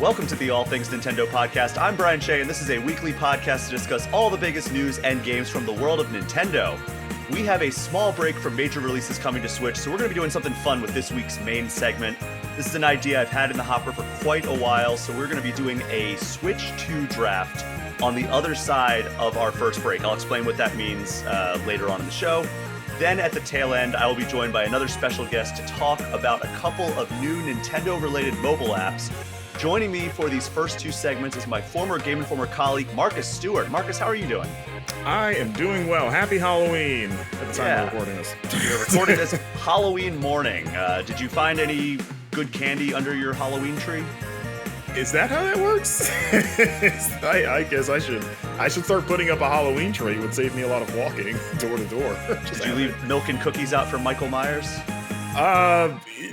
Welcome to the All Things Nintendo podcast. I'm Brian Shea, and this is a weekly podcast to discuss all the biggest news and games from the world of Nintendo. We have a small break from major releases coming to Switch, so we're going to be doing something fun with this week's main segment. This is an idea I've had in the hopper for quite a while, so we're going to be doing a Switch 2 draft on the other side of our first break. I'll explain what that means later on in the show. Then at the tail end, I will be joined by another special guest to talk about a couple of new Nintendo-related mobile apps. Joining me for these first two segments is my former Game Informer colleague, Marcus Stewart. Marcus, how are you doing? I am doing well. Happy Halloween at the time we're recording this. We're recording this Halloween morning. Did you find any good candy under your Halloween tree? Is that how that works? I guess I should start putting up a Halloween tree. It would save me a lot of walking door to door. Did you leave milk and cookies out for Michael Myers?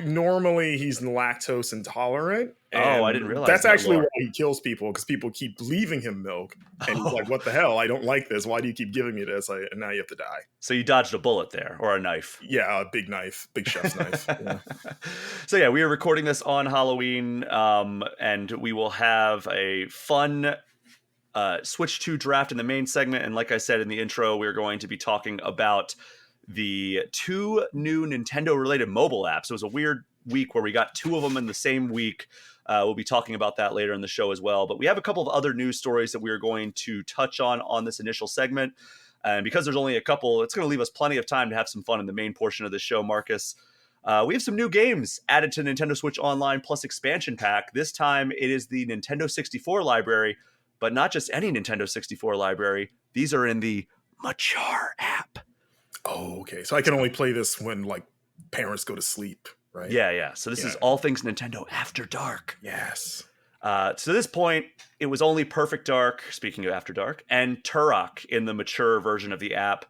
Normally he's lactose intolerant. Oh, I didn't realize that's actually Lord. why he kills people, because people keep leaving him milk, and he's like, "What the hell? I don't like this. Why do you keep giving me this? And now you have to die." So you dodged a bullet there, or a knife? Yeah, a big knife, big chef's knife. Yeah. So yeah, we are recording this on Halloween, and we will have a fun Switch 2 draft in the main segment. And like I said in the intro, we're going to be talking about the two new Nintendo-related mobile apps. It was a weird week where we got two of them in the same week. We'll be talking about that later in the show as well. But we have a couple of other news stories that we are going to touch on this initial segment. And because there's only a couple, it's going to leave us plenty of time to have some fun in the main portion of the show, Marcus. We have some new games added to Nintendo Switch Online Plus expansion pack. This time it is the Nintendo 64 library, but not just any Nintendo 64 library. These are in the Mature app. Oh, okay. So I can only play this when parents go to sleep. Right? Yeah. So this is All Things Nintendo After Dark. Yes. To this point, it was only Perfect Dark, speaking of After Dark, and Turok in the mature version of the app.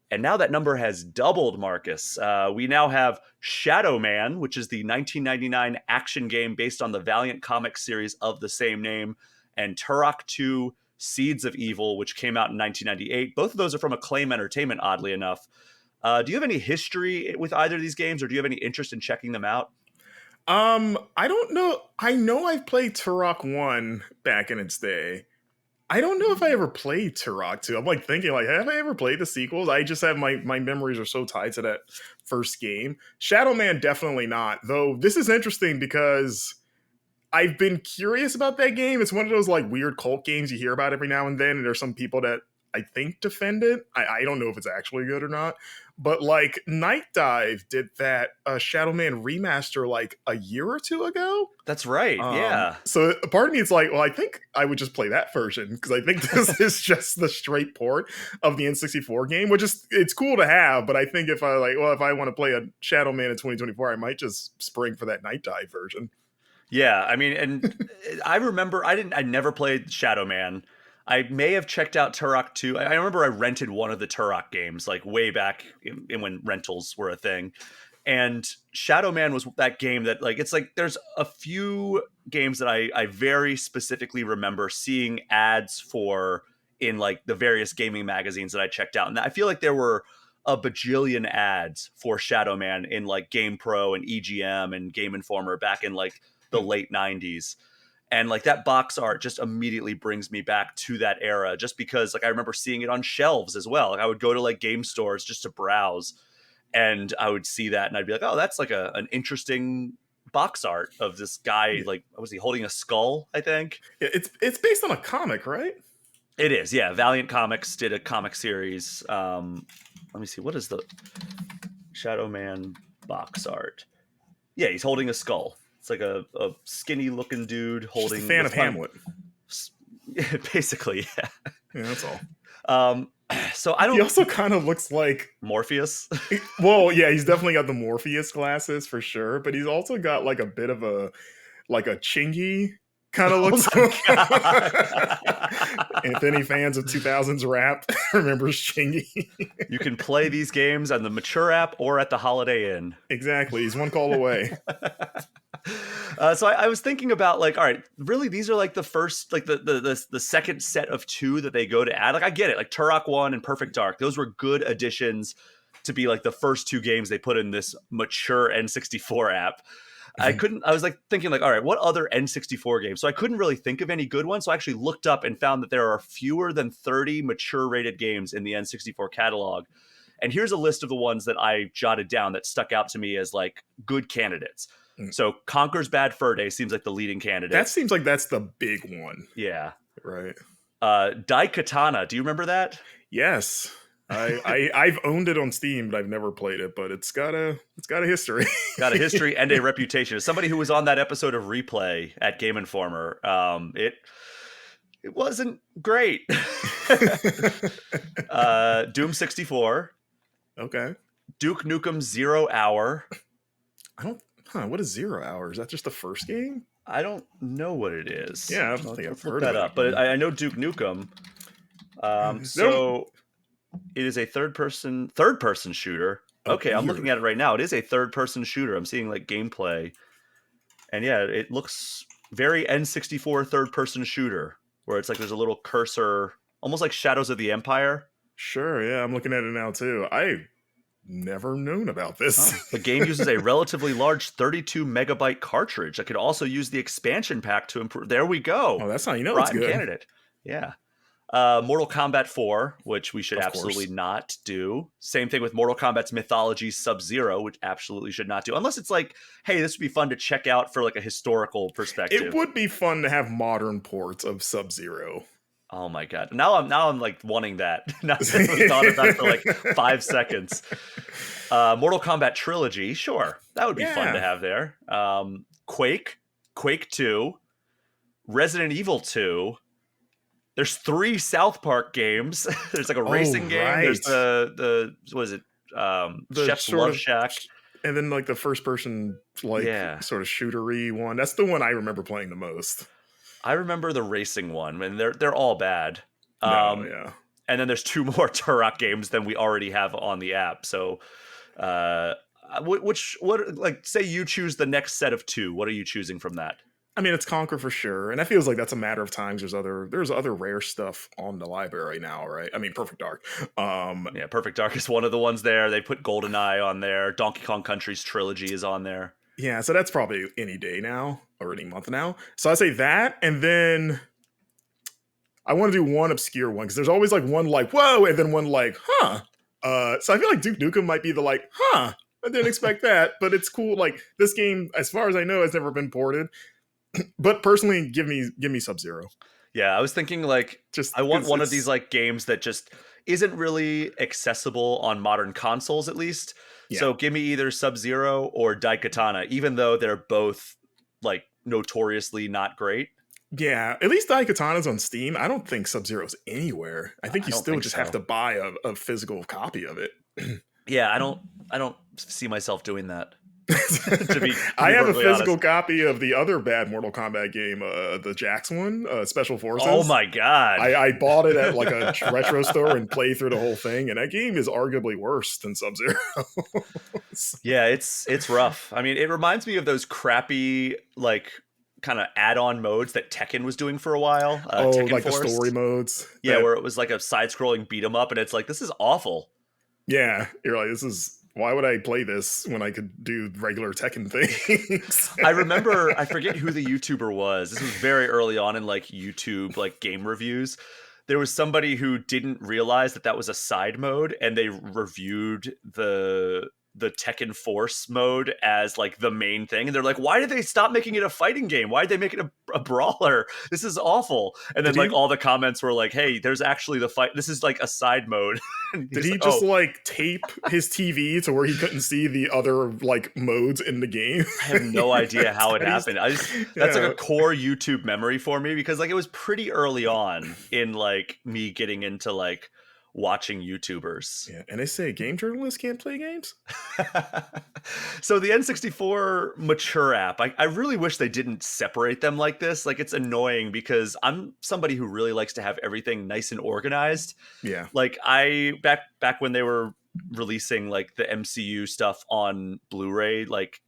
And now that number has doubled, Marcus. We now have Shadow Man, which is the 1999 action game based on the Valiant Comics series of the same name, and Turok 2 Seeds of Evil, which came out in 1998. Both of those are from Acclaim Entertainment, oddly enough. Do you have any history with either of these games, or do you have any interest in checking them out? I don't know. I know I've played Turok 1 back in its day. I don't know if I ever played Turok 2. I'm thinking, have I ever played the sequels? I just have my memories are so tied to that first game. Shadow Man, definitely not. Though this is interesting because I've been curious about that game. It's one of those weird cult games you hear about every now and then, and there's some people that I think defend it. I don't know if it's actually good or not. But Night Dive did that Shadow Man remaster a year or two ago. That's right, yeah. So part of me is I think I would just play that version, because I think this is just the straight port of the N64 game, which is, it's cool to have, but I think if I if I want to play a Shadow Man in 2024, I might just spring for that Night Dive version. Yeah, I mean, and I remember I never played Shadow Man. I may have checked out Turok 2. I remember I rented one of the Turok games way back in when rentals were a thing. And Shadow Man was that game that there's a few games that I very specifically remember seeing ads for in the various gaming magazines that I checked out. And I feel like there were a bajillion ads for Shadow Man in GamePro and EGM and Game Informer back in the late 90s. And that box art just immediately brings me back to that era, just because I remember seeing it on shelves as well. I would go to game stores just to browse, and I would see that and I'd be like, oh, that's an interesting box art of this guy. Was he holding a skull, I think? Yeah, it's based on a comic, right? It is, yeah. Valiant Comics did a comic series. Let me see, what is the Shadow Man box art? Yeah, he's holding a skull. It's a skinny looking dude holding. Just a fan of Hamlet. Basically, yeah. Yeah, that's all. So I don't. He also kind of looks like Morpheus. Well, yeah, he's definitely got the Morpheus glasses for sure, but he's also got a bit of a Chingy kind of looks. If any fans of 2000s rap remembers Chingy. You can play these games on the Mature app or at the Holiday Inn. Exactly, he's one call away. So I was thinking about all right, really these are the first the second set of two that they go to add. I get it, Turok 1 and Perfect Dark, those were good additions to be the first two games they put in this mature N64 app. I was like thinking like, all right, what other N64 games? So I couldn't really think of any good ones. So I actually looked up and found that there are fewer than 30 mature rated games in the N64 catalog. And here's a list of the ones that I jotted down that stuck out to me as like good candidates. So Conker's Bad Fur Day seems like the leading candidate. That seems like that's the big one. Yeah. Right. Daikatana. Do you remember that? Yes. I've owned it on Steam, but I've never played it. But it's got a history. Got a history and a reputation. As somebody who was on that episode of Replay at Game Informer, it wasn't great. Doom 64. Okay. Duke Nukem 0 Hour. What is 0 Hour? Is that just the first game? I don't know what it is. Yeah, I don't think I've heard that of up, but I know Duke Nukem. So it is a third person shooter. Okay, I'm looking at it right now. It is a third person shooter. I'm seeing like gameplay. And yeah, it looks very N64 third person shooter where it's like there's a little cursor, almost like Shadows of the Empire. Sure, yeah, I'm looking at it now too. I've never known about this. The game uses a relatively large 32 megabyte cartridge that could also use the expansion pack to improve. There we go. Oh, that's how you know it's good. Candidate. Yeah. Mortal Kombat 4, which we should absolutely not do. Same thing with Mortal Kombat's Mythology Sub-Zero, which absolutely should not do. Unless it's like, hey, this would be fun to check out for like a historical perspective. It would be fun to have modern ports of Sub-Zero. Oh my god! Now I'm like wanting that. Now that we thought about it for like 5 seconds. Mortal Kombat Trilogy, sure, that would be fun to have there. Quake 2, Resident Evil 2. There's 3 South Park games. There's like a racing game. Right. There's the what is it? The Chef's Love Shack. And then like the first person like sort of shootery one. That's the one I remember playing the most. I remember the racing one, and they're all bad. Yeah. And then there's 2 more Turok games than we already have on the app. So, what like say you choose the next set of 2? What are you choosing from that? I mean, it's Conquer for sure, and that feels like that's a matter of times. There's other rare stuff on the library now, right? I mean, Perfect Dark. Yeah, Perfect Dark is one of the ones there. They put GoldenEye on there. Donkey Kong Country's trilogy is on there. Yeah, so that's probably any day now or any month now. So I say that, and then I want to do one obscure one because there's always like one like whoa, and then one like huh. So I feel like Duke Nukem might be the like huh. I didn't expect that, but it's cool. Like this game, as far as I know, has never been ported. But personally, give me Sub-Zero. Yeah, I was thinking like I want one of these like games that just isn't really accessible on modern consoles at least. Yeah. So give me either Sub-Zero or Daikatana, even though they're both like notoriously not great. Yeah, at least Daikatana's on Steam. I don't think Sub-Zero's anywhere. I think you still just have to buy a physical copy of it. Yeah, I don't see myself doing that. I have a physical copy of the other bad Mortal Kombat game, the Jax one, Special Forces. Oh my god! I bought it at like a retro store and played through the whole thing, and that game is arguably worse than Sub-Zero. Yeah, it's rough. I mean, it reminds me of those crappy like kind of add-on modes that Tekken was doing for a while. Tekken like Force. The story modes. Yeah, where it was like a side-scrolling beat 'em up, and it's like this is awful. Yeah, you're like, this is. Why would I play this when I could do regular Tekken things? I remember, I forget who the YouTuber was. This was very early on in like YouTube, like game reviews. There was somebody who didn't realize that was a side mode, and they reviewed the Tekken Force mode as like the main thing. And they're like, why did they stop making it a fighting game? Why did they make it a brawler? This is awful. And then all the comments were like, hey, there's actually the fight. This is like a side mode. Did he just like tape his TV to where he couldn't see the other like modes in the game? I have no idea how it happened. That's like a core YouTube memory for me because like it was pretty early on in like me getting into like watching YouTubers. Yeah, and they say game journalists can't play games? So the N64 mature app, I really wish they didn't separate them like this. Like it's annoying because I'm somebody who really likes to have everything nice and organized. Yeah. Like back when they were releasing like the MCU stuff on Blu-ray, like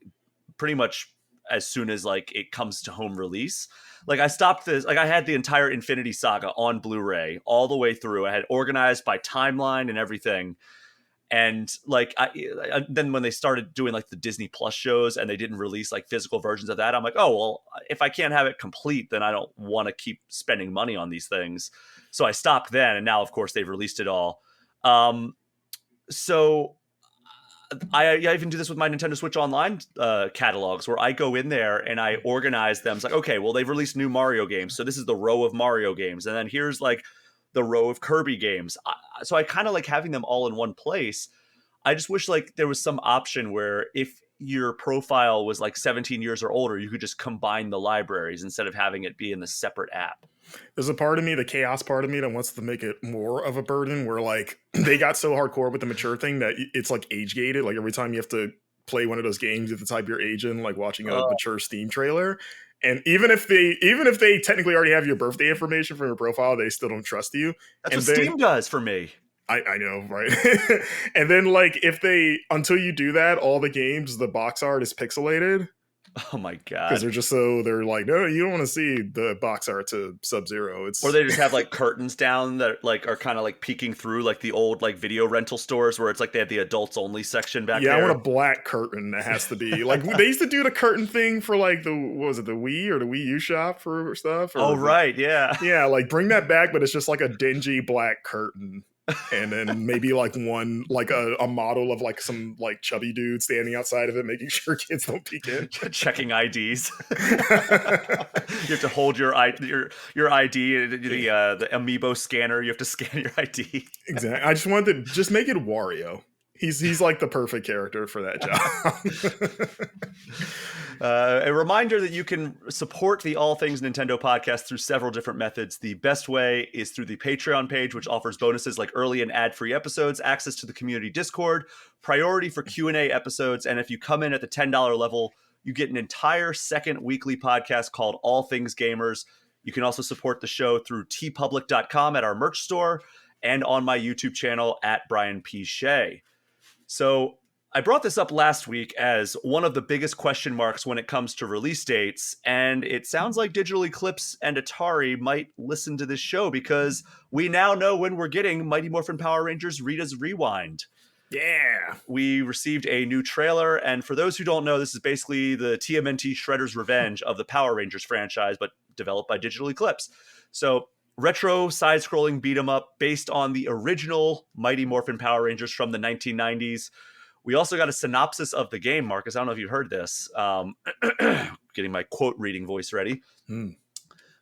pretty much as soon as like it comes to home release, like I stopped this, like I had the entire Infinity Saga on Blu-ray all the way through. I had organized by timeline and everything. And like then when they started doing like the Disney Plus shows and they didn't release like physical versions of that, I'm like, oh well, if I can't have it complete, then I don't want to keep spending money on these things. So I stopped then, and now of course they've released it all. So I even do this with my Nintendo Switch Online catalogs, where I go in there and I organize them. It's like, okay, well, they've released new Mario games, so this is the row of Mario games, and then here's like the row of Kirby games. So I kind of like having them all in one place. I just wish like there was some option where if your profile was like 17 years or older, you could just combine the libraries instead of having it be in the separate app. There's a part of me, the chaos part of me, that wants to make it more of a burden, where like they got so hardcore with the mature thing that it's like age gated. Like every time you have to play one of those games, you have to type your age in, like watching a mature Steam trailer. And even if they technically already have your birthday information from your profile, they still don't trust you. That's and what Steam does for me. I know, right? And then like until you do that, all the games, the box art is pixelated. Oh my god! Because they're like, no, you don't want to see the box art to Sub-Zero. Or they just have like curtains down that like are kind of like peeking through like the old like video rental stores where it's like they have the adults only section back there. Yeah, I want a black curtain that has to be like they used to do the curtain thing for like the Wii or the Wii U shop for stuff. Oh right, yeah, yeah, like bring that back, but it's just like a dingy black curtain. And then maybe like one like a model of like some like chubby dude standing outside of it, making sure kids don't peek in, checking IDs. You have to hold your ID, the amiibo scanner. You have to scan your ID. Exactly. I just wanted to just make it Wario. He's like the perfect character for that job. A reminder that you can support the All Things Nintendo podcast through several different methods. The best way is through the Patreon page, which offers bonuses like early and ad-free episodes, access to the community Discord, priority for Q&A episodes, and if you come in at the $10 level, you get an entire second weekly podcast called All Things Gamers. You can also support the show through tpublic.com at our merch store and on my YouTube channel at Brian P. Shea. So I brought this up last week as one of the biggest question marks when it comes to release dates, and it sounds like Digital Eclipse and Atari might listen to this show because we now know when we're getting Mighty Morphin Power Rangers Rita's Rewind. Yeah. We received a new trailer, and for those who don't know, this is basically the TMNT Shredder's Revenge of the Power Rangers franchise, but developed by Digital Eclipse. So retro side-scrolling beat-em-up based on the original Mighty Morphin Power Rangers from the 1990s. We also got a synopsis of the game, Marcus. I don't know if you heard this. Getting my quote reading voice ready.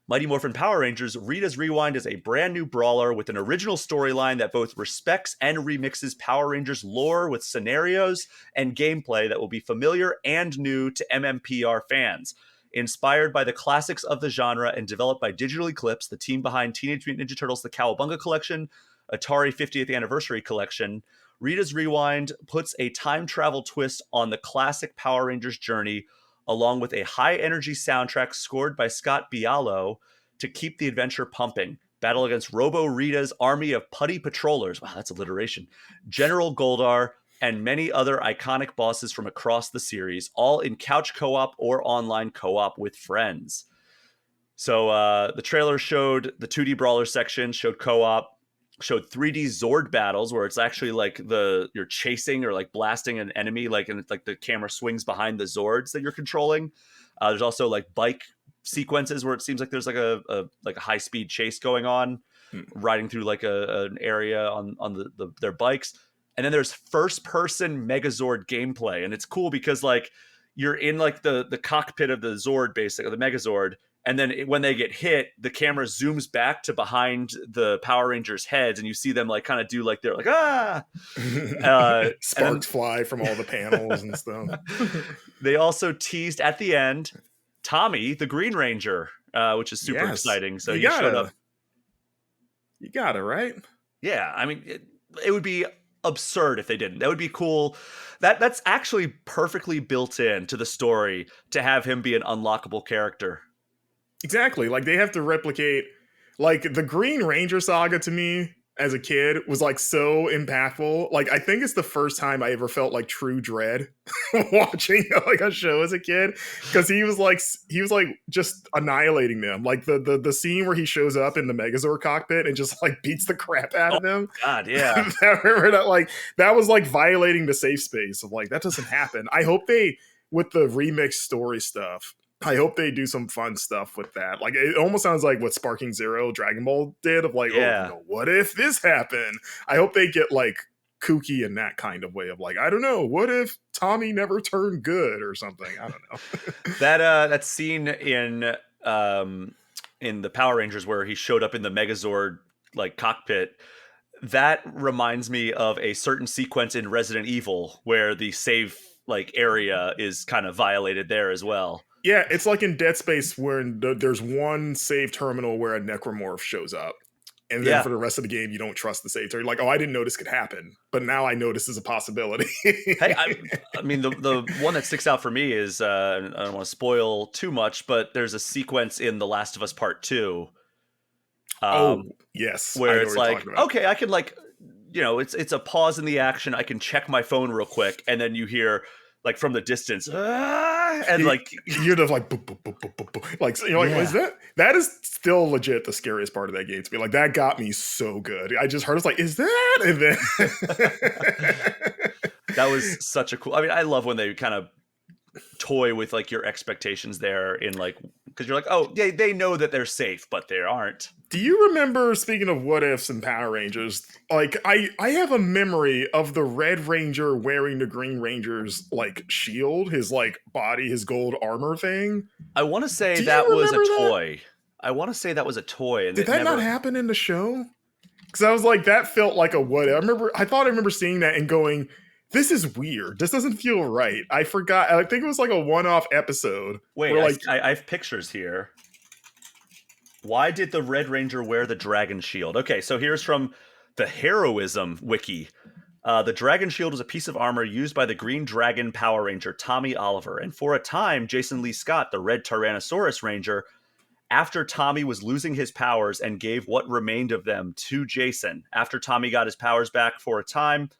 Mighty Morphin Power Rangers Rita's Rewind is a brand new brawler with an original storyline that both respects and remixes Power Rangers lore with scenarios and gameplay that will be familiar and new to MMPR fans. Inspired by the classics of the genre and developed by Digital Eclipse, the team behind Teenage Mutant Ninja Turtles The Cowabunga Collection, Atari 50th Anniversary Collection, Rita's Rewind puts a time travel twist on the classic Power Rangers journey, along with a high-energy soundtrack scored by Scott Bialo to keep the adventure pumping. Battle against Robo Rita's army of putty patrollers, wow, that's alliteration, General Goldar, and many other iconic bosses from across the series, all in couch co-op or online co-op with friends. So the trailer showed the 2D brawler section, showed co-op, showed 3D Zord battles where it's actually like you're chasing or like blasting an enemy, like, and it's like the camera swings behind the Zords that you're controlling. There's also like bike sequences where it seems like there's like a high speed chase going on, riding through like an area on their bikes. And then there's first person Megazord gameplay. And it's cool because like you're in like the cockpit of the Zord, basically the Megazord. And then when they get hit, the camera zooms back to behind the Power Rangers' heads, and you see them like kind of do like they're like sparks fly from all the panels and stuff. They also teased at the end Tommy, the Green Ranger, which is super exciting. So he showed up. You got it right. Yeah, I mean, it would be absurd if they didn't. That would be cool. That's actually perfectly built in to the story to have him be an unlockable character. Exactly. Like they have to replicate like the Green Ranger saga to me as a kid was like so impactful. Like I think it's the first time I ever felt like true dread watching like a show as a kid, because he was like just annihilating them. Like the scene where he shows up in the Megazord cockpit and just like beats the crap out Oh of them. God, yeah. I remember that, like that was like violating the safe space of like that doesn't happen. I hope they, with the remix story stuff, I hope they do some fun stuff with that. Like it almost sounds like what Sparking Zero Dragon Ball did of like, oh, Yeah. what if this happened? I hope they get like kooky in that kind of way of like, I don't know, what if Tommy never turned good or something? I don't know. That scene in the Power Rangers where he showed up in the Megazord like cockpit, that reminds me of a certain sequence in Resident Evil where the save like area is kind of violated there as well. Yeah, it's like in Dead Space where there's one save terminal where a necromorph shows up. And then Yeah. for the rest of the game, you don't trust the save. So you're like, oh, I didn't know this could happen. But now I know this is a possibility. Hey, I mean, the one that sticks out for me is I don't want to spoil too much, but there's a sequence in The Last of Us Part 2 Oh, yes. I where know it's what you're like, talking about. okay, I can like, it's a pause in the action. I can check my phone real quick, and then you hear like from the distance, "Ah," and like, You're just like, boop, boop, boop, boop, boop, boop. Like, so you're like, yeah. is that is still legit the scariest part of that game to me. Like, that got me so good. I just heard it's like, is that? And then That was such a cool. I mean, I love when they kind of toy with like your expectations there in like, because you're like, oh, they know that they're safe, but they aren't. do you remember, speaking of what ifs and Power Rangers, like I have a memory of the Red Ranger wearing the Green Ranger's like shield, his like body, his gold armor thing. I want to say Do you that was a remember that? toy. I want to say that was a toy, and Did it that not never. happen in the show? Because I was like, that felt like a what if. I remember seeing that and going, this is weird. This doesn't feel right. I forgot. I think it was like a one-off episode. Wait, where like I have pictures here. Why did the Red Ranger wear the dragon shield? Okay, so here's from the Heroism wiki. The dragon shield was a piece of armor used by the Green Dragon Power Ranger Tommy Oliver, and for a time, Jason Lee Scott, the Red Tyrannosaurus Ranger, after Tommy was losing his powers and gave what remained of them to Jason. After Tommy got his powers back for a time,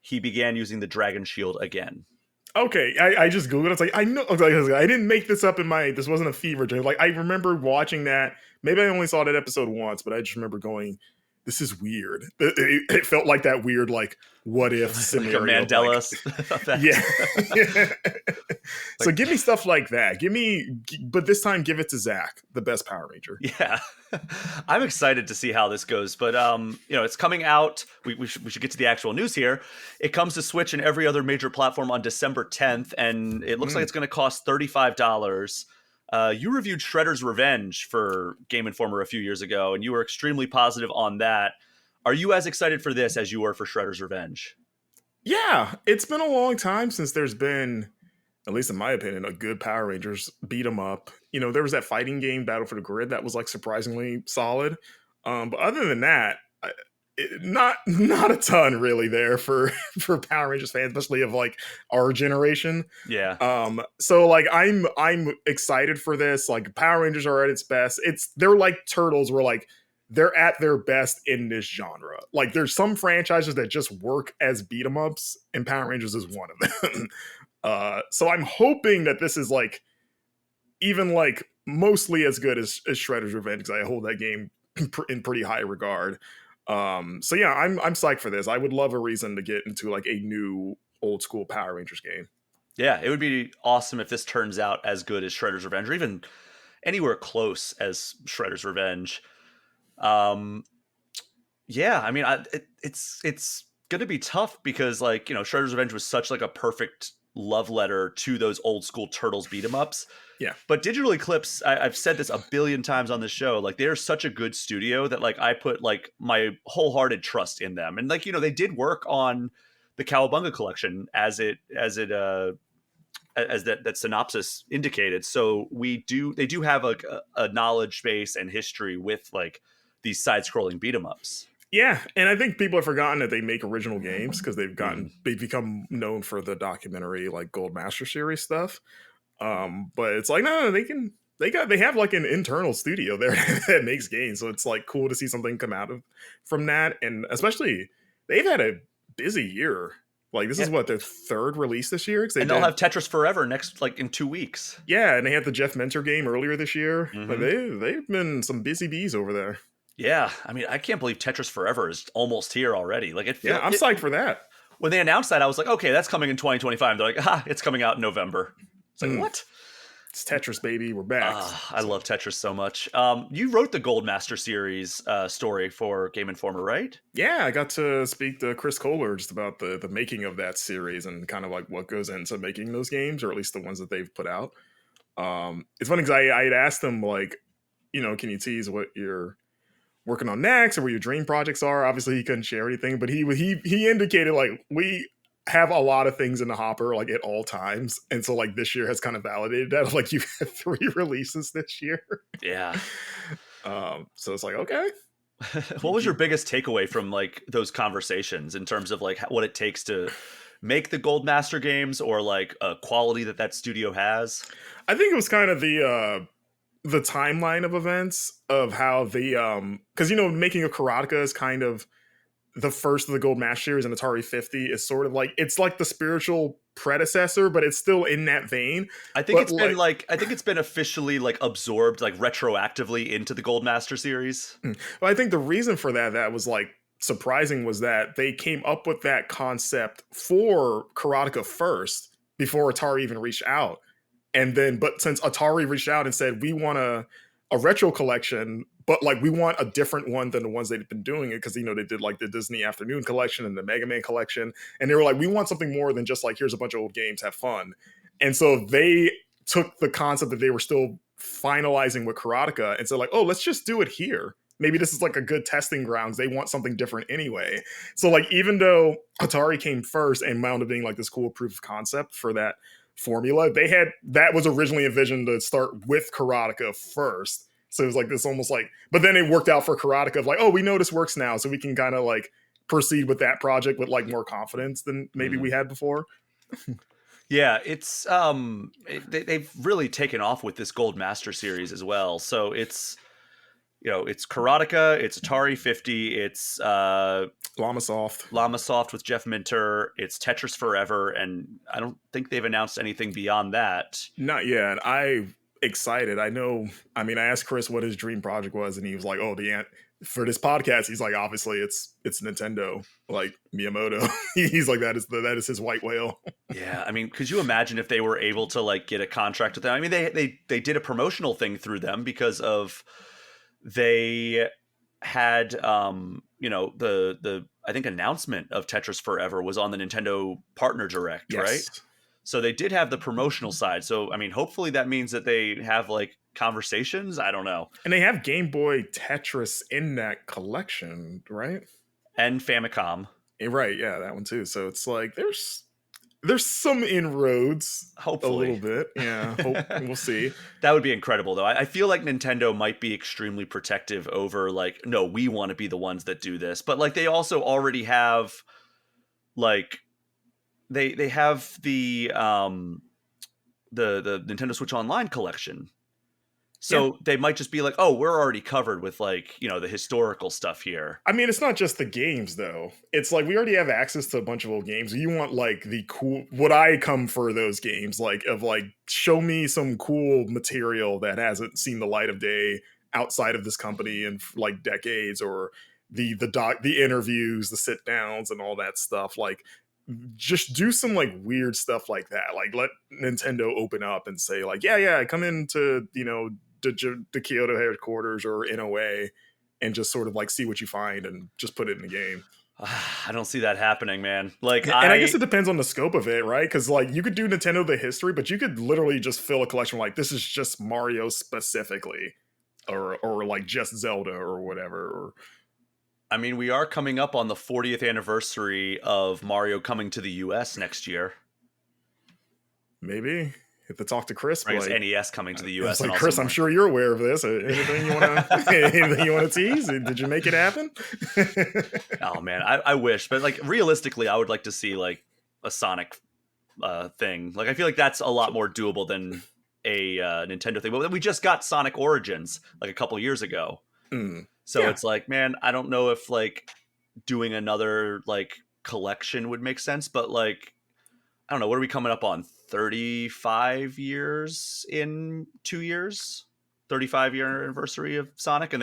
he began using the dragon shield again. okay, I just googled. It's like I know. I didn't make this up in my. This wasn't a fever dream. Like I remember watching that. Maybe I only saw that episode once, but I just remember going, "This is weird." It felt like that weird, like what if Like a scenario. Mandela Like, effect. yeah. So Like, give me stuff like that. But this time give it to Zach, the best Power Ranger. yeah. I'm excited to see how this goes, but it's coming out. We should get to the actual news here. It comes to Switch and every other major platform on December 10th, and it looks like it's going to cost $35. You reviewed Shredder's Revenge for Game Informer a few years ago, and you were extremely positive on that. Are you as excited for this as you were for Shredder's Revenge? Yeah, it's been a long time since there's been, at least in my opinion, a good Power Rangers beat 'em up. There was that fighting game, Battle for the Grid, that was like surprisingly solid. But other than that, not a ton really there for for Power Rangers fans, especially of like our generation. Yeah. So like I'm excited for this. Like Power Rangers are at its best. They're like Turtles, where like they're at their best in this genre. Like there's some franchises that just work as beat 'em ups, and Power Rangers is one of them. So I'm hoping that this is like even like mostly as good as Shredder's Revenge, because I hold that game in pretty high regard. So yeah, I'm psyched for this. I would love a reason to get into like a new old school Power Rangers game. Yeah, it would be awesome if this turns out as good as Shredder's Revenge, or even anywhere close as Shredder's Revenge. Yeah, I mean, it's gonna be tough because like Shredder's Revenge was such like a perfect love letter to those old school Turtles beat 'em ups. Yeah. But Digital Eclipse, I've said this a billion times on the show, like they're such a good studio that like I put like my wholehearted trust in them, and like they did work on the Cowabunga collection as that synopsis indicated. So they do have a knowledge base and history with like these side-scrolling beat 'em ups. Yeah, and I think people have forgotten that they make original games because they've become known for the documentary like Gold Master series stuff. But it's like no, they can they have like an internal studio there that makes games, so it's like cool to see something come out of from that, and especially they've had a busy year. Like this Yeah. is what their third release this year because they And they'll did have Tetris Forever next, like in 2 weeks. yeah, and they had the Jeff Mentor game earlier this year. Like Hmm. they've been some busy bees over there. Yeah, I mean, I can't believe Tetris Forever is almost here already. Like it Yeah, feels I'm psyched for that. when they announced that, I was like, okay, that's coming in 2025. They're like, it's coming out in November. It's like, Mm, what? it's Tetris, baby. We're back. I love Tetris so much. You wrote the Gold Master series story for Game Informer, right? Yeah, I got to speak to Chris Kohler just about the making of that series and kind of like what goes into making those games, or at least the ones that they've put out. It's funny because I had asked him like, can you tease what you're working on next or what your dream projects are? Obviously, he couldn't share anything, but he indicated like we have a lot of things in the hopper like at all times, and so like this year has kind of validated that. Like you had 3 releases this year. Yeah. So it's like okay. What was your biggest takeaway from like those conversations in terms of like what it takes to make the Gold Master games, or like a quality that studio has? I think it was kind of the timeline of events of how because making a karateka is kind of the first of the Gold Master series, and Atari 50 is sort of like it's like the spiritual predecessor, but it's still in that vein. I think But it's been I think it's been officially like absorbed like retroactively into the Gold Master series. I think the reason for that was like surprising was that they came up with that concept for karateka first before Atari even reached out. And then, but since Atari reached out and said, we want a retro collection, but like we want a different one than the ones they've been doing it, because they did like the Disney Afternoon collection and the Mega Man collection. And they were like, we want something more than just like, here's a bunch of old games, have fun. And so they took the concept that they were still finalizing with karateka and said, like, oh, let's just do it here. Maybe this is like a good testing grounds. They want something different anyway. So like, even though Atari came first and wound up being like this cool proof of concept for that formula, that was originally envisioned to start with karateka first. So it was like this almost like, but then it worked out for karateka of like, oh, we know this works now, so we can kind of like proceed with that project with like more confidence than maybe we had before. Yeah, it's they've really taken off with this Gold Master series as well. So it's it's karateka, it's Atari 50, it's Llama Soft with Jeff Minter, it's Tetris Forever, and I don't think they've announced anything beyond that. Not yet. I'm excited. I asked Chris what his dream project was, and he was like, oh, for this podcast, he's like, obviously it's Nintendo, like Miyamoto. He's like, that is his white whale. Yeah, I mean, could you imagine if they were able to like get a contract with them? I mean, they did a promotional thing through them because of they had the I think announcement of Tetris Forever was on the Nintendo Partner Direct, Yes. right? So they did have the promotional side. So I mean, hopefully that means that they have like conversations. I don't know. And they have Game Boy Tetris in that collection, right? And Famicom. Right, yeah, that one too. So it's like there's some inroads, Hopefully. a little bit. Yeah, we'll see. That would be incredible, though. I feel like Nintendo might be extremely protective over like, no, we want to be the ones that do this, but like they also already have like they have the Nintendo Switch Online collection. So they might just be like, oh, we're already covered with like, the historical stuff here. I mean, it's not just the games though. It's like we already have access to a bunch of old games. You want like the cool, what I come for those games, like of like, show me some cool material that hasn't seen the light of day outside of this company in like decades, or the interviews, the sit downs and all that stuff. Like just do some like weird stuff like that. Like let Nintendo open up and say like, yeah, come into, the Kyoto headquarters or NOA and just sort of like see what you find and just put it in the game. I don't see that happening, man. Like, and I guess it depends on the scope of it, right? Because like you could do Nintendo the history, but you could literally just fill a collection like this is just Mario specifically, or like just Zelda or whatever. Or I mean, we are coming up on the 40th anniversary of Mario coming to the US next year. Maybe. Have to talk to Chris. I guess NES coming to the US. It's like, Chris, I'm sure you're aware of this. Anything you want to tease? Did you make it happen? Oh man, I wish, but like realistically, I would like to see like a Sonic thing. Like I feel like that's a lot more doable than Nintendo thing. But then we just got Sonic Origins like a couple years ago. So Yeah. it's like, man, I don't know if like doing another like collection would make sense, but like I don't know, what are we coming up on? 35 years in 2 years? 35-year anniversary of Sonic, and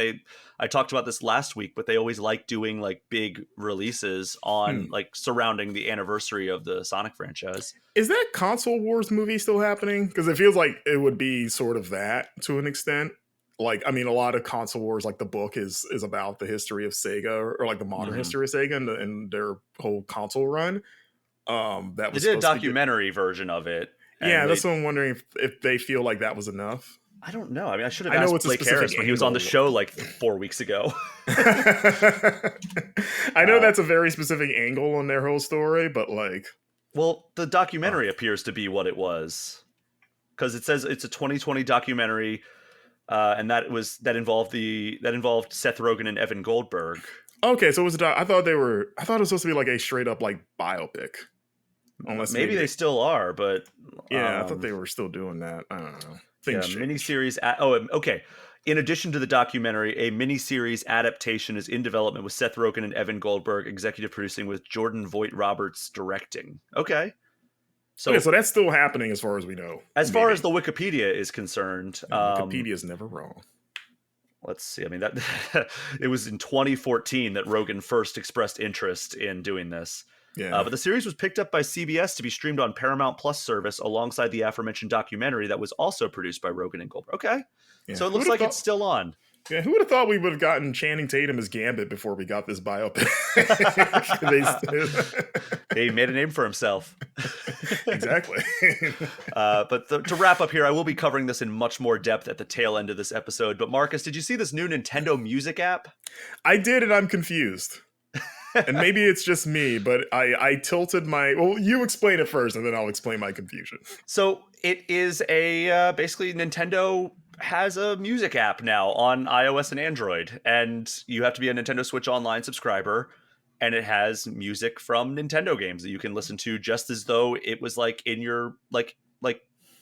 I talked about this last week, but they always like doing like big releases on like surrounding the anniversary of the Sonic franchise. Is that Console Wars movie still happening? Because it feels like it would be sort of that to an extent. Like, I mean, a lot of Console Wars, like the book is about the history of Sega, or like the modern history of Sega and their whole console run. That was they did a supposed to documentary version of it. Yeah, that's what I'm wondering if they feel like that was enough. I don't know. I mean, I should have I know asked it's a Blake specific Harris when he was on the angle. show like 4 weeks ago. I know that's a very specific angle on their whole story, but like, well, the documentary appears to be what it was, because it says it's a 2020 documentary, and that involved Seth Rogen and Evan Goldberg. Okay, so it was I thought it was supposed to be like a straight up like biopic. Unless maybe they still are, but yeah, I thought they were still doing that. I don't know. Miniseries. Okay. In addition to the documentary, a miniseries adaptation is in development with Seth Rogen and Evan Goldberg executive producing, with Jordan Voight Roberts directing. Okay. So that's still happening as far as we know. As far as the Wikipedia is concerned, Wikipedia is never wrong. Let's see. I mean, that it was in 2014 that Rogen first expressed interest in doing this. Yeah. But the series was picked up by CBS to be streamed on Paramount Plus service alongside the aforementioned documentary that was also produced by Rogen and Goldberg. Okay. Yeah. So it looks like it's still on. Yeah, who would have thought we would have gotten Channing Tatum as Gambit before we got this biopic? He made a name for himself. Exactly. But to wrap up here, I will be covering this in much more depth at the tail end of this episode. But Marcus, did you see this new Nintendo Music app? I did, and I'm confused. And maybe it's just me, but I tilted my... Well, you explain it first, and then I'll explain my confusion. So it is basically Nintendo has a music app now on iOS and Android, and you have to be a Nintendo Switch Online subscriber, and it has music from Nintendo games that you can listen to just as though it was like in your like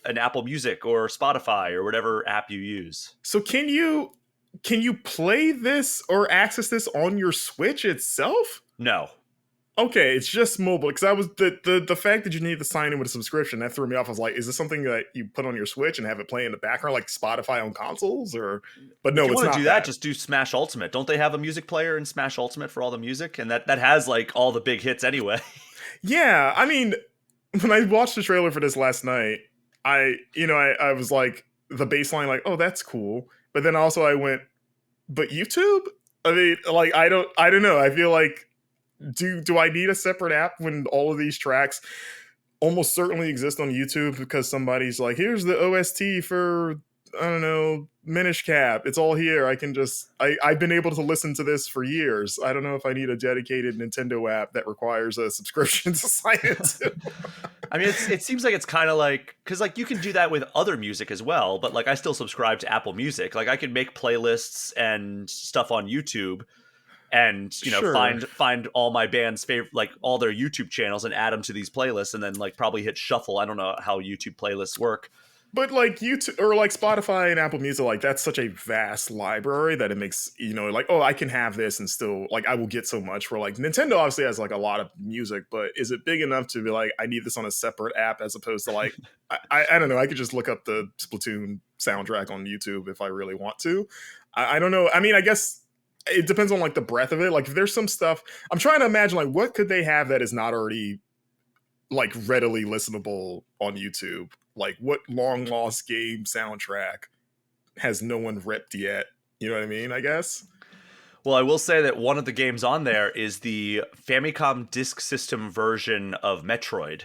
an Apple Music or Spotify or whatever app you use. So can you play this or access this on your Switch itself? No. Okay, it's just mobile. Because I was the fact that you need to sign in with a subscription, that threw me off. I was like, is this something that you put on your Switch and have it play in the background like Spotify on consoles? But no, if you it's want not to do that, just do Smash Ultimate. Don't they have a music player in Smash Ultimate for all the music? And that has like all the big hits anyway. Yeah, I mean, when I watched the trailer for this last night, I was like, the baseline, like, oh, that's cool. But then also I went, but YouTube? I mean, like, I don't know. I feel like, do I need a separate app when all of these tracks almost certainly exist on YouTube because somebody's like, here's the OST for, I don't know, Minish Cap. It's all here. I can just, I've been able to listen to this for years. I don't know if I need a dedicated Nintendo app that requires a subscription to sign into. I mean, it seems like it's kind of like, because like you can do that with other music as well, but like I still subscribe to Apple Music. Like I can make playlists and stuff on YouTube, and Sure. find all my band's favorite, like all their YouTube channels, and add them to these playlists, and then like probably hit shuffle. I don't know how YouTube playlists work. But like YouTube or like Spotify and Apple Music, like that's such a vast library that it makes, like, oh, I can have this and still like I will get so much for like Nintendo obviously has like a lot of music, but is it big enough to be like I need this on a separate app as opposed to like I don't know, I could just look up the Splatoon soundtrack on YouTube if I really want to. I don't know. I mean, I guess it depends on like the breadth of it. Like if there's some stuff, I'm trying to imagine like what could they have that is not already like readily listenable on YouTube? Like what long lost game soundtrack has no one ripped yet? You know what I mean? I guess. Well, I will say that one of the games on there is the Famicom Disk System version of Metroid.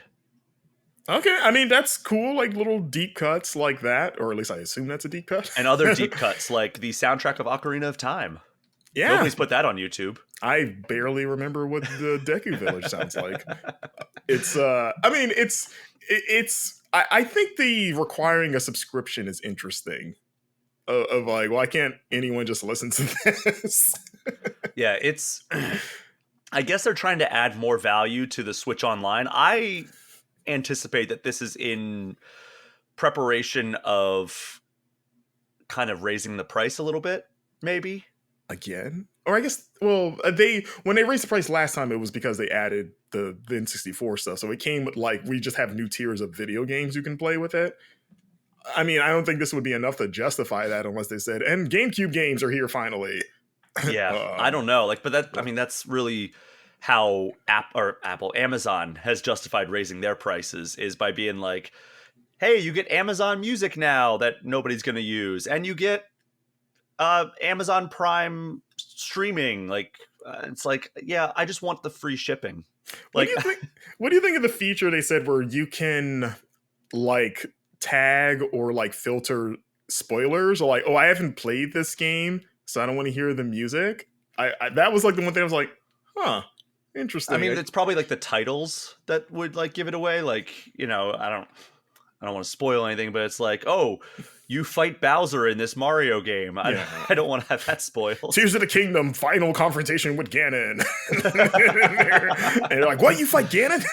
Okay, I mean that's cool, like little deep cuts like that, or at least I assume that's a deep cut. And other deep cuts like the soundtrack of Ocarina of Time. Yeah. Nobody's put that on YouTube. I barely remember what the Deku Village sounds like. It's I mean it's I think the requiring a subscription is interesting. Of like, why can't anyone just listen to this? Yeah, it's I guess they're trying to add more value to the Switch Online. I anticipate that this is in preparation of kind of raising the price a little bit, maybe. Again? Or I guess, well, when they raised the price last time, it was because they added the N64 stuff. So it came with, like, we just have new tiers of video games you can play with it. I mean, I don't think this would be enough to justify that unless they said, and GameCube games are here finally. Yeah, I don't know. Like, but that's really how Amazon has justified raising their prices, is by being like, hey, you get Amazon Music now that nobody's going to use, and you get Amazon Prime streaming. Like, it's like, yeah, I just want the free shipping. Like, what do you think of the feature they said where you can, like, tag or, like, filter spoilers, or like, oh, I haven't played this game, so I don't want to hear the music? I that was like the one thing I was like, huh, interesting. I mean, it's probably like the titles that would, like, give it away. Like, you know, I don't want to spoil anything, but it's like, oh, you fight Bowser in this Mario game. I don't want to have that spoiled. Tears of the Kingdom, final confrontation with Ganon. And you're like, what? You fight Ganon?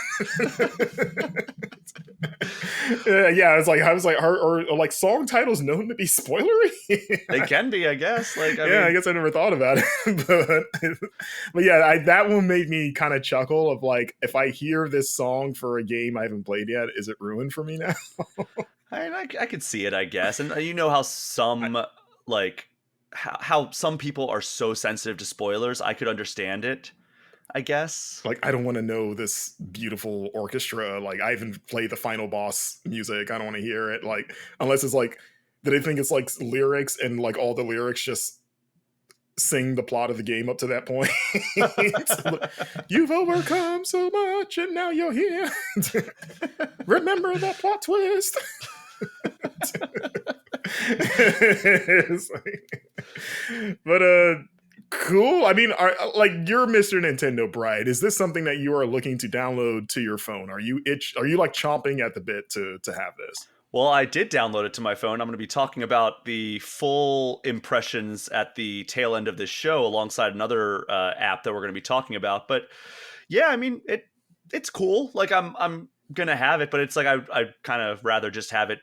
Yeah, I was like, are like song titles known to be spoilery? They can be, I guess. Like, I guess I never thought about it. but yeah, that one made me kind of chuckle. Of like, if I hear this song for a game I haven't played yet, is it ruined for me now? I could see it, I guess. And you know how some how some people are so sensitive to spoilers. I could understand it, I guess. Like, I don't want to know this beautiful orchestra. Like, I haven't played the final boss music. I don't want to hear it. Like, unless it's like, do they think it's like lyrics and like all the lyrics just sing the plot of the game up to that point? You've overcome so much and now you're here. Remember that plot twist. But cool. I mean, like, you're Mr. Nintendo Bride. Is this something that you are looking to download to your phone? Are you like chomping at the bit to have this? Well, I did download it to my phone. I'm going to be talking about the full impressions at the tail end of this show alongside another app that we're going to be talking about. But yeah, I mean, it's cool. Like, I'm going to have it, but it's like I kind of rather just have it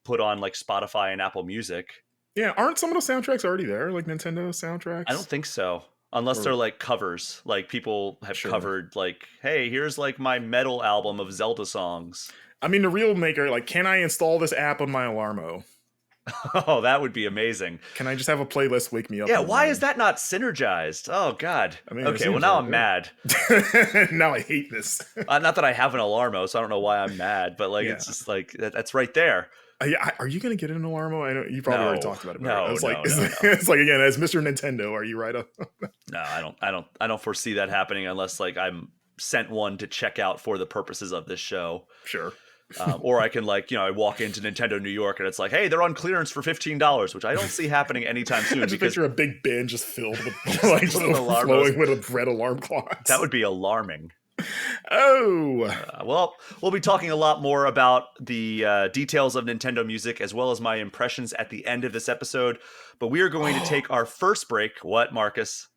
put on like Spotify and Apple Music. Yeah, aren't some of those soundtracks already there, like Nintendo soundtracks? I don't think so. Unless they're like covers. Like, people have covered, like, hey, here's like my metal album of Zelda songs. I mean, the real maker, like, can I install this app on my Alarmo? Oh, that would be amazing. Can I just have a playlist wake me up? Yeah, why is that not synergized? Oh, God. I mean, okay, well, now I'm mad. Now I hate this. Not that I have an Alarmo, so I don't know why I'm mad, but like, it's just like, that's right there. Yeah, are you going to get an Alarmo? I know you probably already talked about it. No, it's like, again, as Mr. Nintendo, are you right? No, I don't foresee that happening unless like I'm sent one to check out for the purposes of this show. Sure. Or I can, like, you know, I walk into Nintendo New York and it's like, hey, they're on clearance for $15, which I don't see happening anytime soon. I just picture a big bin just filled with like flowing with a red alarm clocks. That would be alarming. Oh. Well, we'll be talking a lot more about the details of Nintendo Music as well as my impressions at the end of this episode. But we are going to take our first break. What, Marcus?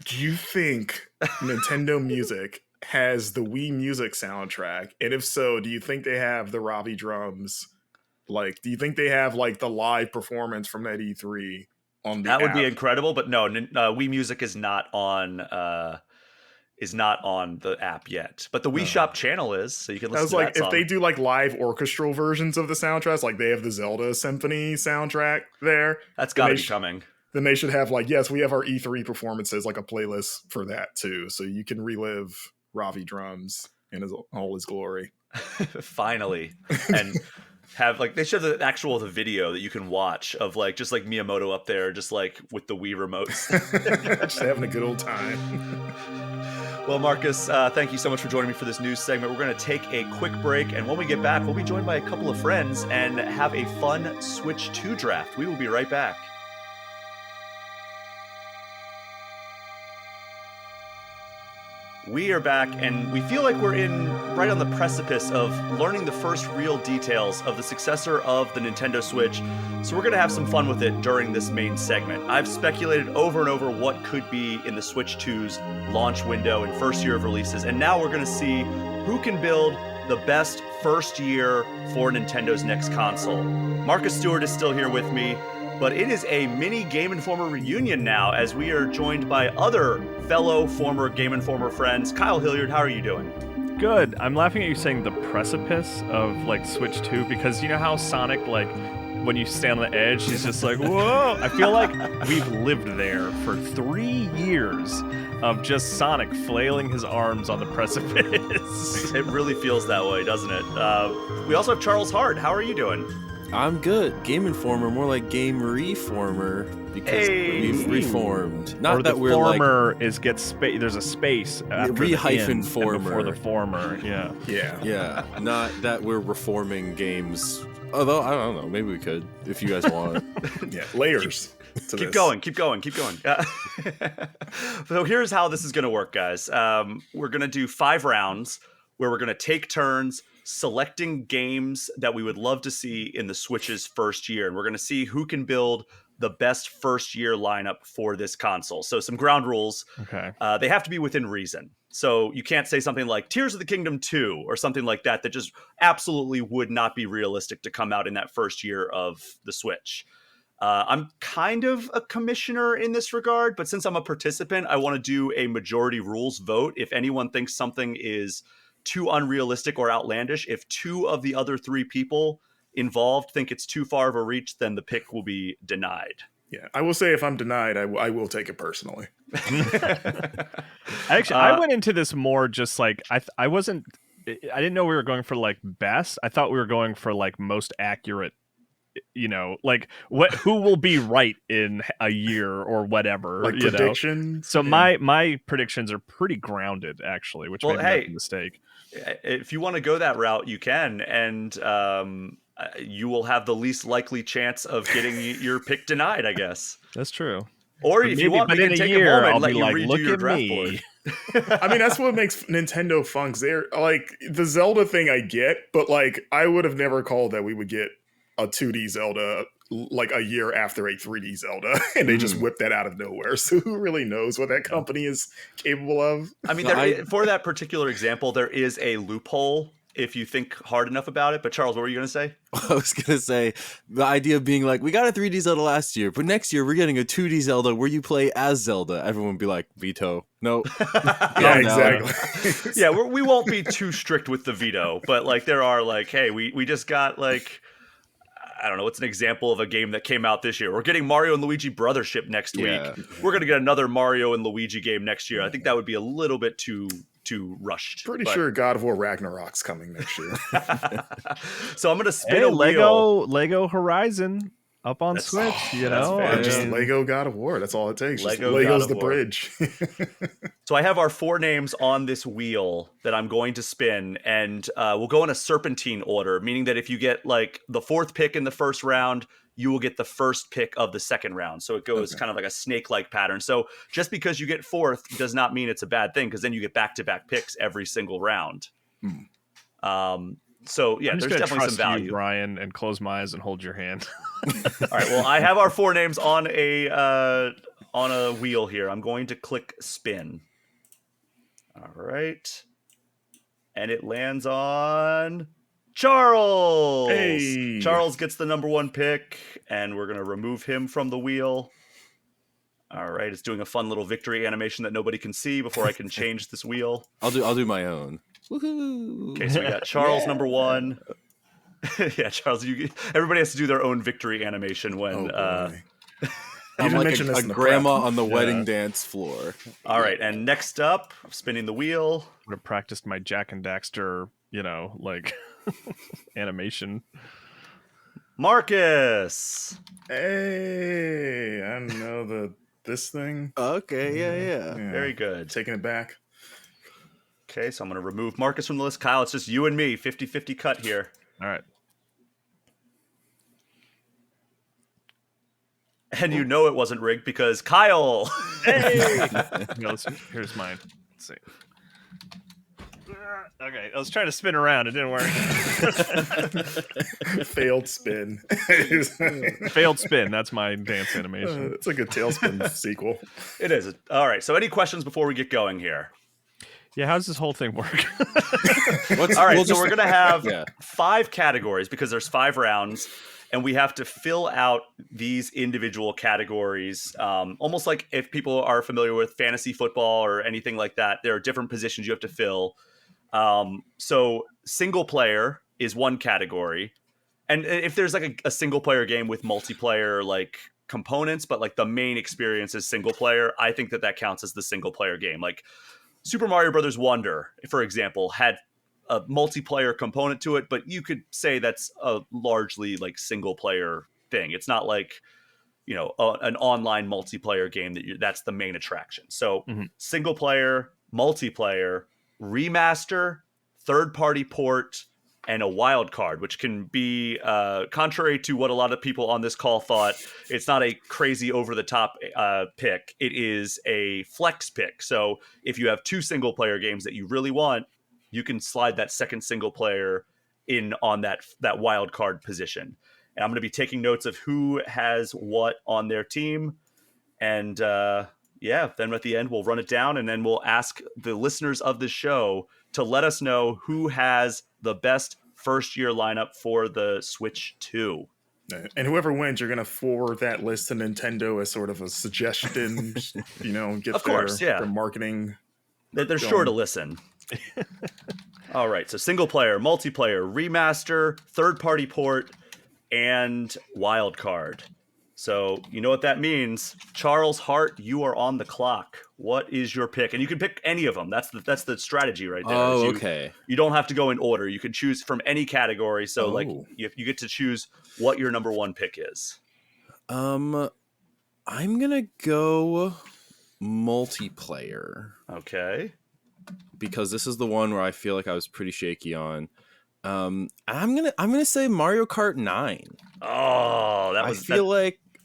Do you think Nintendo Music has the Wii Music soundtrack? And if so, do you think they have the Ravi drums? Like, do you think they have like the live performance from that E3 on the That would app? be incredible, but no, Wii Music is not on the app yet. But the Wii Shop channel is, so you can listen to that song. If they do like live orchestral versions of the soundtracks, like they have the Zelda Symphony soundtrack there. That's got to be coming. Then they should have like, yes, we have our E3 performances, like a playlist for that too. So you can relive Ravi drums in all his glory. Finally. And have like, they show the video that you can watch of like, just like Miyamoto up there, just like with the Wii remotes. Just having a good old time. Well, Marcus, thank you so much for joining me for this news segment. We're going to take a quick break, and when we get back, we'll be joined by a couple of friends and have a fun Switch 2 draft. We will be right back. We are back, and we feel like we're right on the precipice of learning the first real details of the successor of the Nintendo Switch, so we're going to have some fun with it during this main segment. I've speculated over and over what could be in the Switch 2's launch window and first year of releases, and now we're going to see who can build the best first year for Nintendo's next console. Marcus Stewart is still here with me, but it is a mini Game Informer reunion now, as we are joined by other fellow former Game Informer friends. Kyle Hilliard, how are you doing? Good. I'm laughing at you saying the precipice of like Switch 2, because you know how Sonic, like when you stand on the edge, he's just like, whoa. I feel like we've lived there for 3 years of just Sonic flailing his arms on the precipice. It really feels that way, doesn't it? We also have Charles Harte. How are you doing? I'm good. Game Informer, more like Game Reformer, because we've reformed. Not or that the we're former like is gets space. There's a space after re-hyphen the former. and before the former. Yeah. Yeah. Not that we're reforming games. Although I don't know, maybe we could if you guys want. Yeah, layers. Keep going. So here's how this is going to work, guys. We're going to do 5 rounds where we're going to take turns selecting games that we would love to see in the Switch's first year. And we're going to see who can build the best first year lineup for this console. So some ground rules. Okay. They have to be within reason. So you can't say something like Tears of the Kingdom 2 or something like that just absolutely would not be realistic to come out in that first year of the Switch. I'm kind of a commissioner in this regard, but since I'm a participant, I want to do a majority rules vote. If anyone thinks something is too unrealistic or outlandish, if 2 of the other 3 people involved think it's too far of a reach, then the pick will be denied. Yeah, I will say if I'm denied, I will take it personally. Actually, I went into this more just like I didn't know we were going for like best. I thought we were going for like most accurate. You know, like who will be right in a year or whatever, like predictions. So my predictions are pretty grounded, actually, which may be a mistake. If you want to go that route, you can, and you will have the least likely chance of getting your pick denied, I guess. That's true. Or if you want, we can take a moment and let you redo your draft board. I mean, that's what makes Nintendo fun. They're like the Zelda thing I get, but like I would have never called that we would get a 2D Zelda like a year after a 3D Zelda, and they just whipped that out of nowhere. So who really knows what that company is capable of? I mean, for that particular example, there is a loophole if you think hard enough about it. But Charles, what were you going to say? I was going to say the idea of being like, we got a 3D Zelda last year, but next year we're getting a 2D Zelda where you play as Zelda. Everyone would be like, veto. No. Yeah, exactly. Yeah, we won't be too strict with the veto, but like there are like, hey, we just got like, I don't know, what's an example of a game that came out this year? We're getting Mario and Luigi Brothership next week. We're going to get another Mario and Luigi game next year. I think that would be a little bit too rushed. Pretty sure God of War Ragnarok's coming next year. So I'm going to spin a Lego Horizon up on Switch, you know? Just Lego God of War. That's all it takes. Lego's the bridge. So I have our 4 names on this wheel that I'm going to spin, and we'll go in a serpentine order, meaning that if you get like the 4th pick in the first round, you will get the first pick of the second round. So it goes kind of like a snake-like pattern. So just because you get 4th does not mean it's a bad thing, because then you get back-to-back picks every single round. So yeah, there's definitely some value. You, Brian, and close my eyes and hold your hand. All right. Well, I have our 4 names on a wheel here. I'm going to click spin. All right, and it lands on Charles. Hey. Charles gets the number 1 pick, and we're gonna remove him from the wheel. All right, it's doing a fun little victory animation that nobody can see before I can change this wheel. I'll do my own. Woohoo! Okay, so we got Charles number 1. Yeah, Charles. Everybody has to do their own victory animation when. You didn't like mention this a in the grandma prep. on the wedding dance floor. All right, and next up, I'm spinning the wheel. I would have practiced my Jack and Daxter, like animation. Marcus. Hey, I know this thing. Okay, yeah. Very good. Taking it back. Okay, so I'm going to remove Marcus from the list. Kyle, it's just you and me, 50-50 cut here. All right. And you know it wasn't rigged because Kyle. Hey! Here's mine. Let's see. Okay, I was trying to spin around. It didn't work. Failed spin. Failed spin. That's my dance animation. It's like a Tailspin sequel. It is. All right, so any questions before we get going here? Yeah, how does this whole thing work? All right, so we're gonna have Yeah. 5 categories because there's 5 rounds, and we have to fill out these individual categories. Almost like if people are familiar with fantasy football or anything like that, there are different positions you have to fill. So single player is one category, and if there's like a single player game with multiplayer like components, but like the main experience is single player, I think that counts as the single player game. Like Super Mario Brothers Wonder, for example, had a multiplayer component to it, but you could say that's a largely like single player thing. It's not like, an online multiplayer game that's the main attraction. So single player, multiplayer, remaster, third party port, and a wild card, which can be contrary to what a lot of people on this call thought. It's not a crazy over the top pick. It is a flex pick. So if you have 2 single player games that you really want, you can slide that second single player in on that wild card position. And I'm going to be taking notes of who has what on their team. And then at the end, we'll run it down, and then we'll ask the listeners of the show to let us know who has the best first-year lineup for the Switch 2. And whoever wins, you're going to forward that list to Nintendo as sort of a suggestion, get Of course, their marketing. They're sure to listen. All right, so single player, multiplayer, remaster, third-party port, and wild card. So you know what that means. Charles Harte, you are on the clock. What is your pick? And you can pick any of them. That's the strategy right there. Oh, okay. You don't have to go in order. You can choose from any category. So like you get to choose what your number 1 pick is. I'm gonna go multiplayer. Okay. Because this is the one where I feel like I was pretty shaky on. I'm gonna say Mario Kart 9. Oh,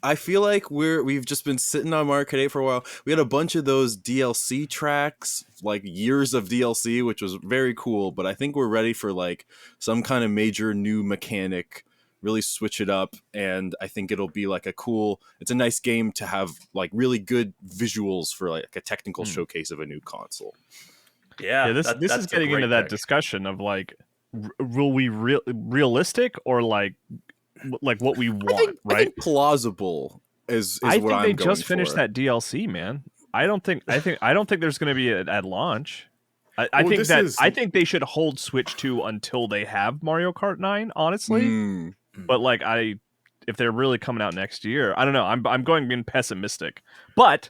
I feel like we've just been sitting on Mario Kart 8 for a while. We had a bunch of those DLC tracks, like years of DLC, which was very cool, but I think we're ready for like some kind of major new mechanic, really switch it up, and I think it'll be like it's a nice game to have like really good visuals for like a technical showcase of a new console. Yeah, this is getting into that discussion of like, will we realistic or like what we want, right? I think plausible is what I'm going for. I think they just finished that DLC, man. I don't think there's going to be at launch. I think they should hold Switch 2 until they have Mario Kart 9, honestly. But like if they're really coming out next year, I don't know. I'm going being pessimistic. But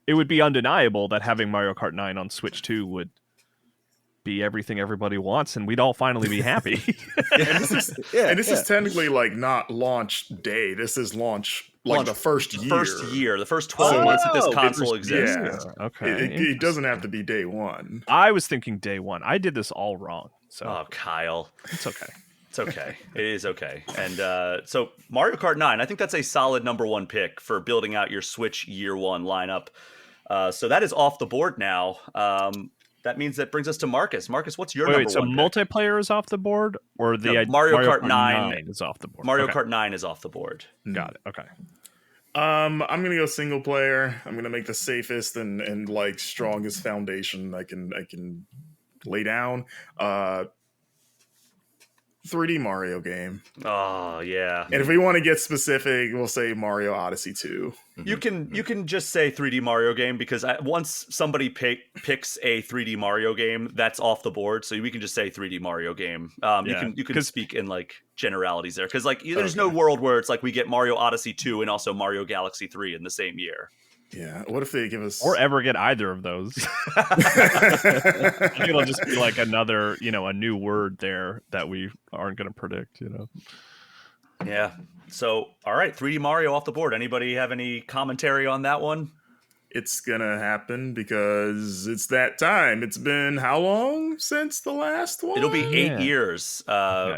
it would be undeniable that having Mario Kart 9 on Switch 2 would be everything everybody wants, and we'd all finally be happy. And this is technically like not launch day. This is launch the first year. The first 12 months that this console exists. Yeah. Okay. It doesn't have to be day 1. I was thinking day 1. I did this all wrong. So Oh, Kyle. It's okay. It's okay. It is okay. And so Mario Kart 9, I think that's a solid number 1 pick for building out your Switch year 1 lineup. So that is off the board now. That means that brings us to Marcus. Marcus, what's your number 1 so pick? Multiplayer is off the board, or Mario Kart 9 is off the board? Mario Kart 9 is off the board. Got it. Okay. I'm gonna go single player. I'm gonna make the safest and like strongest foundation I can lay down. 3D Mario game. Oh yeah. And if we want to get specific, we'll say Mario Odyssey 2. You can just say 3D Mario game because once somebody picks a 3D Mario game, that's off the board. So we can just say 3D Mario game. You can speak in like generalities there because like there's no world where it's like we get Mario Odyssey 2 and also Mario Galaxy 3 in the same year. Yeah. What if they give us or ever get either of those? I think it'll just be like another, a new word there that we aren't going to predict. Yeah. So, all right, 3D Mario off the board. Anybody have any commentary on that one? It's gonna happen because it's that time. It's been how long since the last one? It'll be 8 years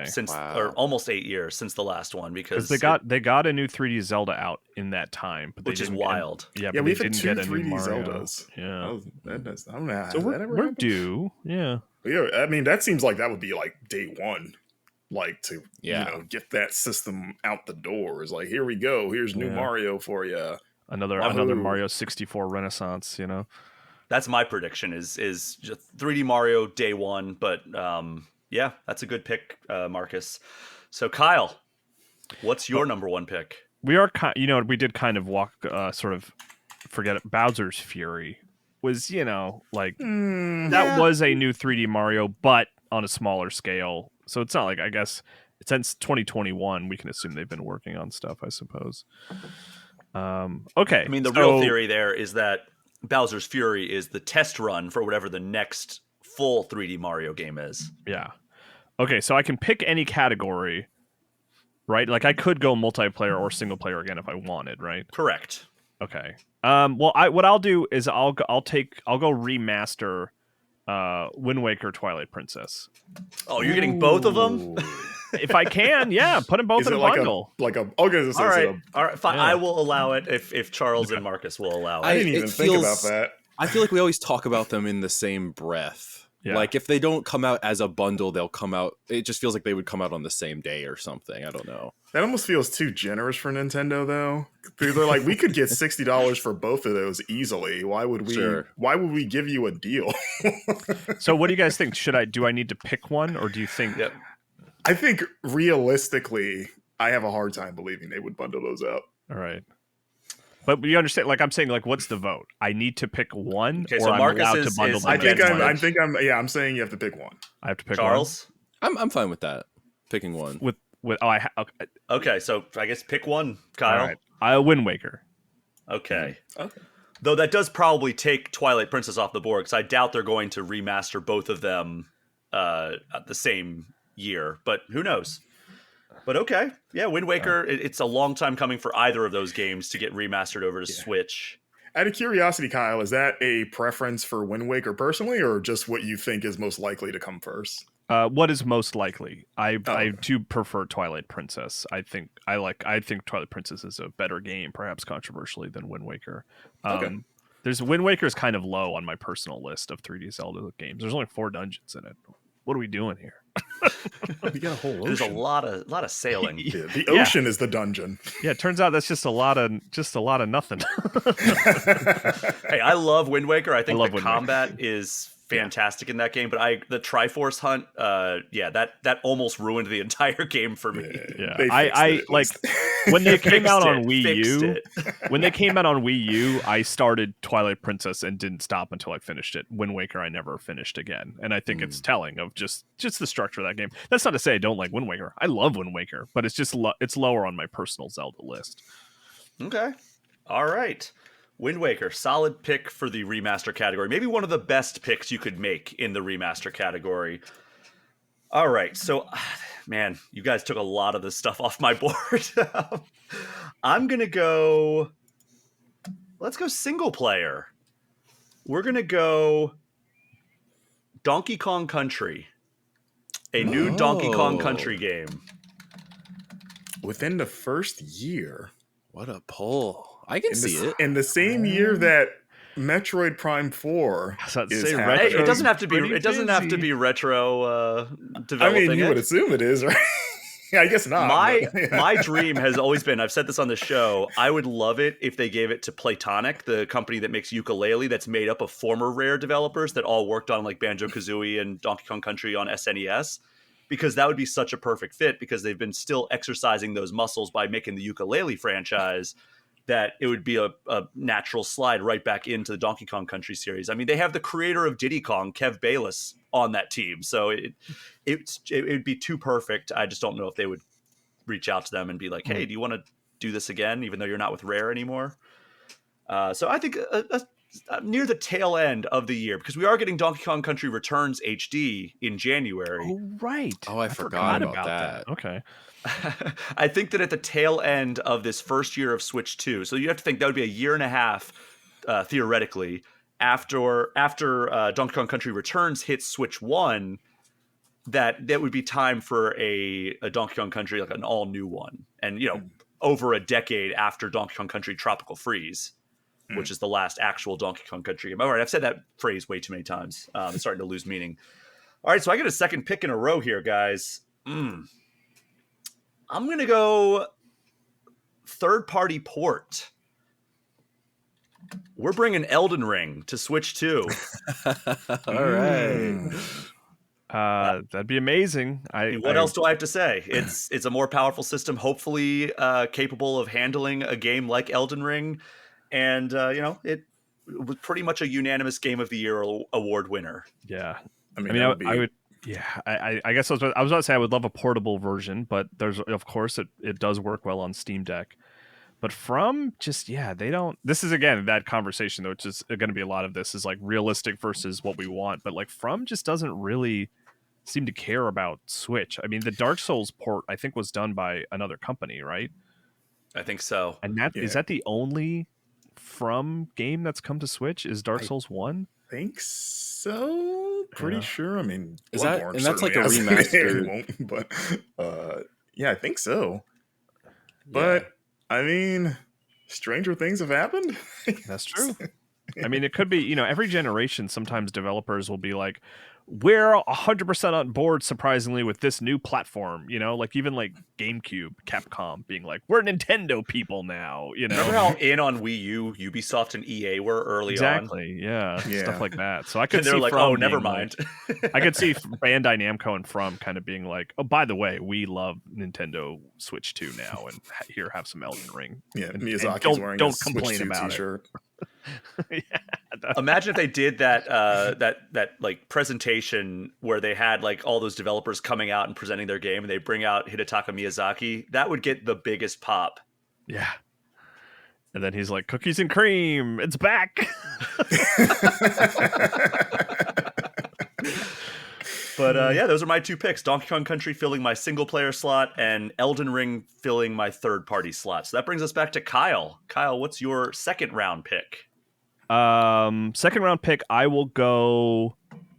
since, or almost 8 years since the last one because they got a new 3D Zelda out in that time, but which is wild. But we've they had didn't 2 get a new 3D Mario. Zeldas. Yeah, I don't know. So we're due. Yeah. Yeah, I mean that seems like that would be like day 1. Like to get that system out the door. It's like, here we go. Here's new Mario for you. Another Mario 64 Renaissance, That's my prediction is just 3D Mario day one. But yeah, that's a good pick, Marcus. So Kyle, what's your number one pick? We are, we did kind of walk, sort of forget it. Bowser's Fury was, that was a new 3D Mario, but on a smaller scale. So it's not like, I guess, since 2021, we can assume they've been working on stuff, I suppose. Okay. I mean, the real theory there is that Bowser's Fury is the test run for whatever the next full 3D Mario game is. Yeah. Okay, so I can pick any category, right? Like I could go multiplayer or single player again if I wanted, right? Correct. Okay. Well, what I'll do is I'll go remaster Wind Waker Twilight Princess. Oh, you're getting both of them? If I can, yeah, put them both in a bundle. Okay, all right, fine. Yeah. I will allow it if Charles and Marcus will allow it. I didn't even think about that. I feel like we always talk about them in the same breath. Yeah. Like if they don't come out as a bundle, they'll come out. It just feels like they would come out on the same day or something. I don't know. That almost feels too generous for Nintendo, though. They're like, we could get $60 for both of those easily. Why would we? Sure. Why would we give you a deal? So, what do you guys think? Do I need to pick one, or do you think? Yep. I think realistically, I have a hard time believing they would bundle those up. All right. But you understand, like I'm saying, like what's the vote? I need to pick one, okay, or so I'm Marcus allowed to bundle them. I'm saying you have to pick one. I have to pick Charles? one. I'm fine with that. Picking one. Okay, so I guess pick one, Kyle. All right. Wind Waker. Okay. Okay. Though that does probably take Twilight Princess off the board because I doubt they're going to remaster both of them at the same year. But who knows? But okay, yeah, Wind Waker. It's a long time coming for either of those games to get remastered over to Switch. Out of curiosity, Kyle, is that a preference for Wind Waker personally, or just what you think is most likely to come first? What is most likely? I do prefer Twilight Princess. I think Twilight Princess is a better game, perhaps controversially, than Wind Waker. Okay. Wind Waker is kind of low on my personal list of 3D Zelda games. There's only 4 dungeons in it. What are we doing here? You got a whole ocean. There's a lot of sailing. Yeah, the ocean is the dungeon. Yeah, it turns out that's just a lot of nothing. Hey, I love Wind Waker. I think the combat is fantastic in that game, but the Triforce hunt, that almost ruined the entire game for me. Yeah, I like when they came out on Wii U. When they came out on Wii U, I started Twilight Princess and didn't stop until I finished it. Wind Waker, I never finished again, and I think it's telling of just the structure of that game. That's not to say I don't like Wind Waker. I love Wind Waker, but it's just it's lower on my personal Zelda list. Okay, all right. Wind Waker, solid pick for the remaster category. Maybe one of the best picks you could make in the remaster category. All right, so, man, you guys took a lot of this stuff off my board. I'm going to go... Let's go single player. We're going to go Donkey Kong Country. A new Donkey Kong Country game. Within the first year. What a pull. I can see it. In the same year that Metroid Prime 4 is happening. It doesn't have to be. It doesn't have to be retro developing. I mean, you would assume it is, right? I guess not. My dream has always been. I've said this on the show. I would love it if they gave it to Playtonic, the company that makes Yooka-Laylee, that's made up of former Rare developers that all worked on like Banjo-Kazooie and Donkey Kong Country on SNES. Because that would be such a perfect fit. Because they've been still exercising those muscles by making the Yooka-Laylee franchise. That it would be a natural slide right back into the Donkey Kong Country series. I mean, they have the creator of Diddy Kong, Kev Bayless, on that team. So it would be too perfect. I just don't know if they would reach out to them and be like, hey, do you want to do this again, even though you're not with Rare anymore? So I think near the tail end of the year, because we are getting Donkey Kong Country Returns HD in January. Oh, right. Oh, I forgot about that. Okay. I think that at the tail end of this first year of Switch 2, so you have to think that would be a year and a half, theoretically, after Donkey Kong Country Returns hits Switch 1, that would be time for a Donkey Kong Country, like an all-new one. And, over a decade after Donkey Kong Country Tropical Freeze, which is the last actual Donkey Kong Country game. All right, I've said that phrase way too many times. It's starting to lose meaning. All right, so I get a second pick in a row here, guys. I'm going to go third-party port. We're bringing Elden Ring to Switch 2. All right. That'd be amazing. I mean, what else do I have to say? It's a more powerful system, hopefully capable of handling a game like Elden Ring, and it was pretty much a unanimous Game of the Year award winner. Yeah, I mean, I would. Yeah, I guess I was about to say I would love a portable version, but there's of course it does work well on Steam Deck. But they don't. This is again that conversation though, which is going to be a lot of this is like realistic versus what we want. But like From just doesn't really seem to care about Switch. I mean, the Dark Souls port I think was done by another company, right? I think so. And is that the only From game that's come to Switch? Is Dark Souls 1? Think so. Pretty sure. I mean, Is that Bloodborne and that's like a certainly has it. remaster? It won't, but yeah, I think so. But I mean, stranger things have happened. That's true. I mean, it could be, every generation, sometimes developers will be like, we're 100% on board, surprisingly, with this new platform, like even like GameCube, Capcom being like, we're Nintendo people now, Remember how in on Wii U, Ubisoft and EA were early exactly, on? Yeah, stuff like that. So I could and they're see like, From oh, never mind. I could see Bandai Namco and From kind of being like, oh, by the way, we love Nintendo Switch 2 now, and here, have some Elden Ring. Yeah, and Miyazaki's wearing don't a Switch complain 2 about t-shirt. Imagine if they did that like presentation where they had like all those developers coming out and presenting their game, and they bring out Hidetaka Miyazaki. That would get the biggest pop. Yeah. And then he's like, cookies and cream, it's back. But those are my two picks. Donkey Kong Country filling my single player slot, and Elden Ring filling my third party slot. So that brings us back to Kyle. Kyle, what's your second round pick? Second round pick, I will go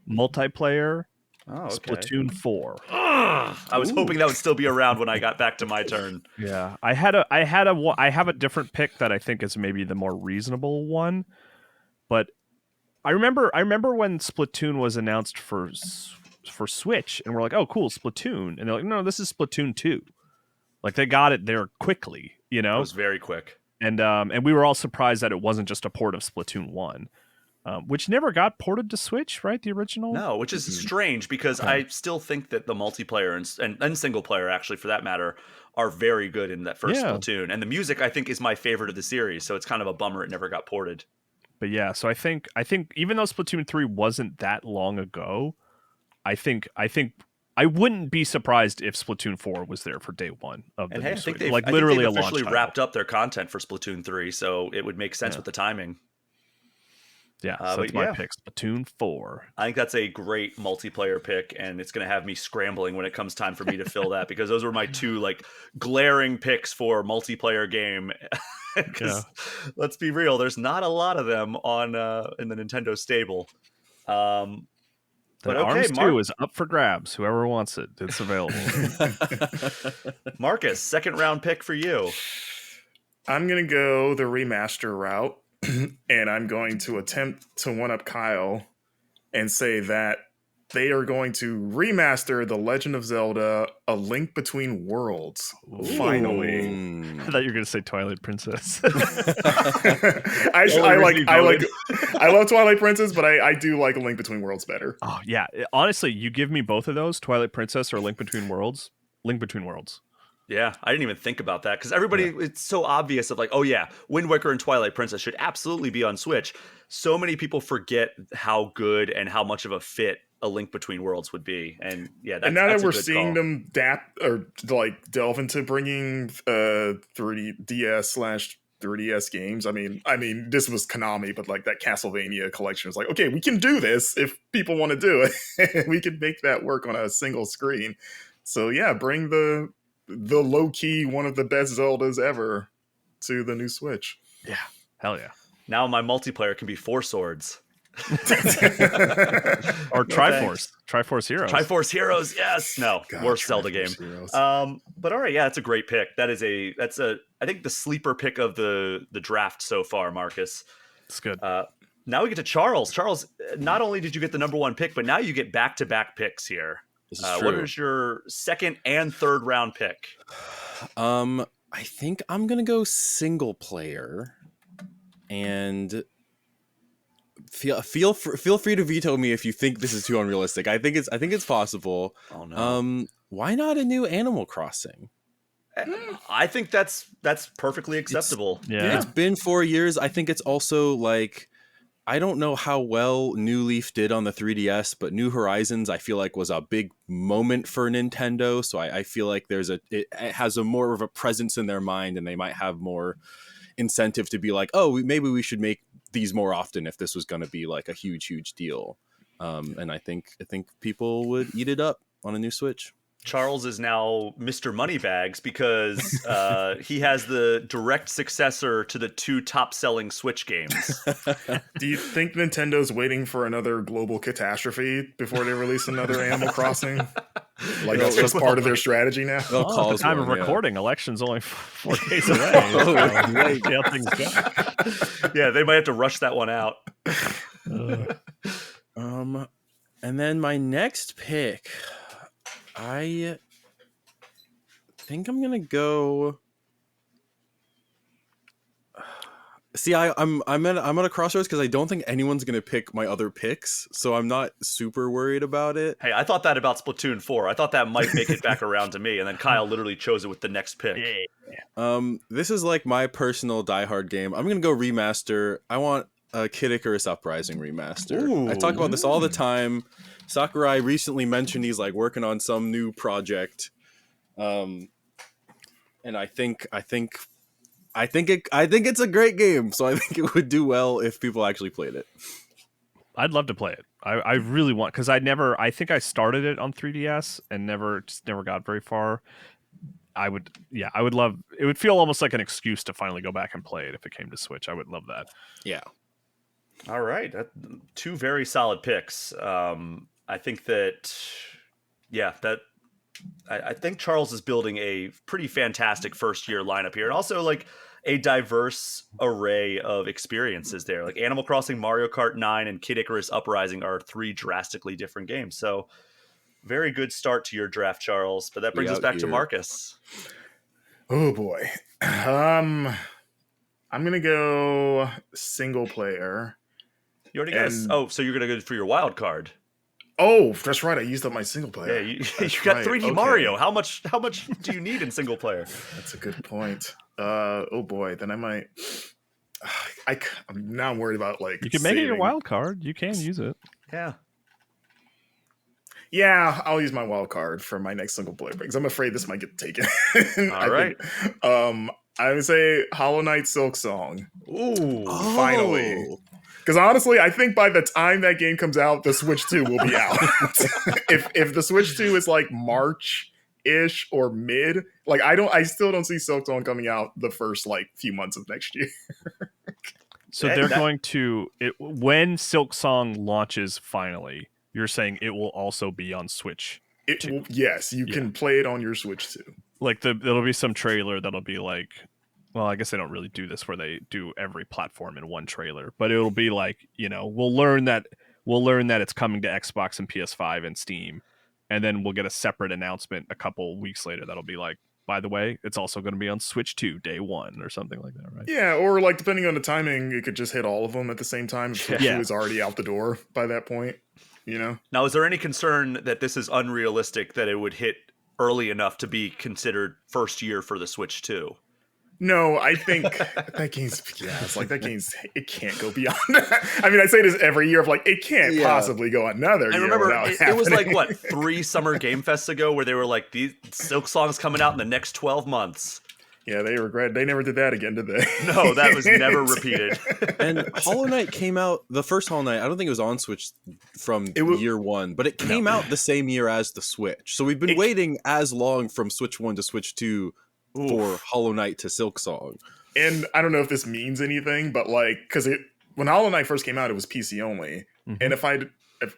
multiplayer. Oh, okay. Splatoon 4. I was hoping that would still be around when I got back to my turn. Yeah, I have a different pick that I think is maybe the more reasonable one. But I remember when Splatoon was announced for Switch, and we're like, oh, cool, Splatoon, and they're like, no, this is Splatoon 2. Like they got it there quickly, It was very quick. And we were all surprised that it wasn't just a port of Splatoon 1. Which never got ported to Switch, right? The original? No, which is strange because I still think that the multiplayer and single player, actually, for that matter, are very good in that first Splatoon. And the music, I think, is my favorite of the series. So it's kind of a bummer it never got ported. But yeah, so I think even though Splatoon 3 wasn't that long ago, I think I wouldn't be surprised if Splatoon 4 was there for day one of the new Switch. Like literally a launch officially title. wrapped up their content for Splatoon 3, so it would make sense with the timing. Yeah, so that's my pick, Splatoon 4. I think that's a great multiplayer pick, and it's going to have me scrambling when it comes time for me to fill that, because those were my two like glaring picks for multiplayer game. Because let's be real, there's not a lot of them on in the Nintendo stable. But Arms 2 is up for grabs. Whoever wants it, it's available. Marcus, second round pick for you. I'm going to go the remaster route. And I'm going to attempt to one-up Kyle and say that they are going to remaster The Legend of Zelda: A Link Between Worlds. Finally. I thought you were going to say Twilight Princess. I love Twilight Princess, but I do like A Link Between Worlds better. Oh, yeah. Honestly, you give me both of those, Twilight Princess or Link Between Worlds. Link Between Worlds. Yeah, I didn't even think about that because everybody, it's so obvious of like, oh yeah, Wind Waker and Twilight Princess should absolutely be on Switch. So many people forget how good and how much of a fit A Link Between Worlds would be. And yeah, and now that we're seeing them delve into bringing 3DS/3DS games. I mean, this was Konami, but like that Castlevania collection is like, okay, we can do this if people want to do it. We can make that work on a single screen. So yeah, bring the low-key one of the best Zeldas ever to the new Switch. Yeah, hell yeah. Now my multiplayer can be Four Swords. Or Triforce. Triforce Heroes. Triforce Heroes, yes. No, worst Zelda game. But all right, yeah, that's a great pick. That's I think the sleeper pick of the draft so far, Marcus. It's good. Now we get to Charles. Charles, not only did you get the number one pick, but now you get back-to-back picks here. This is true. What is your second and third round pick? I think I'm gonna go single player. and feel free to veto me if you think this is too unrealistic. I think it's possible. Oh no. Why not a new Animal Crossing? I think that's perfectly acceptable. It's been 4 years. I think it's also like, I don't know how well New Leaf did on the 3DS, but New Horizons I feel like was a big moment for Nintendo. So I feel like it has a more of a presence in their mind, and they might have more incentive to be like, oh, maybe we should make these more often if this was going to be like a huge deal. And I think people would eat it up on a new Switch. Charles is now Mr. Moneybags because he has the direct successor to the 2 top-selling Switch games. Do you think Nintendo's waiting for another global catastrophe before they release another Animal Crossing? Like that's just part of their strategy now? At the time of recording, election's only 4 days away. See how things go. Yeah, they might have to rush that one out. And then my next pick, I think I'm gonna go. See, I'm at a crossroads because I don't think anyone's gonna pick my other picks, so I'm not super worried about it. Hey, I thought that about Splatoon 4. I thought that might make it back around to me, and then Kyle literally chose it with the next pick. This is like my personal diehard game. I'm gonna go remaster. I want a Kid Icarus Uprising remaster. Ooh. I talk about this all the time. Sakurai recently mentioned he's like working on some new project, and I think it's a great game. So I think it would do well if people actually played it. I'd love to play it. I really want, because I think I started it on 3DS and never got very far. I would love. It would feel almost like an excuse to finally go back and play it if it came to Switch. I would love that. Yeah. All right, 2 very solid picks. I think that, I think Charles is building a pretty fantastic first-year lineup here, and also like a diverse array of experiences there. Like Animal Crossing, Mario Kart 9, and Kid Icarus Uprising are 3 drastically different games. So very good start to your draft, Charles. But that brings us back to Marcus. Oh boy. I'm gonna go single player. You already got so you're gonna go for your wild card. Oh, that's right. I used up my single player. Yeah, you got 3D Mario. How much do you need in single player? That's a good point. Oh boy, then I might. I'm now worried about like. You can make it your wild card. You can use it. Yeah. Yeah, I'll use my wild card for my next single player because I'm afraid this might get taken. All right. I would say Hollow Knight Silk Song. Ooh, finally. Because honestly, I think by the time that game comes out, the Switch 2 will be out. if the Switch 2 is like March-ish or mid, like I still don't see Silk Song coming out the first like few months of next year. So they're going to when Silk Song launches finally. You're saying it will also be on Switch. Yes, you can play it on your Switch too. Like there'll be some trailer that'll be like, well, I guess they don't really do this where they do every platform in one trailer, but it'll be like, we'll learn that it's coming to Xbox and PS5 and Steam, and then we'll get a separate announcement a couple weeks later that'll be like, by the way, it's also going to be on Switch 2 day 1 or something like that, right? Yeah, or like depending on the timing, it could just hit all of them at the same time. Switch 2 is already out the door by that point. Now, is there any concern that this is unrealistic that it would hit early enough to be considered first year for the Switch 2? No, I think that game's it can't go beyond that. I mean, I say this every year of like, it can't possibly go another year. I remember it was like, 3 Summer Game Fests ago where they were like, these Silk Song's coming out in the next 12 months. Yeah, they never did that again, did they? No, that was never repeated. And Hollow Knight came out, the first Hollow Knight, I don't think it was on Switch from year 1, but it came out the same year as the Switch. So we've been waiting as long from Switch 1 to Switch 2 for Hollow Knight to Silk Song. And I don't know if this means anything, but like, because when Hollow Knight first came out, it was PC only. Mm-hmm. And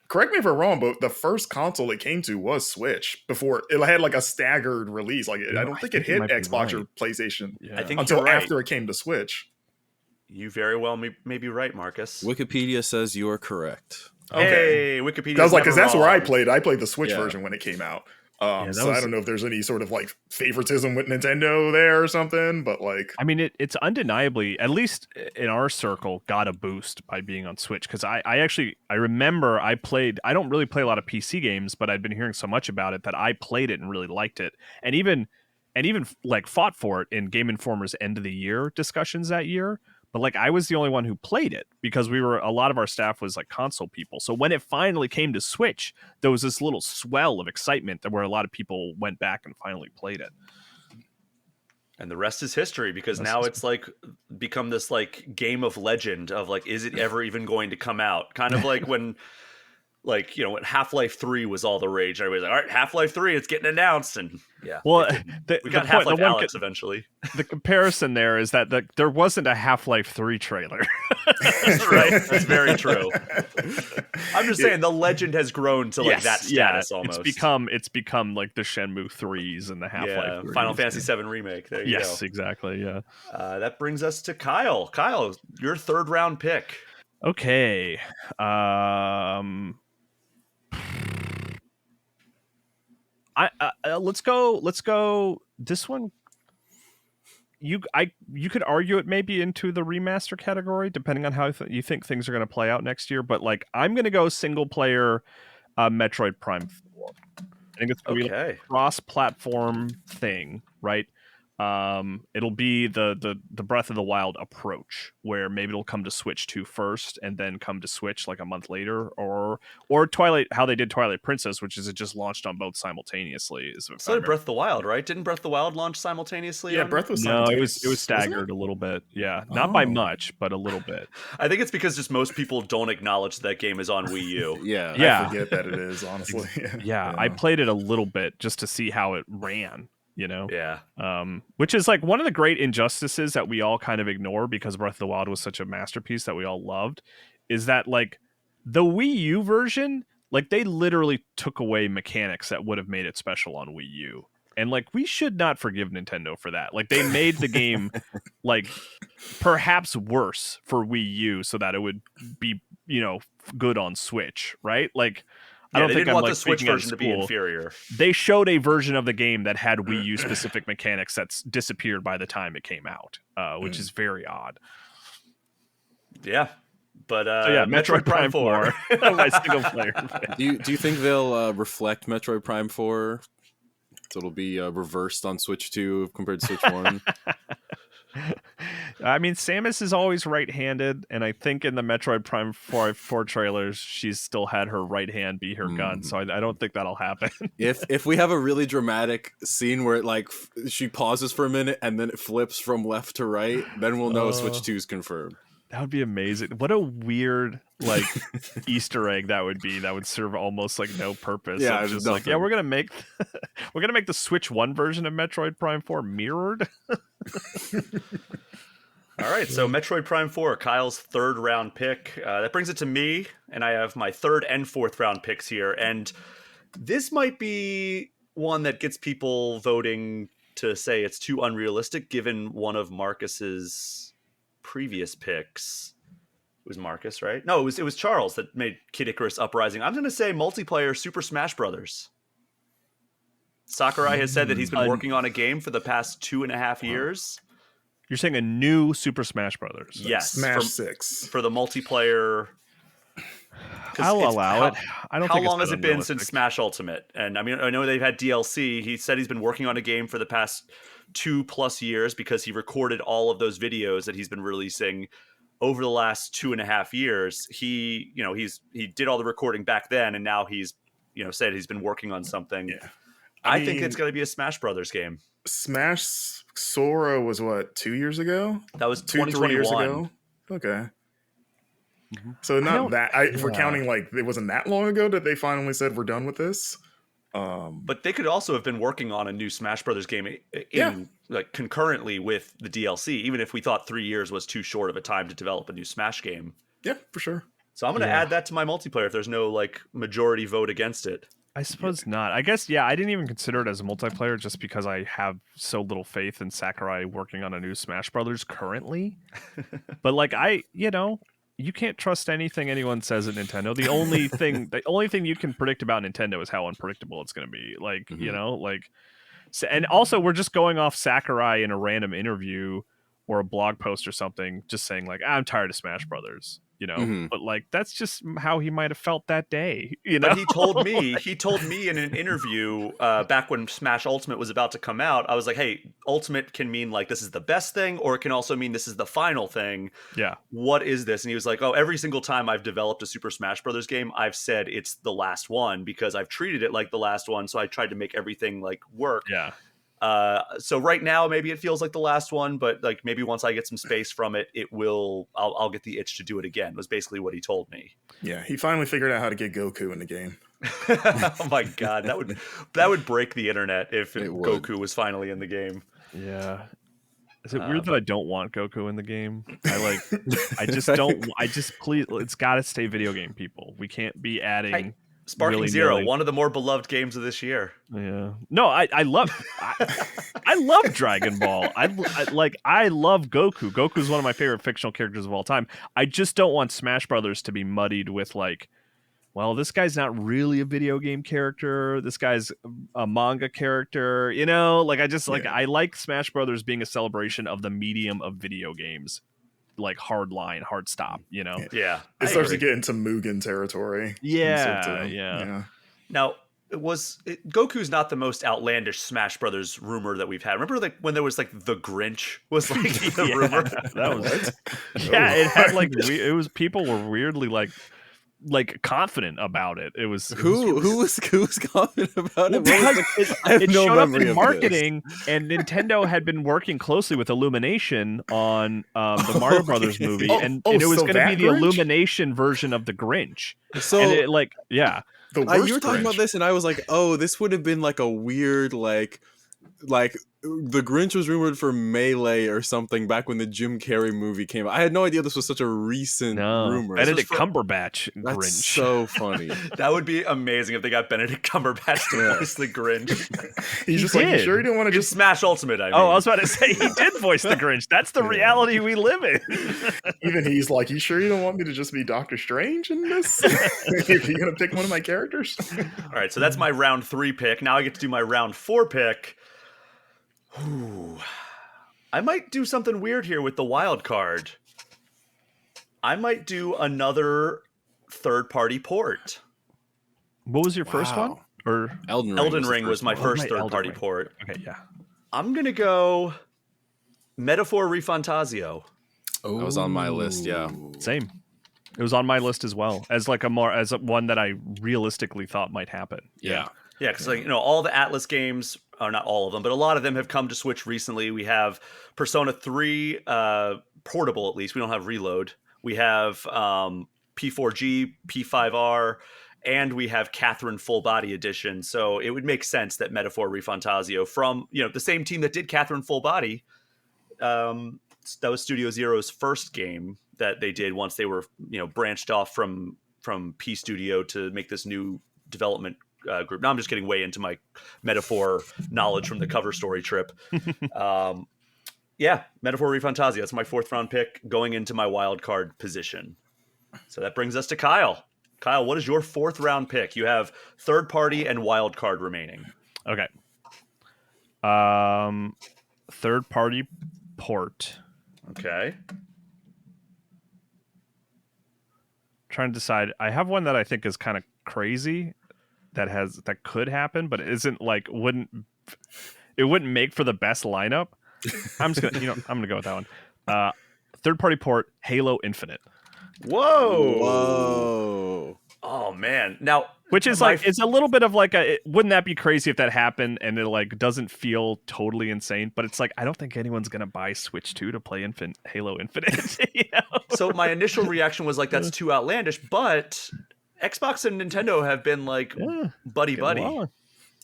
correct me if I'm wrong, but the first console it came to was Switch before it had like a staggered release. Like I don't think it hit Xbox or PlayStation until after it came to Switch. You very well may be right, Marcus. Wikipedia says you are correct. Okay, Wikipedia. I was like, because that's where I played. I played the Switch version when it came out. Yeah, So I don't know if there's any sort of like favoritism with Nintendo there or something, but like, I mean, it's undeniably, at least in our circle, got a boost by being on Switch. Because I remember I don't really play a lot of PC games, but I'd been hearing so much about it that I played it and really liked it. And even like fought for it in Game Informer's end of the year discussions that year. But like I was the only one who played it because a lot of our staff was like console people. So when it finally came to Switch, there was this little swell of excitement where a lot of people went back and finally played it. And the rest is history, because now it's like become this like game of legend of like, is it ever even going to come out? Kind of like when like, you know, when Half-Life 3 was all the rage. Everybody's like, all right, Half-Life 3, it's getting announced. And yeah, well, we got Half-Life Alyx eventually. The comparison there is that there wasn't a Half-Life 3 trailer. Right, that's very true. I'm just saying the legend has grown to like that status almost. It's become like the Shenmue 3s and the Half-Life 3s. Final Fantasy 7 remake. There you go. Yes, exactly. Yeah. That brings us to Kyle. Kyle, your third round pick. Okay. Let's go. This one, you could argue it maybe into the remaster category, depending on how you think things are going to play out next year. But like, I'm going to go single player, Metroid Prime 4. I think it's going to be like a cross-platform thing, right? It'll be the Breath of the Wild approach, where maybe it'll come to Switch 2 first and then come to Switch like a month later, or Twilight, how they did Twilight Princess, which is it just launched on both simultaneously. So did Breath of the Wild, right? Didn't Breath of the Wild launch simultaneously? Yeah, Breath was simultaneous. No, it was staggered a little bit. Yeah, not by much, but a little bit. I think it's because just most people don't acknowledge that game is on Wii U. Yeah, I forget that it is, honestly. Yeah, I played it a little bit just to see how it ran. You know, which is like one of the great injustices that we all kind of ignore because Breath of the Wild was such a masterpiece that we all loved, is that like the Wii U version, like they literally took away mechanics that would have made it special on Wii U. And like, we should not forgive Nintendo for that. Like they made the game like perhaps worse for Wii U so that it would be, you know, good on Switch, right? Like, I don't think didn't want the Switch version to be inferior. They showed a version of the game that had Wii U specific mechanics that's disappeared by the time it came out, which is very odd. Yeah, but Metroid Prime 4, my single player. Do you think they'll reflect Metroid Prime 4? So it'll be reversed on Switch 2 compared to Switch 1? I mean, Samus is always right-handed, and I think in the Metroid Prime 4 trailers, she's still had her right hand be her gun, so I don't think that'll happen. If we have a really dramatic scene where it like she pauses for a minute and then it flips from left to right, then we'll know Switch 2 is confirmed. That would be amazing. What a weird like Easter egg that would be. That would serve almost like no purpose. Yeah, just like, yeah, we're gonna make the Switch 1 version of Metroid Prime 4 mirrored. All right, so Metroid Prime 4, Kyle's third round pick. That brings it to me, and I have my third and fourth round picks here. And this might be one that gets people voting to say it's too unrealistic, given one of Marcus's previous picks. It was Marcus, right? No, it was Charles that made Kid Icarus Uprising. I'm going to say multiplayer Super Smash Brothers. Sakurai has said that he's been working on a game for the past 2.5 years. You're saying a new Super Smash Brothers? Yes, Smash 6 for the multiplayer. I'll allow it. I don't. How long has it been since Smash Ultimate? And I mean, I know they've had DLC. He said he's been working on a game for the past 2+ years because he recorded all of those videos that he's been releasing over the last 2.5 years. He did all the recording back then, and now he's said he's been working on something. Yeah. I think it's going to be a Smash Brothers game. Smash Sora was what, 2 years ago? That was 2-3 years ago. Okay. So not that. If we're counting, like, it wasn't that long ago that they finally said we're done with this. But they could also have been working on a new Smash Brothers game like concurrently with the DLC, even if we thought 3 years was too short of a time to develop a new Smash game. Yeah, for sure. So I'm going to add that to my multiplayer if there's no like majority vote against it. I suppose not. I guess, I didn't even consider it as a multiplayer just because I have so little faith in Sakurai working on a new Smash Brothers currently. But like you can't trust anything anyone says at Nintendo. The only thing you can predict about Nintendo is how unpredictable it's going to be. Like, you know, like, and also we're just going off Sakurai in a random interview or a blog post or something, just saying like, I'm tired of Smash Brothers, you know, but like, that's just how he might have felt that day, you know? But he told me in an interview back when Smash Ultimate was about to come out, I was like, hey, Ultimate can mean like this is the best thing, or it can also mean this is the final thing. Yeah. What is this? And he was like, oh, every single time I've developed a Super Smash Brothers game, I've said it's the last one because I've treated it like the last one. So I tried to make everything like work. Yeah. So right now, maybe it feels like the last one, but like maybe once I get some space from it, I'll get the itch to do it again, was basically what he told me. Yeah, he finally figured out how to get Goku in the game. Oh my God, that would break the internet if Goku was finally in the game. Yeah. Is it weird that I don't want Goku in the game? I just don't. Please, it's got to stay video game people. We can't be adding. Sparking Zero, one of the more beloved games of this year. Yeah. No, I love I love Dragon Ball. I love Goku. Goku's one of my favorite fictional characters of all time. I just don't want Smash Brothers to be muddied with like, well, this guy's not really a video game character. This guy's a manga character, you know? Like I like Smash Brothers being a celebration of the medium of video games. Like hard line, hard stop, you know? Yeah. It starts to get into Mugen territory. Yeah. Now, Goku's not the most outlandish Smash Brothers rumor that we've had. Remember like when there was like the Grinch was like the rumor? That was it had like it was people were weirdly like confident about it. It was who was confident about it? Because it showed up in marketing, and Nintendo had been working closely with Illumination on the Mario Brothers movie, and it was going to be the Grinch? Illumination version of the Grinch. So and it, like, yeah, The worst you were talking Grinch. about this, and I was like, oh, this would have been like a weird like the Grinch was rumored for Melee or something back when the Jim Carrey movie came out. I had no idea this was such a recent rumor. Benedict Cumberbatch That's Grinch. so funny. That would be amazing if they got Benedict Cumberbatch to voice the Grinch. He's just like, you sure you don't want to Just just Smash Ultimate, I mean. Oh, I was about to say he did voice the Grinch. That's the reality we live in. even he's like, you sure you don't want me to just be Doctor Strange in this? If you're gonna pick one of my characters? All right, so that's my round 3 pick. Now I get to do my round 4 pick. Ooh. I might do something weird here with the wild card. I might do another third-party port. What was your first one? Or Elden Ring was my first third-party port. okay, yeah. I'm gonna go Metaphor Refantasio. Oh, That was on my list, yeah. Same. It was on my list as well as one that I realistically thought might happen. Yeah. Yeah, because like, all the Atlas games, or not all of them, but a lot of them have come to Switch recently. We have Persona 3 portable, at least. We don't have Reload. We have P4G, P5R, and we have Catherine Full Body Edition. So it would make sense that Metaphor Refantasio from the same team that did Catherine Full Body. That was Studio Zero's first game that they did once they were branched off from P Studio to make this new development group. Now I'm just getting way into my metaphor knowledge from the cover story trip. Yeah, Metaphor Refantasio. That's my 4th round pick going into my wild card position. So that brings us to Kyle. Kyle, what is your 4th round pick? You have third party and wild card remaining. Okay. Third party port. Okay. Trying to decide. I have one that I think is kind of crazy that could happen, but it isn't like wouldn't make for the best lineup. I'm just gonna I'm gonna go with that one. Third party port, Halo Infinite. Whoa. Oh man. Now, which is like it's a little bit of like wouldn't that be crazy if that happened and it like doesn't feel totally insane, but it's like I don't think anyone's gonna buy Switch 2 to play Halo Infinite. So my initial reaction was like that's too outlandish, but Xbox and Nintendo have been like buddy.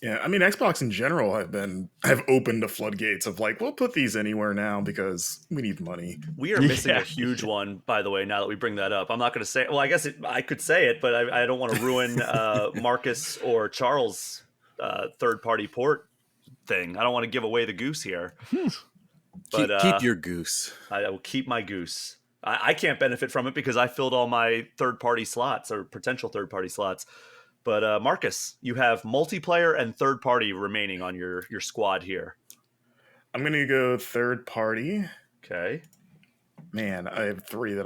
Yeah, I mean, Xbox in general have opened the floodgates of like, we'll put these anywhere now because we need money. We are missing a huge one, by the way, now that we bring that up. I'm not going to say, well, I guess I could say it, but I don't want to ruin Marcus or Charles' third-party port thing. I don't want to give away the goose here. But keep your goose. I will keep my goose. I can't benefit from it because I filled all my third-party slots or potential third-party slots. But Marcus, you have multiplayer and third-party remaining on your squad here. I'm gonna go third party. Okay. Man, I have 3 that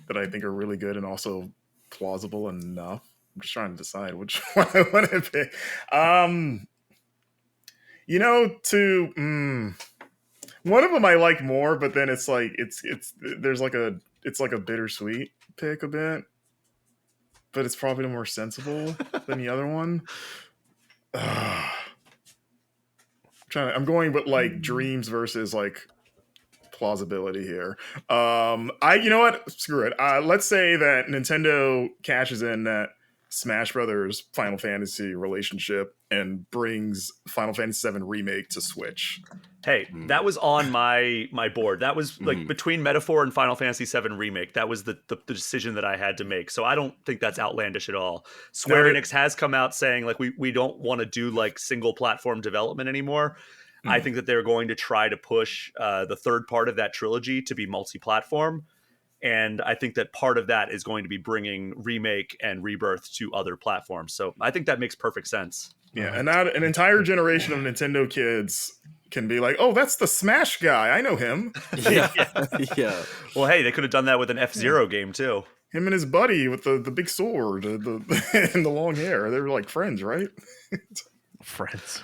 that I think are really good and also plausible enough. I'm just trying to decide which one I want to pick. One of them I like more, but then it's like it's like a bittersweet pick a bit, but it's probably more sensible than the other one. I'm going with like dreams versus like plausibility here. You know what? Screw it. Let's say that Nintendo cashes in that Smash Brothers Final Fantasy relationship and brings Final Fantasy VII Remake to Switch. Hey, that was on my board. That was like between Metaphor and Final Fantasy VII Remake. That was the decision that I had to make. So I don't think that's outlandish at all. Square Enix has come out saying like we don't want to do like single platform development anymore. I think that they're going to try to push the third part of that trilogy to be multi-platform. And I think that part of that is going to be bringing Remake and Rebirth to other platforms. So I think that makes perfect sense. Yeah, and now an entire generation of Nintendo kids can be like, oh, that's the Smash guy. I know him. Yeah. Well, hey, they could have done that with an F-Zero game, too. Him and his buddy with the big sword and the long hair. They were like friends, right? Friends.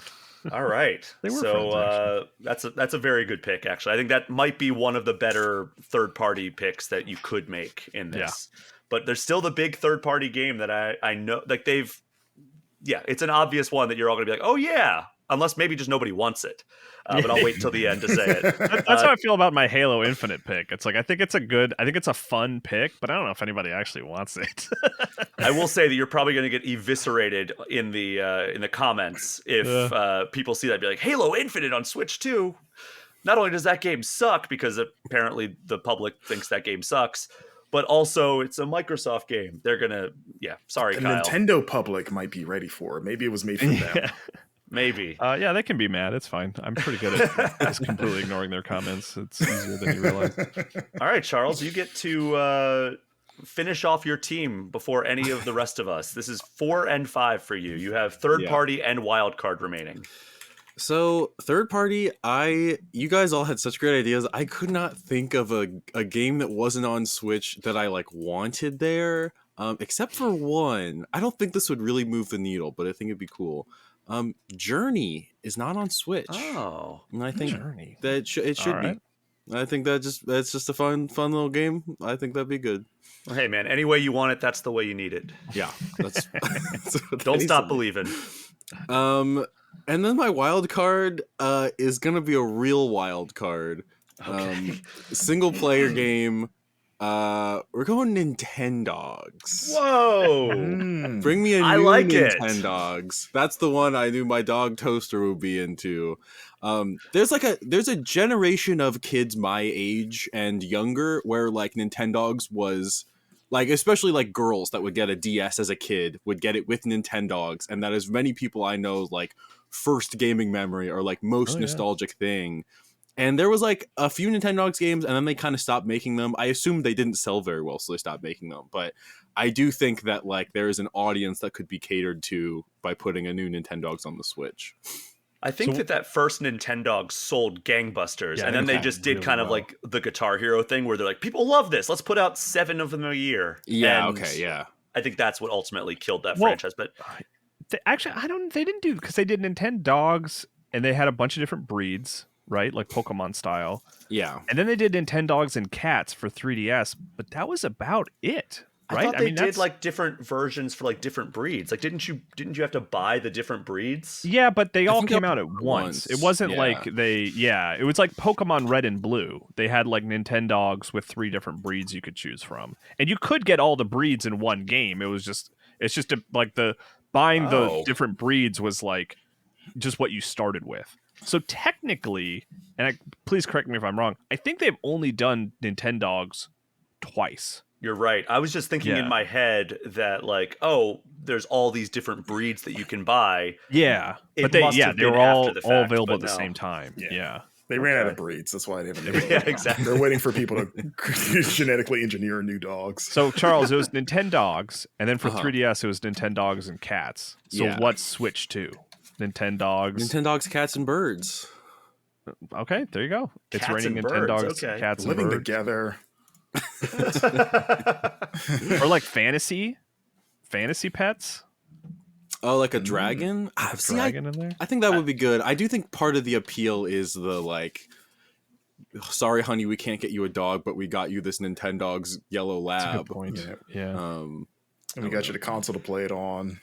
All right. They were so that's a very good pick, actually. I think that might be one of the better third-party picks that you could make in this. Yeah. But there's still the big third-party game that I know, like it's an obvious one that you're all going to be like, oh, yeah, unless maybe just nobody wants it. But I'll wait till the end to say it. That's how I feel about my Halo Infinite pick. It's like I think it's a fun pick, but I don't know if anybody actually wants it. I will say that you're probably going to get eviscerated in the comments if people see that and be like, Halo Infinite on Switch 2. Not only does that game suck because apparently the public thinks that game sucks, but also it's a Microsoft game. They're gonna, sorry, the Kyle. Nintendo public might be ready for it. Maybe it was made for them. Maybe. They can be mad. It's fine. I'm pretty good at just completely ignoring their comments. It's easier than you realize. All right, Charles, you get to finish off your team before any of the rest of us. This is 4 and 5 for you. You have third party and wild card remaining. So third party, you guys all had such great ideas. I could not think of a game that wasn't on Switch that I like wanted there, except for one. I don't think this would really move the needle, but I think it'd be cool. Journey is not on Switch. Oh, and I think Journey. that it should be. I think that's just a fun little game. I think that'd be good. Well, hey man, any way you want it, that's the way you need it. Yeah, that's Don't stop believing. And then my wild card is gonna be a real wild card. Okay. Single player game. We're going Nintendogs. Whoa! Bring me a new Nintendogs. That's the one I knew my dog Toaster would be into. There's a generation of kids my age and younger where like Nintendogs was like, especially like girls that would get a DS as a kid would get it with Nintendogs, and that is many people I know like first gaming memory or like most nostalgic thing. And there was like a few Nintendogs games, and then they kind of stopped making them. I assume they didn't sell very well, so they stopped making them. But I do think that like there is an audience that could be catered to by putting a new Nintendogs on the Switch. I think that first Nintendogs sold gangbusters, and then they just did kind of like the Guitar Hero thing where they're like, people love this. Let's put out 7 of them a year. Yeah, and I think that's what ultimately killed that franchise. But they didn't do, because they did Nintendogs, and they had a bunch of different breeds. Right, like Pokemon style. Yeah, and then they did Nintendogs and Cats for 3DS, but that was about it. Right? I thought they did like different versions for like different breeds. Like, didn't you have to buy the different breeds? Yeah, but they all came out at once. It wasn't like it was like Pokemon Red and Blue. They had like Nintendogs with 3 different breeds you could choose from, and you could get all the breeds in one game. It's just like the buying the different breeds was like just what you started with. So technically, and please correct me if I'm wrong, I think they've only done Nintendogs twice. You're right. I was just thinking in my head that like, there's all these different breeds that you can buy. Yeah, but they were all available at the same time. Yeah. They ran out of breeds. That's why they haven't. Yeah, exactly. They're waiting for people to genetically engineer new dogs. So Charles, it was Nintendogs, and then for Uh-huh. 3DS it was Nintendogs and cats. So Yeah. what's Switch to? Nintendogs. Nintendogs, cats, and birds. Okay, there you go. It's Cats raining and birds, Nintendogs, okay. cats, and Living birds. together. Or like fantasy pets. Oh, like a dragon? See, Dragon in there. I think that would be good. I do think part of the appeal is the like, sorry, honey, we can't get you a dog, but we got you this Nintendogs yellow That's a lab. good point. Yeah. Yeah. And we got you the console to play it on.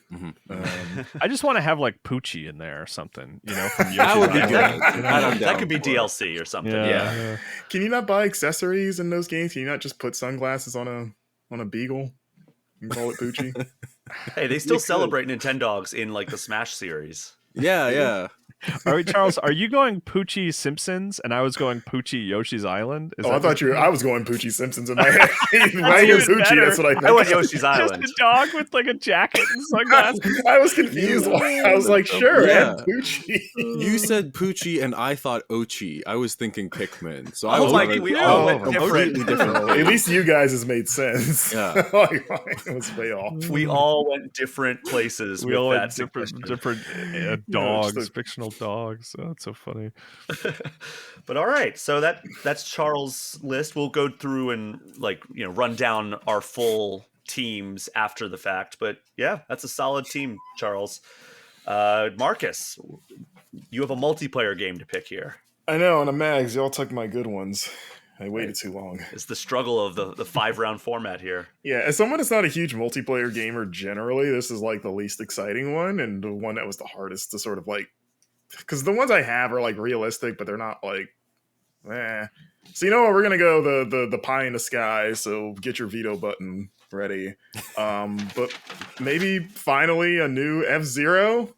I just want to have like Poochie in there or something, you know, from That would be Yoshi's good. Island. That could be DLC or something. Yeah. Can you not buy accessories in those games? Can you not just put sunglasses on a beagle and call it Poochie? Hey, they still You could. celebrate Nintendogs in like the Smash series. Yeah. All right, Charles, are you going Poochie Simpsons and I was going Poochie Yoshi's Island? Is Oh, that I thought I was going Poochie Simpsons in my head. When I hear even Poochie, better. that's what I think. I went Yoshi's just Island. a dog with like a jacket and sunglasses? I was confused. I was like, sure, Yeah. and Poochie. You said Poochie, and I thought Ochi. I was thinking Pikmin. So I Oh was my like, God, we all went completely different. different. At least you guys has made sense. Yeah. Like, it was way off. We all went different places We with all that had suggestion. different just dogs, the- fictional dogs. Oh, it's so funny. But all right, so that's Charles' list. We'll go through and run down our full teams after the fact. But yeah, that's a solid team, Charles. Marcus, you have a multiplayer game to pick here. I know, and I'm mad because y'all took my good ones. I waited too long. It's the struggle of the 5-round format here. Yeah, as someone that's not a huge multiplayer gamer generally, this is like the least exciting one and the one that was the hardest to sort of like, because the ones I have are like realistic, but they're not like, eh. So you know what? We're gonna go the pie in the sky. So get your veto button ready. But maybe finally a new F-Zero.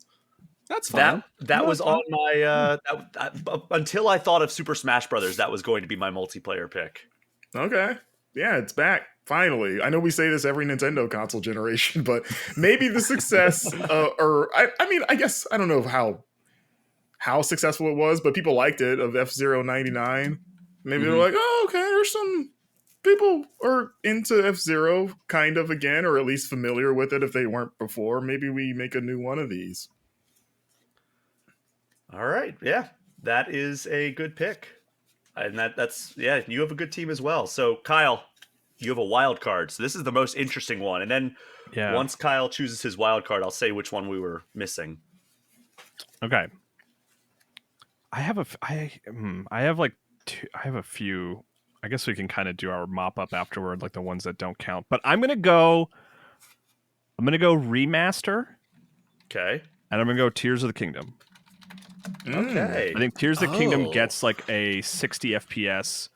That's fine. That was on my until I thought of Super Smash Brothers. That was going to be my multiplayer pick. Okay. Yeah, it's back. Finally. I know we say this every Nintendo console generation, but maybe the success, I mean, I guess, I don't know how successful it was, but people liked it, of F-Zero 99. Maybe they're like, oh, okay, there's some people are into F-Zero kind of again, or at least familiar with it if they weren't before. Maybe we make a new one of these. All right, yeah, that is a good pick, and that's you have a good team as well. So Kyle, you have a wild card. So this is the most interesting one, and then once Kyle chooses his wild card, I'll say which one we were missing. Okay. I have a few. I guess we can kind of do our mop up afterward, like the ones that don't count. But I'm gonna go remaster, Okay. and I'm gonna go Tears of the Kingdom. Okay. I think Tears of the Kingdom Oh. gets like a 60 FPS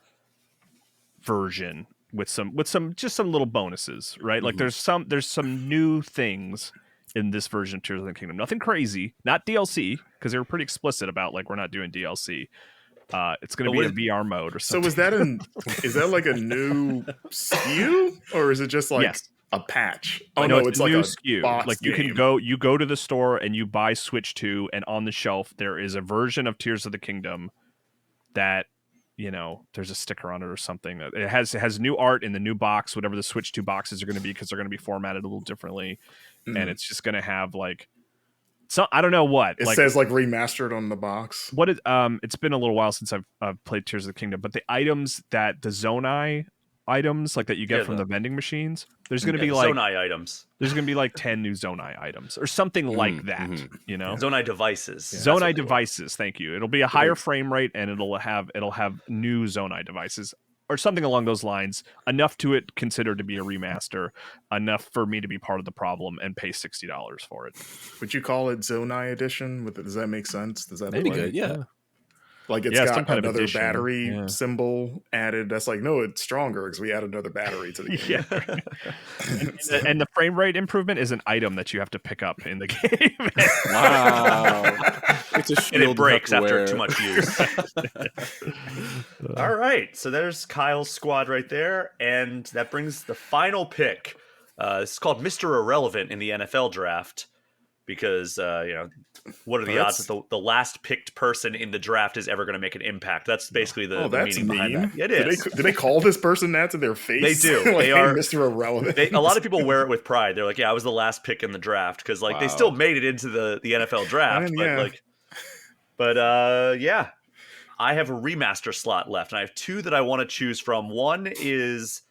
version with some little bonuses, right? Like there's some new things in this version of Tears of the Kingdom. Nothing crazy, not DLC, because they were pretty explicit about like we're not doing DLC. It's going to be a VR mode or So something. is that like a new SKU, or is it just like Yes. a patch? Oh no, no, it's it's like new a SKU. box Like you game. can go to the store and you buy Switch 2, and on the shelf there is a version of Tears of the Kingdom that, you know, there's a sticker on it or something. It has new art in the new box, whatever the Switch 2 boxes are going to be, because they're going to be formatted a little differently, and it's just going to have like, so I don't know what It says like remastered on the box. what is it's been a little while since I've played Tears of the Kingdom, but the items that the Zonai items like that you get from the vending machines, there's going to be like Zonai items. there's going to be like 10 new Zonai items or something like that, you know. Zonai devices. That's Zonai what they were. devices, thank you. It'll be a higher frame rate, and it'll have new Zonai devices or something along those lines, enough to it considered to be a remaster, enough for me to be part of the problem and pay $60 for it. Would you call it Zonai Edition? Does that make sense? Does that Maybe apply? good, yeah. Like it's Yeah, some got kind of another edition, battery yeah. symbol added. That's like, no, it's stronger because we added another battery to the game. Yeah. And the frame rate improvement is an item that you have to pick up in the game. Wow. It's a shield And you it breaks have to after wear. too much use. All right, so there's Kyle's squad right there, and that brings the final pick. This is called Mr. Irrelevant in the NFL draft because what are the odds that the last picked person in the draft is ever going to make an impact? That's basically the that's meaning behind mean. that. It is. Do they call this person that to their face? They do. Like, they are Mr. Irrelevant. A lot of people wear it with pride. They're like, yeah, I was the last pick in the draft because like they still made it into the NFL draft, but yeah. I have a remaster slot left, and I have two that I want to choose from. One is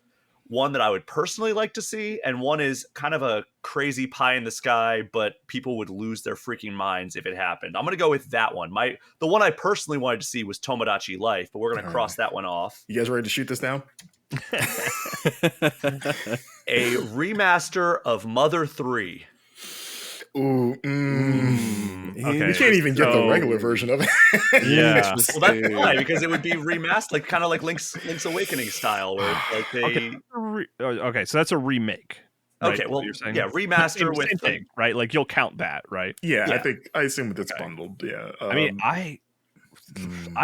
one that I would personally like to see, and one is kind of a crazy pie in the sky, but people would lose their freaking minds if it happened. I'm going to go with that one. The one I personally wanted to see was Tomodachi Life, but we're going to cross that one off. You guys ready to shoot this down? A remaster of Mother 3. Ooh, Okay, we can't even get the regular version of it. Yeah. Well, that's why, because it would be remastered, like kind of like Link's Awakening style, where like they. Okay, so that's a remake. Right? Okay, well, you're saying? yeah, remaster with same thing, right? Like you'll count that, right? Yeah, I assume it's bundled. Yeah, I mean, I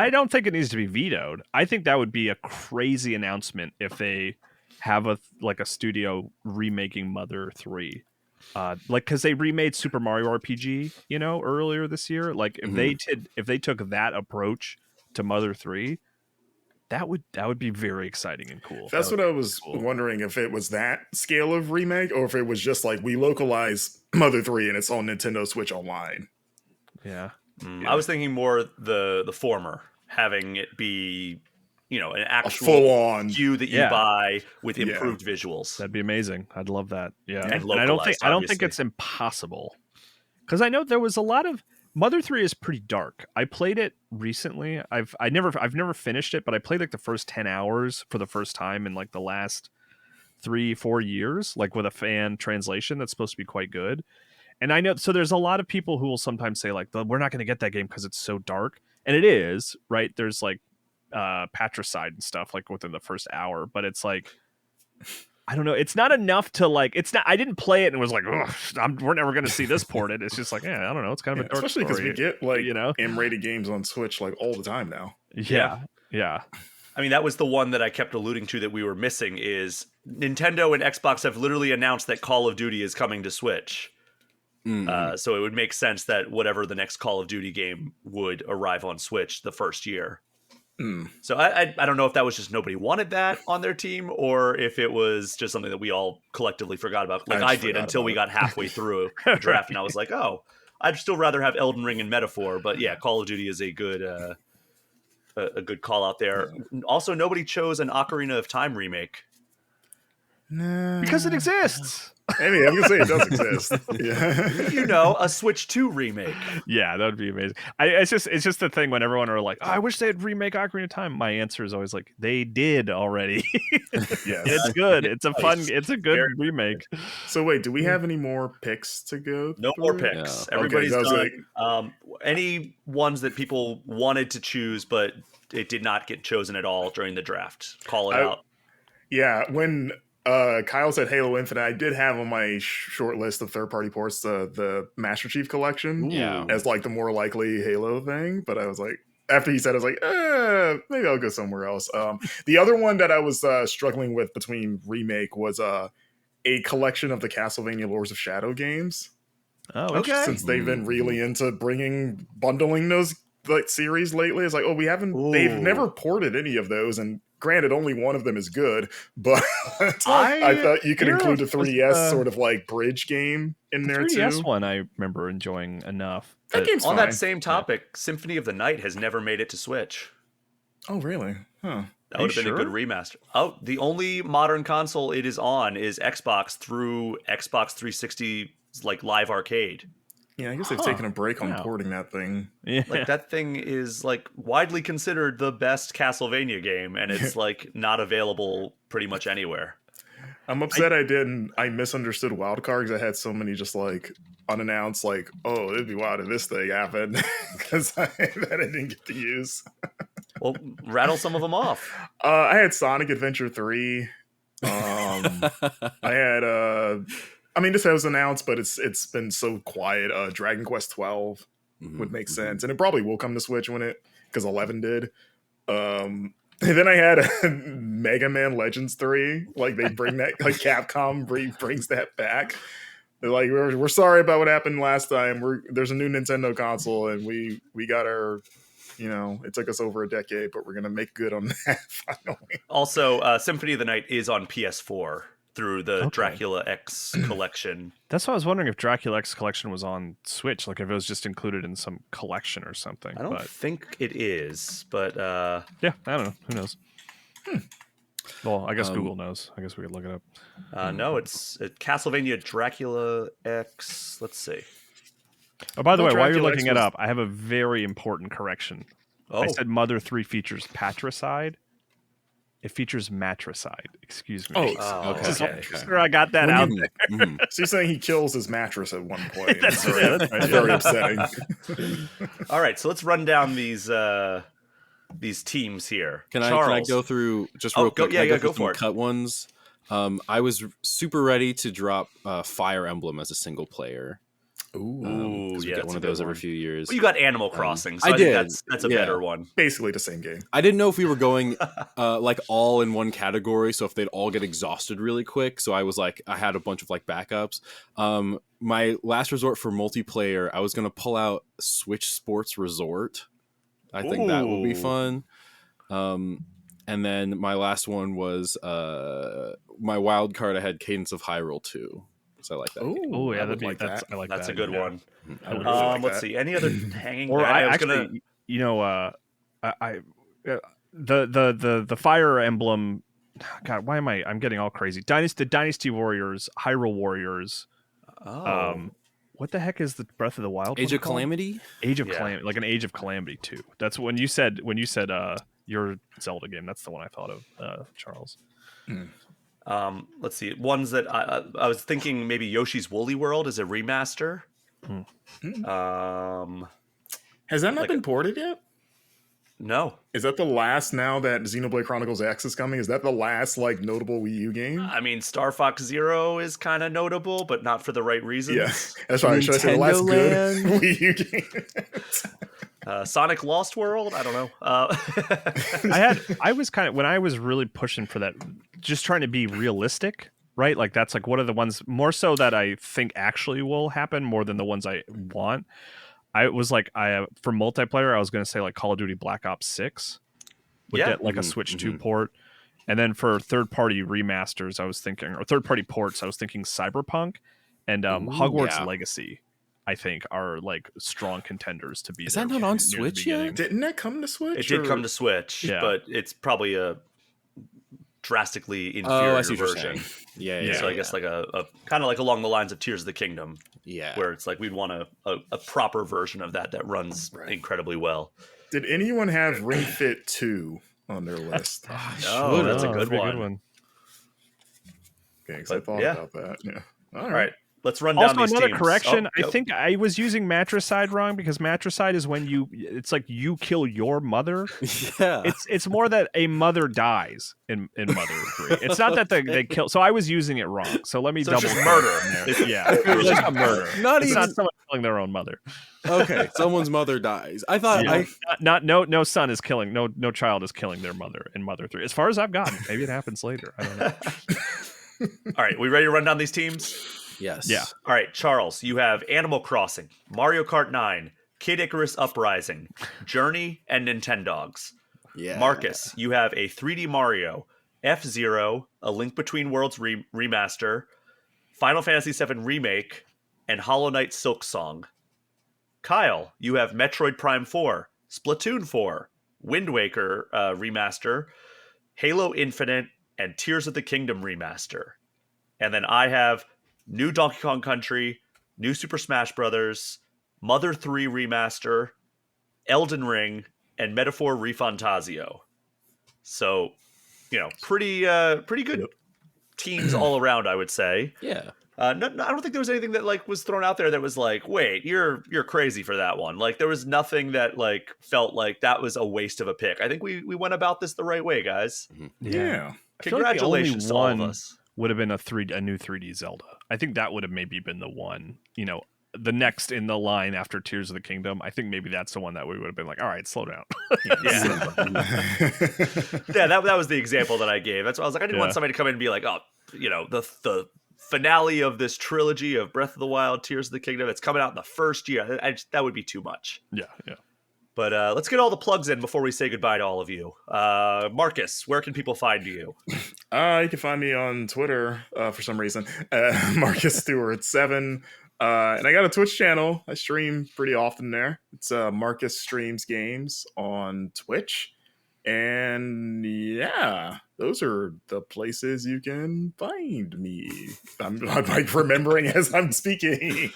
don't think it needs to be vetoed. I think that would be a crazy announcement if they have a studio remaking Mother 3. Like because they remade Super Mario RPG, earlier this year. Like if they took that approach to Mother 3, that would be very exciting and cool. That's what I was wondering, if it was that scale of remake or if it was just like we localize Mother 3 and it's on Nintendo Switch Online. Yeah. I was thinking more the former, having it be an actual full-on SKU that you buy with improved visuals. That'd be amazing. I'd love that. Yeah, and I don't think it's impossible, because I know there was a lot of Mother 3 is pretty dark. I played it recently. I've never finished it, but I played like the first 10 hours for the first time in like the last 3-4 years, like with a fan translation that's supposed to be quite good. And I know, so there's a lot of people who will sometimes say like, we're not going to get that game because it's so dark, and it is, right? There's like patricide and stuff like within the first hour, but it's like, I don't know, it's not enough to like, it's not, I didn't play it and was like, we're never going to see this ported. It's just like, I don't know, it's kind of a dark especially because we get like M-rated games on Switch like all the time now. Yeah. I mean, that was the one that I kept alluding to that we were missing, is Nintendo and Xbox have literally announced that Call of Duty is coming to Switch. So it would make sense that whatever the next Call of Duty game would arrive on Switch the first year. So I don't know if that was just nobody wanted that on their team, or if it was just something that we all collectively forgot about, like I did until we got halfway through the draft, and I was like, oh, I'd still rather have Elden Ring and Metaphor. But yeah, Call of Duty is a good call out there. Also, nobody chose an Ocarina of Time remake. No, because it exists. I mean, I'm gonna say it does exist. Yeah, a Switch 2 remake. Yeah, that would be amazing. It's just the thing when everyone are like, I wish they'd remake Ocarina of Time. My answer is always like, they did already. Yes, it's good. It's a good remake. So wait, do we have any more picks to go? No more picks. Yeah. Everybody's done. Like... Any ones that people wanted to choose, but it did not get chosen at all during the draft. Call it out. Yeah, when Kyle said Halo Infinite, I did have on my short list of third-party ports the Master Chief Collection as like the more likely Halo thing, but I was like, after he said it, I was like, maybe I'll go somewhere else. The other one that I was struggling with between remake was a collection of the Castlevania Lords of Shadow games. Oh, okay. Since they've been really into bundling those like series lately, it's like, they've never ported any of those, and granted, only one of them is good, but I thought you could include the 3DS sort of like bridge game in there too. The 3DS one I remember enjoying enough. That game's on fine. That same topic, Symphony of the Night has never made it to Switch. Oh, really? Huh. That would have been a good remaster. Oh, the only modern console it is on is Xbox through Xbox 360 like live arcade. Yeah, I guess they've taken a break on porting that thing. Yeah. Like that thing is like widely considered the best Castlevania game, and it's like not available pretty much anywhere. I'm upset I misunderstood Wildcard because I had so many just like unannounced, like, oh, it'd be wild if this thing happened because that I didn't get to use. Well, rattle some of them off. I had Sonic Adventure 3. I had I mean, this was announced, but it's been so quiet. Dragon Quest 12 would make sense, and it probably will come to Switch because 11 did. And then I had Mega Man Legends 3. Like they bring that, like Capcom brings that back. Like we're sorry about what happened last time. There's a new Nintendo console, and we got our, it took us over a decade, but we're gonna make good on that finally. Also, Symphony of the Night is on PS4 through the Okay. Dracula X collection. That's why I was wondering if Dracula X collection was on Switch, like if it was just included in some collection or something. I don't think it is, but yeah, I don't know. Who knows? Well, I guess Google knows. I guess we could look it up. no, it's Castlevania Dracula X. Let's see. Oh, by the way, while you're Dracula looking X it was- up, I have a very important correction. Oh, I said Mother 3 features patricide. It features matricide. Excuse me. Oh, okay. Just okay. making sure I got that out there. Mhm. So you're saying he kills his mattress at one point? That's It's right, that's right. very upsetting. all right. So let's run down these teams here. Can I Charles. go through just Oh, real go- quick? yeah, Can I yeah, through go for some it. cut ones. I was super ready to drop Fire Emblem as a single player. Ooh, 'Cause we yeah, get that's one a of good those every one. few years. Well, you got Animal Crossing, so I I think did, that's a yeah. better one. Basically the same game. I didn't know if we were going like all in one category, so if they'd all get exhausted really quick. So I was like, I had a bunch of like backups. My last resort for multiplayer, I was gonna pull out Switch Sports Resort. I think that will be Ooh. fun. And then my last one was my wild card. I had Cadence of Hyrule 2. So I like that. game. Oh, yeah, I would like that's that. I like That's that. a good yeah. one. I would really like Let's that. see. Any other hanging? Or I was actually, the Fire Emblem. God, why am I'm getting all crazy? Dynasty Warriors, Hyrule Warriors. Oh, What the heck is the Breath of the Wild? Age one of called? Calamity. Age of Yeah. Calamity, like an Age of Calamity 2. That's when you said your Zelda game. That's the one I thought of, Charles. let's see. Ones that I was thinking maybe Yoshi's Woolly World is a remaster. Has that not like been ported yet? No, Is that the last now that Xenoblade Chronicles X is coming? Is that the last like notable Wii U game? I mean Star Fox Zero is kind of notable, but not for the right reasons. Yeah, that's right. Should I say the last good Nintendo Wii U game? Sonic Lost World. I don't know. I was kind of when I was really pushing for that, just trying to be realistic, right? Like that's like one of the ones more so that I think actually will happen more than the ones I want. I was like, for multiplayer, I was going to say like Call of Duty Black Ops 6 would Yeah. get like a Switch 2 port. And then for third-party remasters, I was thinking, or third-party ports, I was thinking Cyberpunk and Hogwarts yeah. Legacy, I think, are like strong contenders to be Is there that not on near the Switch yet? beginning. Didn't that come to Switch? It did or- come to Switch, Yeah. but it's probably a drastically inferior Oh, I see what you're version. saying. Yeah, Yeah. yeah. So I guess like a kind of like along the lines of Tears of the Kingdom, yeah. where it's like we'd want a proper version of that runs incredibly well. Did anyone have Ring Fit 2 on their list? Oh, that's a good that'd be one. Okay, because I But, thought yeah. about that. Yeah. All right, let's run down Also, these another teams. correction. Oh, I think I was using matricide wrong because matricide is when it's like you kill your mother. Yeah. It's more that a mother dies in Mother 3. It's not that they kill. So I was using it wrong. So let me So it's double just check murder. on there. Yeah, it's just a murder. Not It's even not someone killing their own mother. okay. Someone's mother dies. I thought Yeah. No son is killing. No child is killing their mother in Mother 3. As far as I've gotten, maybe it happens later. I don't know. All right, we ready to run down these teams? yes. Yeah. All right, Charles, you have Animal Crossing, Mario Kart 9, Kid Icarus Uprising, Journey, and Nintendogs. Yeah. Marcus, you have a 3D Mario, F-Zero, A Link Between Worlds remaster, Final Fantasy VII Remake, and Hollow Knight Silksong. Kyle, you have Metroid Prime 4, Splatoon 4, Wind Waker remaster, Halo Infinite, and Tears of the Kingdom remaster. And then I have new Donkey Kong Country, new Super Smash Brothers, Mother 3 remaster, Elden Ring, and Metaphor Refantasio. So, pretty good teams all around, I would say. Yeah. I don't think there was anything that like was thrown out there that was like, wait, you're crazy for that one. Like there was nothing that like felt like that was a waste of a pick. I think we went about this the right way, guys. Yeah. I feel like the only Congratulations to all of one us. would have been a new 3D Zelda. I think that would have maybe been the one, the next in the line after Tears of the Kingdom. I think maybe that's the one that we would have been like, all right, slow down. Yeah, yeah. That was the example that I gave. That's why I was like, I didn't want Yeah. somebody to come in and be like, oh, the finale of this trilogy of Breath of the Wild, Tears of the Kingdom. It's coming out in the first year. That would be too much. Yeah. But let's get all the plugs in before we say goodbye to all of you. Marcus, where can people find you? You can find me on Twitter for some reason, Marcus Stewart 7. And I got a Twitch channel. I stream pretty often there. It's Marcus Streams Games on Twitch. And yeah, those are the places you can find me. I'm like remembering as I'm speaking.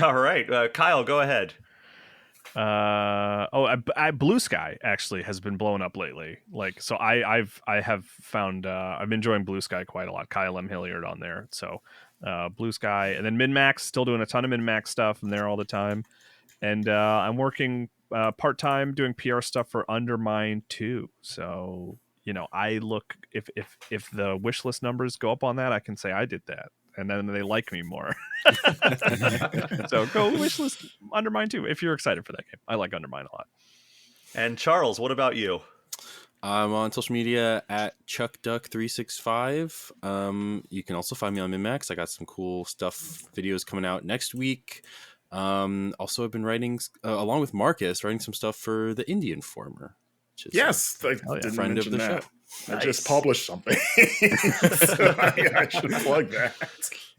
All right, Kyle, go ahead. Blue Sky actually has been blowing up lately. Like, so I have found I'm enjoying Blue Sky quite a lot. Kyle M. Hilliard on there. So Blue Sky, and then MinMax, still doing a ton of MinMax stuff. I'm there all the time, and I'm working part-time doing PR stuff for Undermine too. So I look, if the wish list numbers go up on that, I can say I did that, and then they like me more. So go wishlist Undermine too if you're excited for that game. I like Undermine a lot. And Charles, what about you? I'm on social media at ChuckDuck365. You can also find me on MinMax. I got some cool stuff, videos coming out next week. Also, I've been writing, along with Marcus, writing some stuff for the Indie Informer. Yes, I didn't friend of mention the that. show. I just published something. So I should plug that.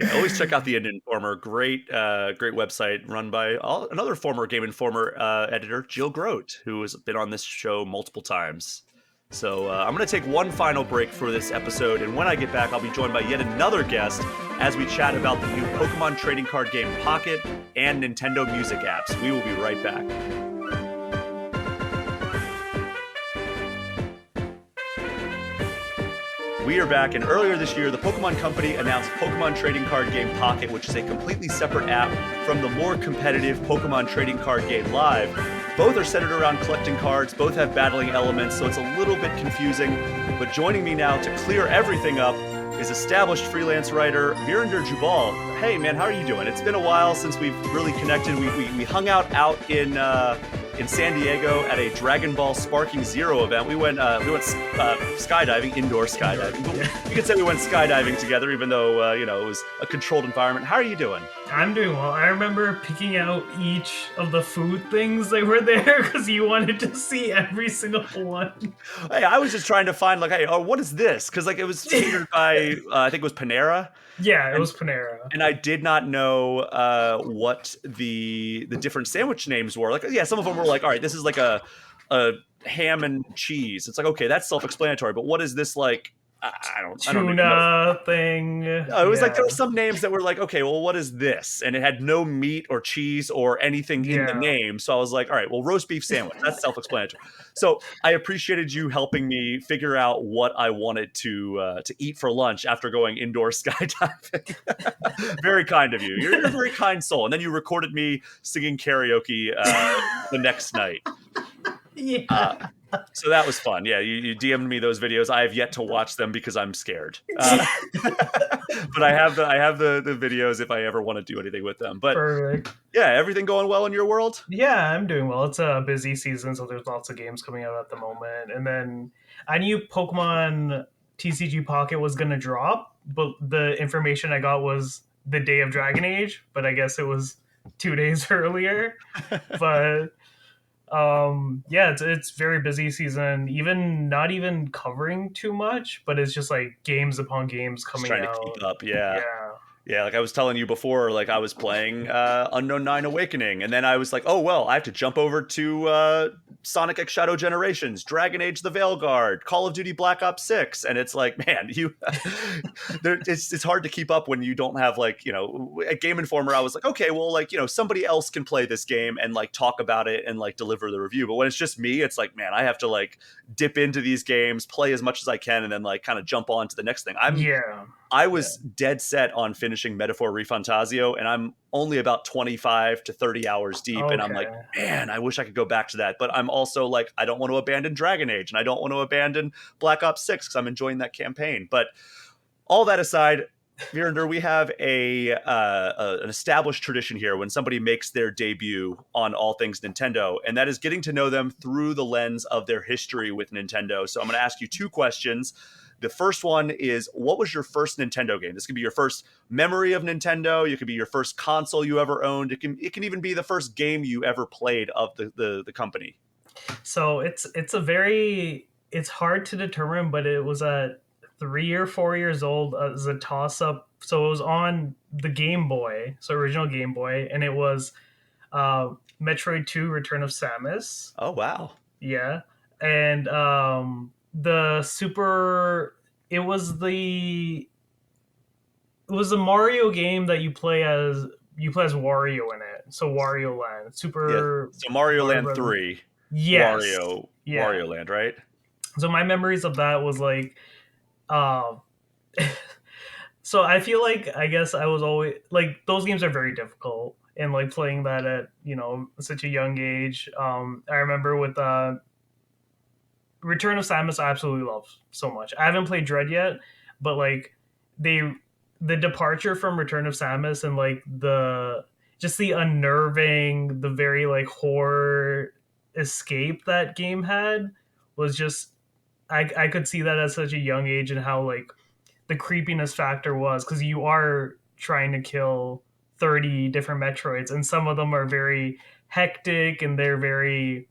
Yeah, always check out the Indie Informer. Great website run by another former Game Informer editor, Jill Grote, who has been on this show multiple times. So I'm going to take one final break for this episode, and when I get back, I'll be joined by yet another guest as we chat about the new Pokemon trading card game Pocket and Nintendo Music apps. We will be right back. We are back, and earlier this year, the Pokemon Company announced Pokemon trading card game Pocket, which is a completely separate app from the more competitive Pokemon trading card game Live. Both are centered around collecting cards, both have battling elements, so it's a little bit confusing. But joining me now to clear everything up is established freelance writer Veerender Jubbal. Hey man, how are you doing? It's been a while since we've really connected. We hung out in San Diego at a Dragon Ball Sparking Zero event. We went skydiving, indoor skydiving. You could say we went skydiving together, even though it was a controlled environment. How are you doing? I'm doing well. I remember picking out each of the food things that were there because you wanted to see every single one. Hey, I was just trying to find what is this? Because it was catered by I think it was Panera. Yeah, it was Panera. And I did not know what the different sandwich names were. Some of them were all right, this is like a ham and cheese. It's okay, that's self-explanatory. But what is this like? I don't Tuna know. Thing. It was there were some names that were okay, well, what is this? And it had no meat or cheese or anything in the name. So I was like, all right, well, roast beef sandwich. That's self-explanatory. So I appreciated you helping me figure out what I wanted to eat for lunch after going indoor skydiving. Very kind of you. You're a very kind soul. And then you recorded me singing karaoke the next night. Yeah. So that was fun. Yeah, you DM'd me those videos. I have yet to watch them because I'm scared. But I have the videos if I ever want to do anything with them. But Perfect. Yeah, everything going well in your world? Yeah, I'm doing well. It's a busy season, so there's lots of games coming out at the moment. And then I knew Pokemon TCG Pocket was going to drop, but the information I got was the day of Dragon Age, but I guess it was 2 days earlier. But it's very busy season, not even covering too much, but it's just games upon games coming out. Trying to keep up. Yeah, like I was telling you before, I was playing Unknown 9 Awakening, and then I was like, oh, well, I have to jump over to Sonic X Shadow Generations, Dragon Age the Veilguard, Call of Duty Black Ops 6, and it's man, it's hard to keep up when you don't have, at Game Informer, I was like, okay, well, somebody else can play this game and, talk about it and, deliver the review, but when it's just me, it's man, I have to, dip into these games, play as much as I can, and then, kind of jump on to the next thing. I was dead set on finishing Metaphor Refantasio, and I'm only about 25 to 30 hours deep, and I'm like, man, I wish I could go back to that. But I'm also I don't want to abandon Dragon Age, and I don't want to abandon Black Ops 6 because I'm enjoying that campaign. But all that aside, Veerender, we have an established tradition here when somebody makes their debut on All Things Nintendo, and that is getting to know them through the lens of their history with Nintendo. So I'm going to ask you two questions. The first one is, what was your first Nintendo game? This could be your first memory of Nintendo. It could be your first console you ever owned. It can even be the first game you ever played of the company. So it's hard to determine, but it was a 3 or 4 years old as a toss up. So it was on the Game Boy, so original Game Boy, and it was Metroid 2: Return of Samus. Oh wow. Yeah. And the super it was the Mario game that you play as Wario in it. So Wario Land. Super So Mario Land Bros. 3. Yes. Wario Land, right? So my memories of that was like so I feel like, I guess I was always like, those games are very difficult, and like playing that at, such a young age. I remember with Return of Samus, I absolutely love so much. I haven't played Dread yet, but like the departure from Return of Samus, and like the unnerving, the very like horror escape that game had was just, I could see that at such a young age, and how like the creepiness factor was, because you are trying to kill 30 different Metroids, and some of them are very hectic, and they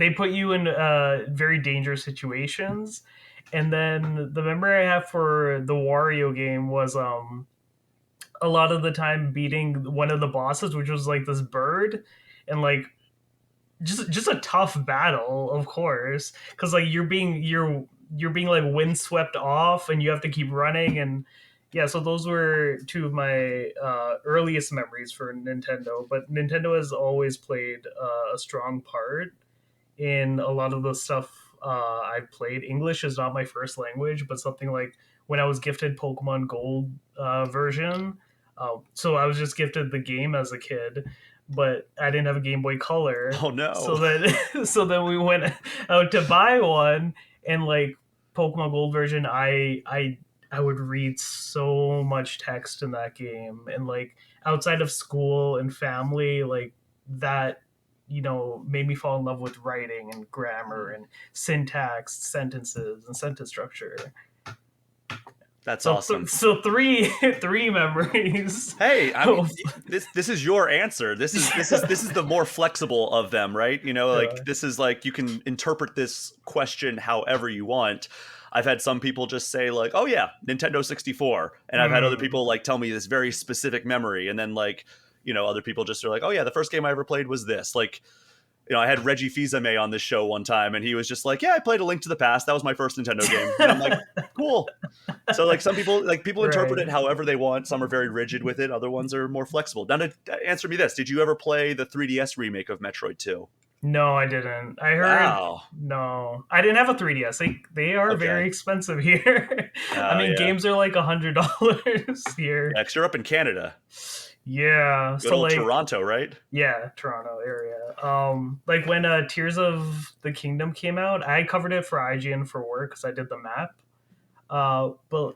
put you in very dangerous situations. And then the memory I have for the Wario game was a lot of the time beating one of the bosses, which was like this bird, and like just a tough battle, of course, because like you're being like windswept off, and you have to keep running. And yeah, so those were two of my earliest memories for Nintendo. But Nintendo has always played a strong part in a lot of the stuff I've played. English is not my first language, but something like when I was gifted Pokemon Gold version, so I was just gifted the game as a kid, but I didn't have a Game Boy Color. Oh no. So then we went out to buy one, and like Pokemon Gold version, I would read so much text in that game, and like outside of school and family, like that made me fall in love with writing and grammar and syntax, sentences, and sentence structure. That's awesome. So three memories. Hey, I mean, this is your answer. This is the more flexible of them, right? This is like, you can interpret this question however you want. I've had some people just say like, "Oh yeah, Nintendo 64," and I've had other people like tell me this very specific memory, and then like, other people just are like, "Oh yeah, the first game I ever played was this." Like, I had Reggie Fils-Aimé on this show one time, and he was just like, "Yeah, I played A Link to the Past. That was my first Nintendo game." And I'm like, "Cool." So like, some people interpret it however they want. Some are very rigid with it. Other ones are more flexible. Now, to answer me this: did you ever play the 3DS remake of Metroid 2? No, I didn't. I heard. Wow. No, I didn't have a 3DS. They are very expensive here. I mean, games are like $100 here. Yeah, 'cause you're up in Canada. Yeah, Good old Toronto, right? Yeah, Toronto area. Like when Tears of the Kingdom came out, I covered it for IGN for work because I did the map. But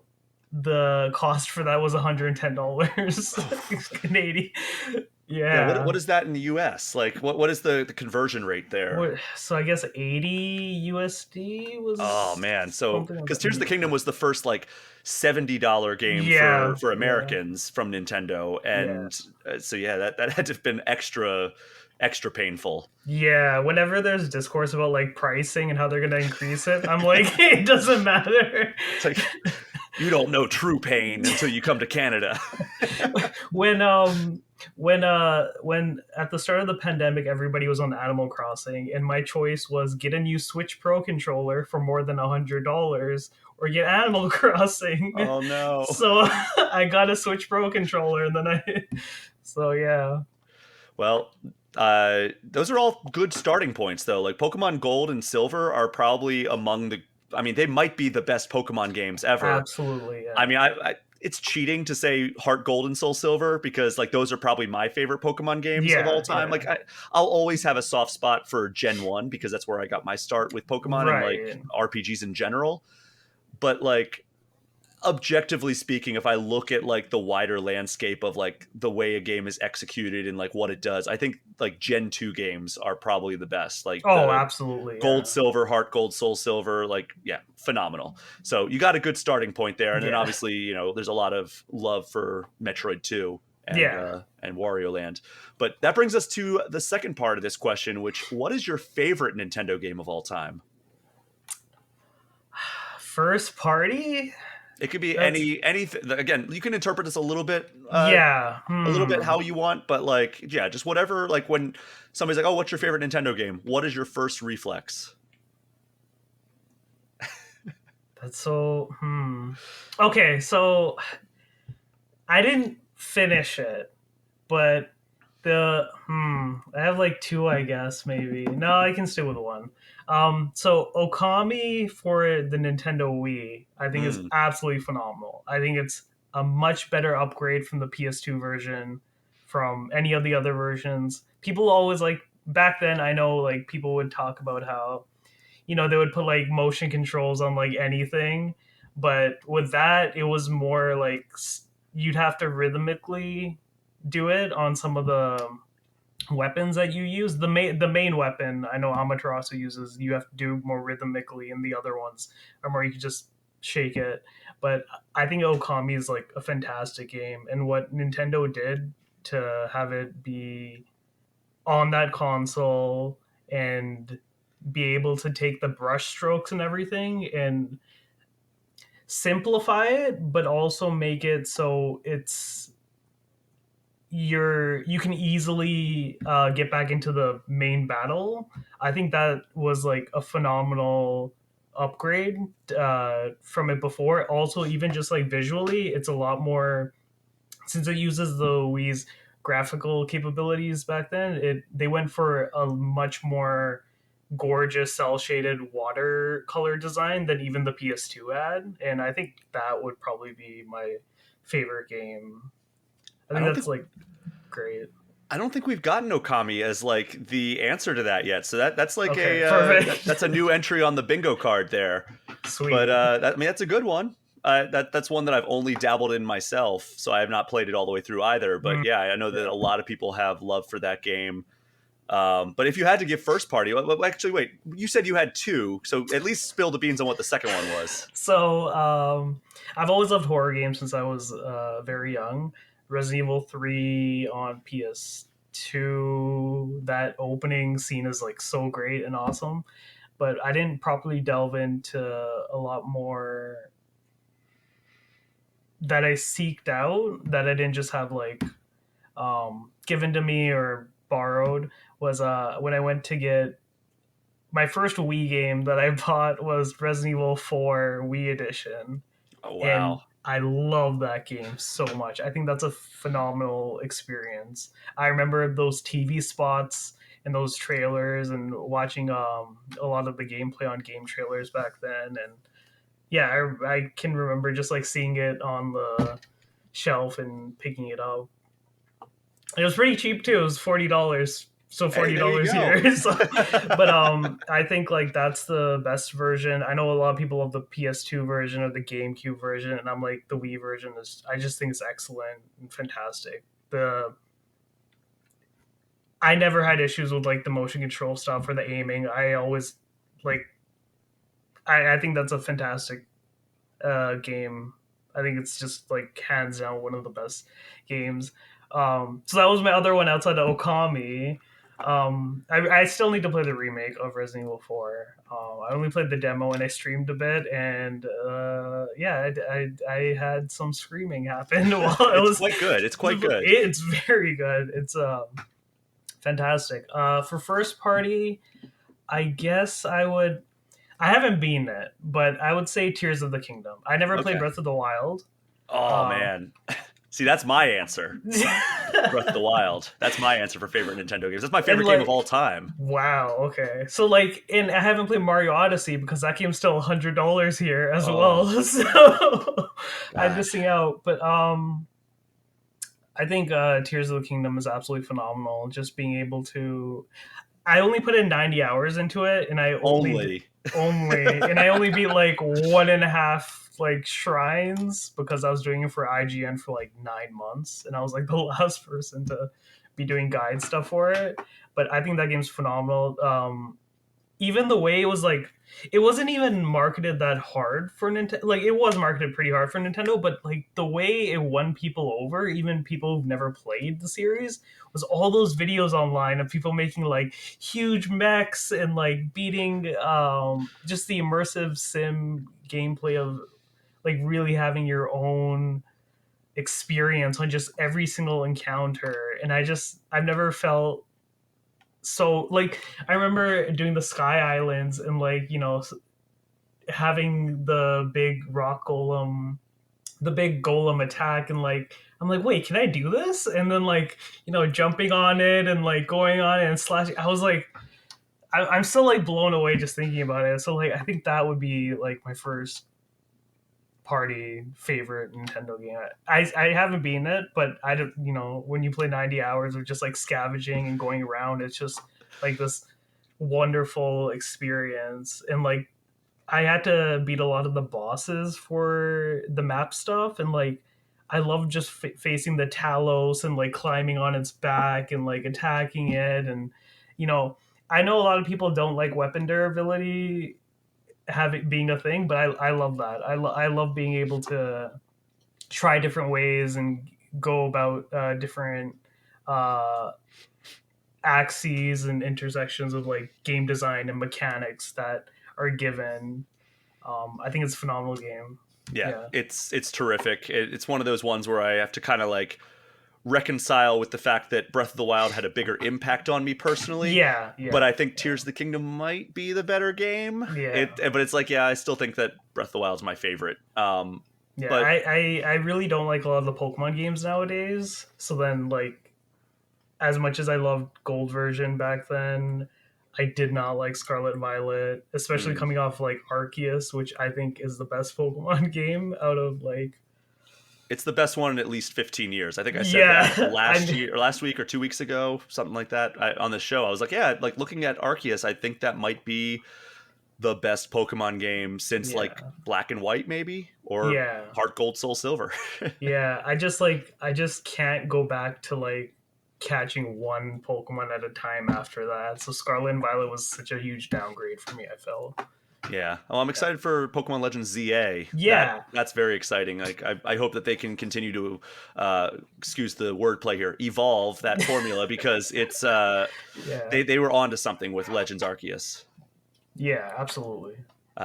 the cost for that was $110 Canadian. Yeah. What is that in the US? Like, what is the conversion rate there? So I guess 80 USD was. Oh man, so because Tears of the Kingdom was the first like $70 game for Americans from Nintendo, and so that had to have been extra painful. Yeah, whenever there's discourse about like pricing and how they're gonna increase it, I'm like, it doesn't matter. It's like, you don't know true pain until you come to Canada. When at the start of the pandemic, everybody was on Animal Crossing, and my choice was get a new Switch Pro controller for more than $100 or get Animal Crossing. Oh no. So I got a Switch Pro controller, and then yeah. Well, those are all good starting points though. Like Pokemon Gold and Silver are probably among they might be the best Pokemon games ever. Absolutely. Yeah. I mean, it's cheating to say Heart Gold and Soul Silver, because like those are probably my favorite Pokemon games of all time. Yeah. Like I'll always have a soft spot for Gen 1 because that's where I got my start with Pokemon and like RPGs in general. But like objectively speaking, if I look at like the wider landscape of like the way a game is executed and like what it does, I think like Gen 2 games are probably the best. Like Oh, the absolutely. Gold, Yeah. Silver, Heart Gold, Soul Silver, like yeah, phenomenal. So you got a good starting point there, and then Yeah. obviously there's a lot of love for Metroid 2 and Wario Land. But that brings us to the second part of this question, which what is your favorite Nintendo game of all time? First party? It could be That's- anything. Again, you can interpret this a little bit, Yeah. a little bit how you want, but like, yeah, just whatever. Like when somebody's like, "Oh, what's your favorite Nintendo game?" What is your first reflex? That's so. Okay, so I didn't finish it, but the I have like two, I guess maybe. No, I can stick with one. So Okami for the Nintendo Wii, I think is Mm. absolutely phenomenal. I think it's a much better upgrade from the PS2 version, from any of the other versions. People always like back then. I know like people would talk about how they would put like motion controls on like anything, but with that it was more like you'd have to rhythmically do it on some of the weapons that you use. The main weapon I know Amaterasu uses, you have to do more rhythmically, and the other ones are more you can just shake it. But I think Okami is like a fantastic game, and what Nintendo did to have it be on that console and be able to take the brush strokes and everything and simplify it, but also make it so you can easily get back into the main battle. I think that was like a phenomenal upgrade from it before. Also, even just like visually, it's a lot more, since it uses the Wii's graphical capabilities back then. They went for a much more gorgeous cell shaded watercolor design than even the PS2 had, and I think that would probably be my favorite game. I think that's like great. I don't think we've gotten Okami as like the answer to that yet. So that's like Okay, perfect. that's a new entry on the bingo card there. Sweet. But I mean that's a good one. That's one that I've only dabbled in myself, so I have not played it all the way through either. But yeah, I know that a lot of people have love for that game. But if you had to give first party, actually, wait, you said you had two, so at least spill the beans on what the second one was. So I've always loved horror games since I was very young. Resident Evil 3 on PS2, that opening scene is like so great and awesome. But I didn't properly delve into a lot more that I seeked out, that I didn't just have like given to me or borrowed, was when I went to get my first Wii game that I bought was Resident Evil 4 Wii Edition. Oh And wow! I love that game so much. I think that's a phenomenal experience. I remember those TV spots and those trailers and watching a lot of the gameplay on game trailers back then. And yeah, I can remember just like seeing it on the shelf and picking it up. It was pretty cheap too. It was $40. So $40 here. So, but I think like that's the best version. I know a lot of people love the PS2 version or the GameCube version, and I'm like the Wii version I just think it's excellent and fantastic. I never had issues with like the motion control stuff or the aiming. I always like I think that's a fantastic game. I think it's just like hands down one of the best games. So that was my other one outside of Okami. I still need to play the remake of Resident Evil 4. I only played the demo and I streamed a bit, and yeah, I had some screaming happen while it was quite good. It's quite good. It's very good. It's fantastic. For first party, I guess I haven't beaten it, but I would say Tears of the Kingdom. I never played Breath of the Wild. Oh man. See, that's my answer. Breath of the Wild. That's my answer for favorite Nintendo games. That's my favorite game of all time. Wow. Okay. So like, and I haven't played Mario Odyssey because that game's still $100 here as well. So I'm missing out. But I think Tears of the Kingdom is absolutely phenomenal. Just being able to, I only put in 90 hours into it, and I only only, and I only beat like 1.5 like shrines because I was doing it for IGN for like 9 months, and I was like the last person to be doing guide stuff for it. But I think that game's phenomenal. Even the way it was like, it wasn't even marketed that hard for Nintendo. Like, it was marketed pretty hard for Nintendo, but like the way it won people over, even people who've never played the series, was all those videos online of people making like huge mechs and like beating just the immersive sim gameplay of like really having your own experience on just every single encounter. And I've never felt so like, I remember doing the Sky Islands and like, having the big golem attack, and like I'm like, wait, can I do this? And then like, jumping on it and like going on it and slashing. I was like, I'm still like blown away just thinking about it. So like, I think that would be like my first party favorite Nintendo game. I haven't beaten it, but I don't, when you play 90 hours of just like scavenging and going around, it's just like this wonderful experience. And like, I had to beat a lot of the bosses for the map stuff, and like I love just facing the Talos and like climbing on its back and like attacking it. And you know I know a lot of people don't like weapon durability having being a thing, but I love that. I love being able to try different ways and go about different uh, axes and intersections of like game design and mechanics that are given. I think it's a phenomenal game. Yeah. It's terrific. It's one of those ones where I have to kind of like reconcile with the fact that Breath of the Wild had a bigger impact on me personally. Yeah. But I think Tears of the Kingdom might be the better game. Yeah. But it's like, yeah, I still think that Breath of the Wild is my favorite. Yeah, but I really don't like a lot of the Pokemon games nowadays. So then, like, as much as I loved Gold version back then, I did not like Scarlet and Violet, especially coming off like Arceus, which I think is the best Pokemon game out of like. It's the best one in at least 15 years. I think I said that last week or 2 weeks ago, something like that, on the show. I was like, yeah, like looking at Arceus, I think that might be the best Pokemon game since like Black and White, maybe, or Heart Gold, Soul Silver. Yeah, I just can't go back to like catching one Pokemon at a time after that. So Scarlet and Violet was such a huge downgrade for me, I felt. Yeah. Well, I'm excited for Pokemon Legends ZA. Yeah. That's very exciting. Like, I hope that they can continue to, excuse the wordplay here, evolve that formula because it's, they were onto something with Legends Arceus. Yeah, absolutely.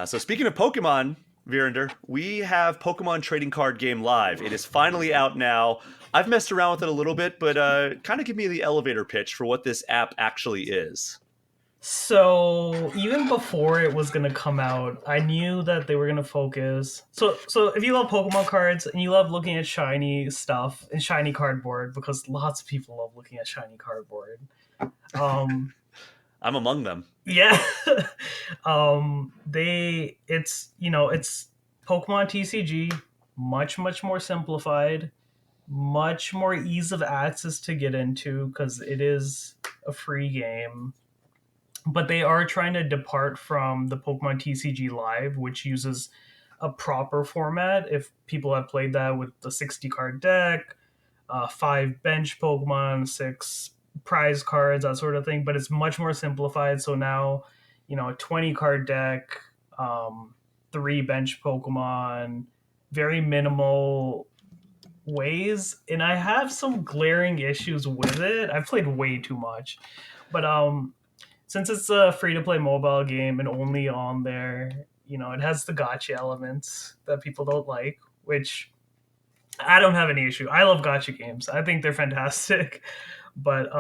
So speaking of Pokemon, Veerender, we have Pokemon Trading Card Game Live. It is finally out now. I've messed around with it a little bit, but kind of give me the elevator pitch for what this app actually is. So even before it was gonna come out, I knew that they were gonna focus. So if you love Pokemon cards and you love looking at shiny stuff and shiny cardboard, because lots of people love looking at shiny cardboard. I'm among them. Yeah. It's Pokemon TCG, much more simplified, much more ease of access to get into because it is a free game. But they are trying to depart from the Pokemon TCG Live, which uses a proper format. If people have played that with the 60 card deck, 5 bench Pokemon, 6 prize cards, that sort of thing. But it's much more simplified. So now, a 20 card deck, 3 bench Pokemon, very minimal ways. And I have some glaring issues with it. I've played way too much. But since it's a free-to-play mobile game and only on there, it has the gacha elements that people don't like, which I don't have any issue. I love gacha games. I think they're fantastic. But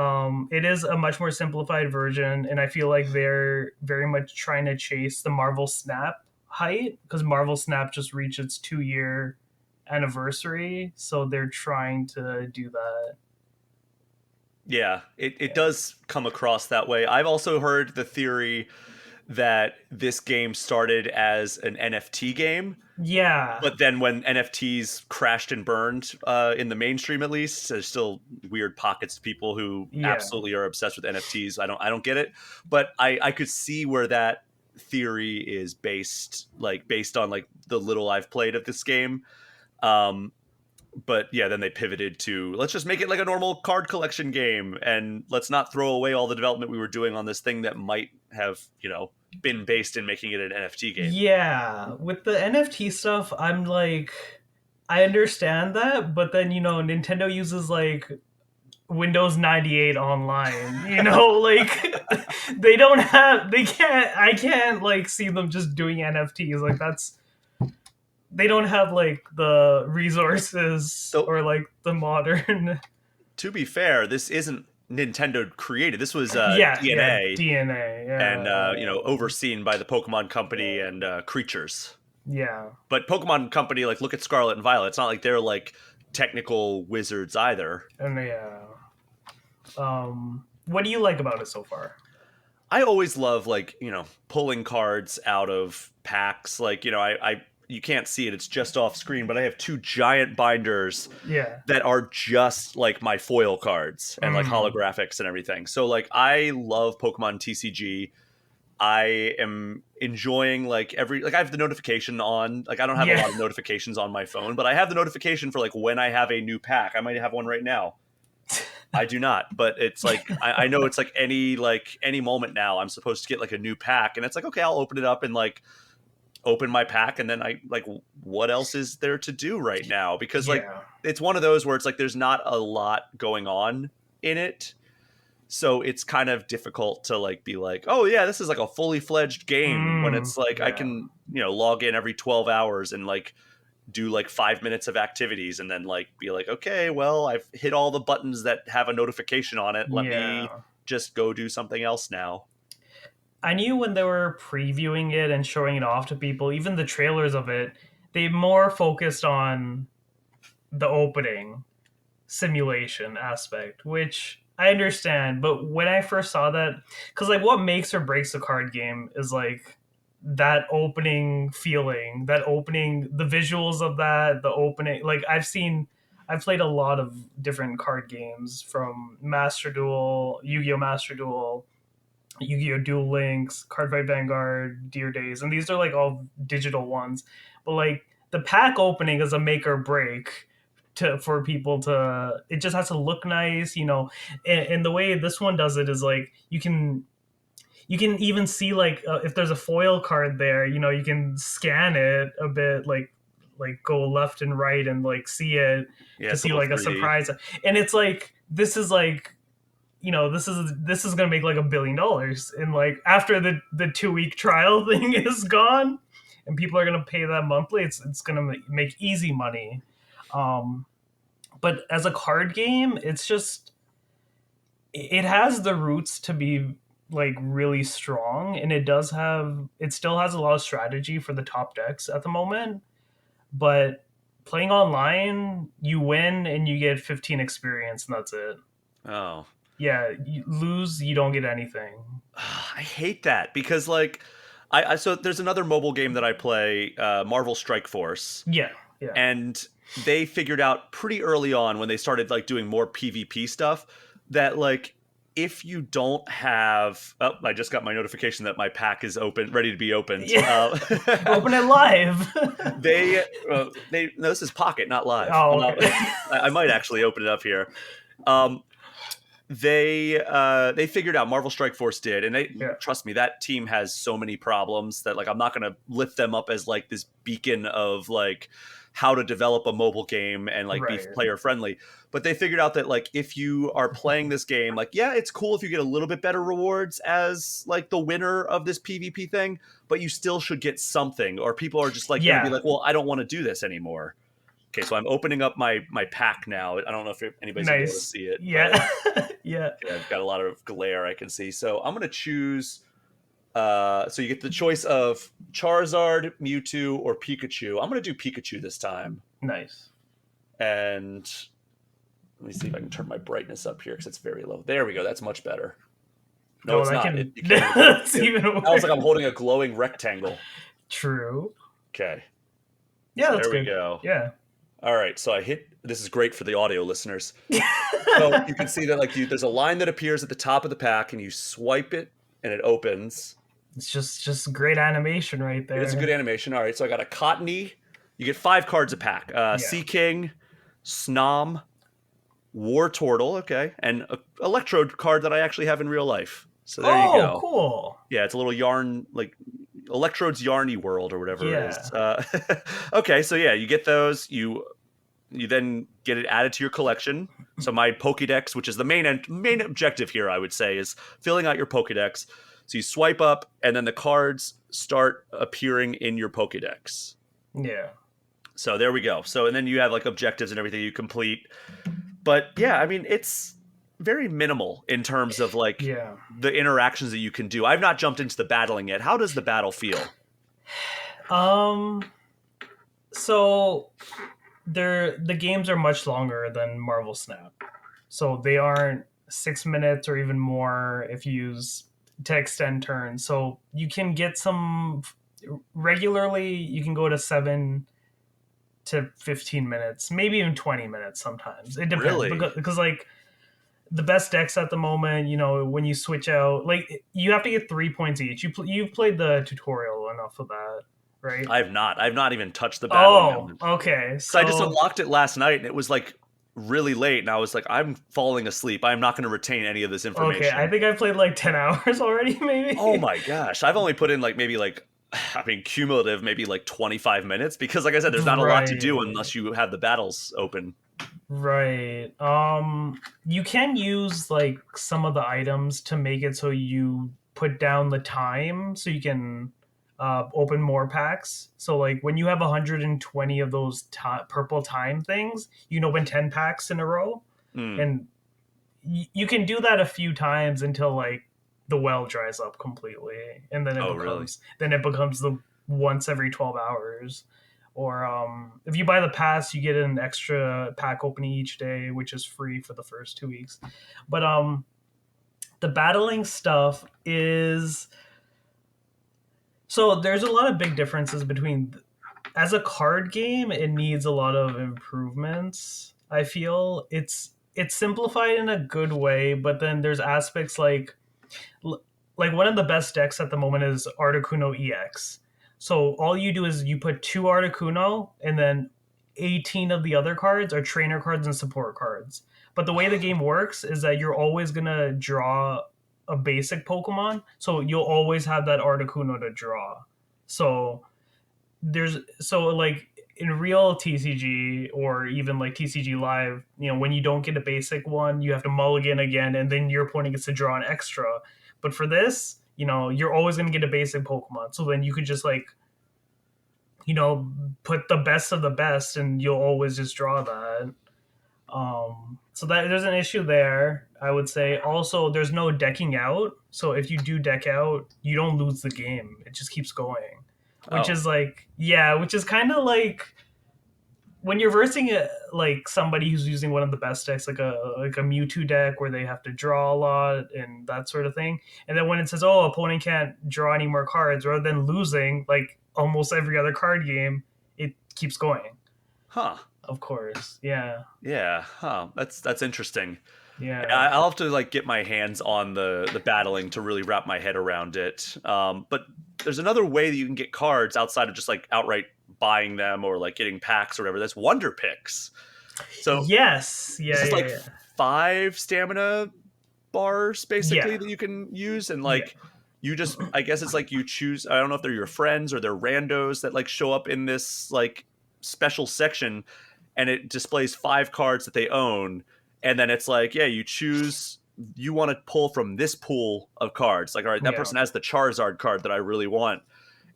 it is a much more simplified version, and I feel like they're very much trying to chase the Marvel Snap height, because Marvel Snap just reached its 2-year anniversary, so they're trying to do that. Yeah, it does come across that way. I've also heard the theory that this game started as an NFT game. Yeah. But then when NFTs crashed and burned, in the mainstream at least, there's still weird pockets of people who absolutely are obsessed with NFTs. I don't get it. But I could see where that theory is based on like the little I've played of this game. But yeah, then they pivoted to let's just make it like a normal card collection game, and let's not throw away all the development we were doing on this thing that might have, been based in making it an NFT game. Yeah, with the NFT stuff, I'm like, I understand that, but then Nintendo uses like Windows 98 online, like I can't like see them just doing NFTs. Like they don't have like the resources or like the modern. To be fair, this isn't Nintendo created. This was DNA. Yeah, DNA, and overseen by the Pokemon Company and Creatures. Yeah. But Pokemon Company, like, look at Scarlet and Violet. It's not like they're like technical wizards either. And what do you like about it so far? I always love pulling cards out of packs. Like, you can't see it, it's just off screen, but I have 2 giant binders that are just like my foil cards and like holographics and everything. So like I love Pokemon TCG. I am enjoying I have the notification on. Like I don't have a lot of notifications on my phone, but I have the notification for like when I have a new pack. I might have one right now. I do not, but it's like I know it's like any moment now I'm supposed to get like a new pack, and it's like, okay, I'll open it up and like open my pack, and then I like, what else is there to do right now? Because it's one of those where it's like there's not a lot going on in it, so it's kind of difficult to like be like, oh yeah, this is like a fully fledged game, when it's like I can log in every 12 hours and like do like 5 minutes of activities and then like be like, okay, well, I've hit all the buttons that have a notification on it, let me just go do something else now. I knew when they were previewing it and showing it off to people, even the trailers of it, they more focused on the opening simulation aspect, which I understand. But when I first saw that, because like what makes or breaks a card game is like that opening feeling, the visuals of that, the opening. Like I've played a lot of different card games, from Master Duel, Yu-Gi-Oh! Master Duel, Yu-Gi-Oh! Duel Links, Cardfight Vanguard, Dear Days, and these are like all digital ones. But like the pack opening is a make or break for people to. It just has to look nice, And the way this one does it is like you can even see like if there's a foil card there, you can scan it a bit, like go left and right and like see it to see like 3D. A surprise. And it's like this is like. This is gonna make like $1 billion, and like after the 2-week trial thing is gone, and people are gonna pay that monthly, it's gonna make easy money. But as a card game, it's just it has the roots to be like really strong, and it still has a lot of strategy for the top decks at the moment. But playing online, you win and you get 15 experience, and that's it. Oh. Yeah, you lose, you don't get anything. I hate that because like so there's another mobile game that I play, Marvel Strike Force. Yeah. And they figured out pretty early on when they started like doing more PvP stuff that like if you don't have I just got my notification that my pack is ready to be opened. Yeah. Open it live. No, this is Pocket, not live. Oh, okay. I might actually open it up here. They figured out, Marvel Strike Force did, and trust me, that team has so many problems that like I'm not gonna lift them up as like this beacon of like how to develop a mobile game and like be player friendly. But they figured out that like if you are playing this game, like it's cool if you get a little bit better rewards as like the winner of this PvP thing, but you still should get something, or people are just like gonna be like, well, I don't want to do this anymore. Okay, so I'm opening up my pack now. I don't know if anybody's able to see it. Yeah. Yeah. I've got a lot of glare I can see. So I'm going to choose... so you get the choice of Charizard, Mewtwo, or Pikachu. I'm going to do Pikachu this time. Nice. And let me see if I can turn my brightness up here because it's very low. There we go. That's much better. No, it's not. That's even worse. Sounds like I'm holding a glowing rectangle. True. Okay. Yeah, so that's there good. We go. Yeah. All right, so I hit. This is great for the audio listeners. So you can see that like there's a line that appears at the top of the pack, and you swipe it, and it opens. It's just great animation right It is a there. good animation. All right, so I got a Cottony. You get 5 cards a pack. Sea King, Snom, War Turtle, okay, and a Electrode card that I actually have in real life. So there you Oh, go. cool. Yeah, it's a little yarn, like Electrode's Yarny World or whatever it Yeah. is. Okay, so yeah, you get those. You then get it added to your collection. So my Pokédex, which is the main objective here, I would say, is filling out your Pokédex. So you swipe up, and then the cards start appearing in your Pokédex. Yeah. So there we go. So and then you have like objectives and everything you complete. But yeah, I mean it's very minimal in terms of like Yeah. the interactions that you can do. I've not jumped into the battling yet. How does the battle feel? So the games are much longer than Marvel Snap. So they aren't 6 minutes or even more if you use to extend turns. So you can get some regularly you can go to 7 to 15 minutes, maybe even 20 minutes sometimes. It depends Really? because like the best decks at the moment, when you switch out, like you have to get 3 points each. You've played the tutorial enough of that, right? I have not. I've not even touched the battling Oh, element. okay. So I just So unlocked it last night and it was like really late and I was like, I'm falling asleep. I'm not going to retain any of this information. okay, I think I played like 10 hours already, maybe. Oh my gosh. I've only put in like maybe like I mean cumulative maybe like 25 minutes because like I said there's not a lot to do Right. unless you have the battles open. Right. You can use like some of the items to make it so you put down the time so you can open more packs. So like when you have 120 of those purple time things, you can open 10 packs in a row, Hmm. and you can do that a few times until like the well dries up completely, and then Oh really? it becomes the once every 12 hours. Or if you buy the pass, you get an extra pack opening each day, which is free for the first 2 weeks. But the battling stuff is so there's a lot of big differences between as a card game. It needs a lot of improvements. I feel it's simplified in a good way, but then there's aspects like one of the best decks at the moment is Articuno EX. So all you do is you put 2 Articuno, and then 18 of the other cards are trainer cards and support cards. But the way the game works is that you're always gonna draw a basic Pokemon, so you'll always have that Articuno to draw. So like in real TCG or even like TCG Live, when you don't get a basic one, you have to mulligan again, and then your opponent gets to draw an extra. But for this, you're always going to get a basic Pokemon. So then you could just like, put the best of the best, and you'll always just draw that. So that there's an issue there, I would say. Also, there's no decking out. So if you do deck out, you don't lose the game. It just keeps going, which Oh. is like, yeah, which is kind of like when you're versing like somebody who's using one of the best decks, like a Mewtwo deck where they have to draw a lot and that sort of thing. And then when it says, "Oh, opponent can't draw any more cards," rather than losing like almost every other card game, it keeps going. Huh. Of course, yeah, Yeah. Huh. That's interesting. yeah, I'll have to like get my hands on the battling to really wrap my head around it. But there's another way that you can get cards outside of just like outright buying them or like getting packs or whatever. That's Wonder Picks. So yes, yeah, this is yeah, like yeah. 5 stamina bars basically Yeah. that you can use, and like you just I guess it's like you choose. I don't know if they're your friends or they're randos that like show up in this like special section, and it displays 5 cards that they own. And then it's like, yeah, you choose, you want to pull from this pool of cards. Like, all right, that Yeah. person has the Charizard card that I really want.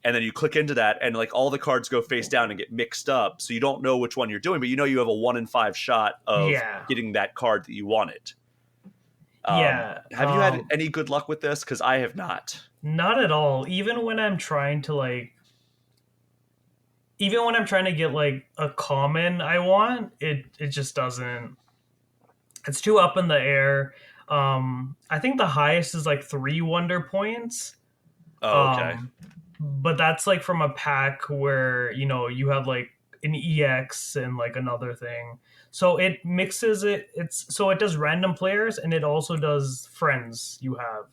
And then you click into that, and like all the cards go face down and get mixed up. So you don't know which one you're doing, but you have a 1 in 5 shot of Yeah. getting that card that you wanted. Yeah, Have you had any good luck with this? Because I have not. Not at all. Even when I'm trying to get like a common I want, it just doesn't. It's too up in the air. I think the highest is like 3 wonder points. Oh, okay. But that's like from a pack where you have like an EX and like another thing. So it mixes it. So it does random players and it also does friends you have.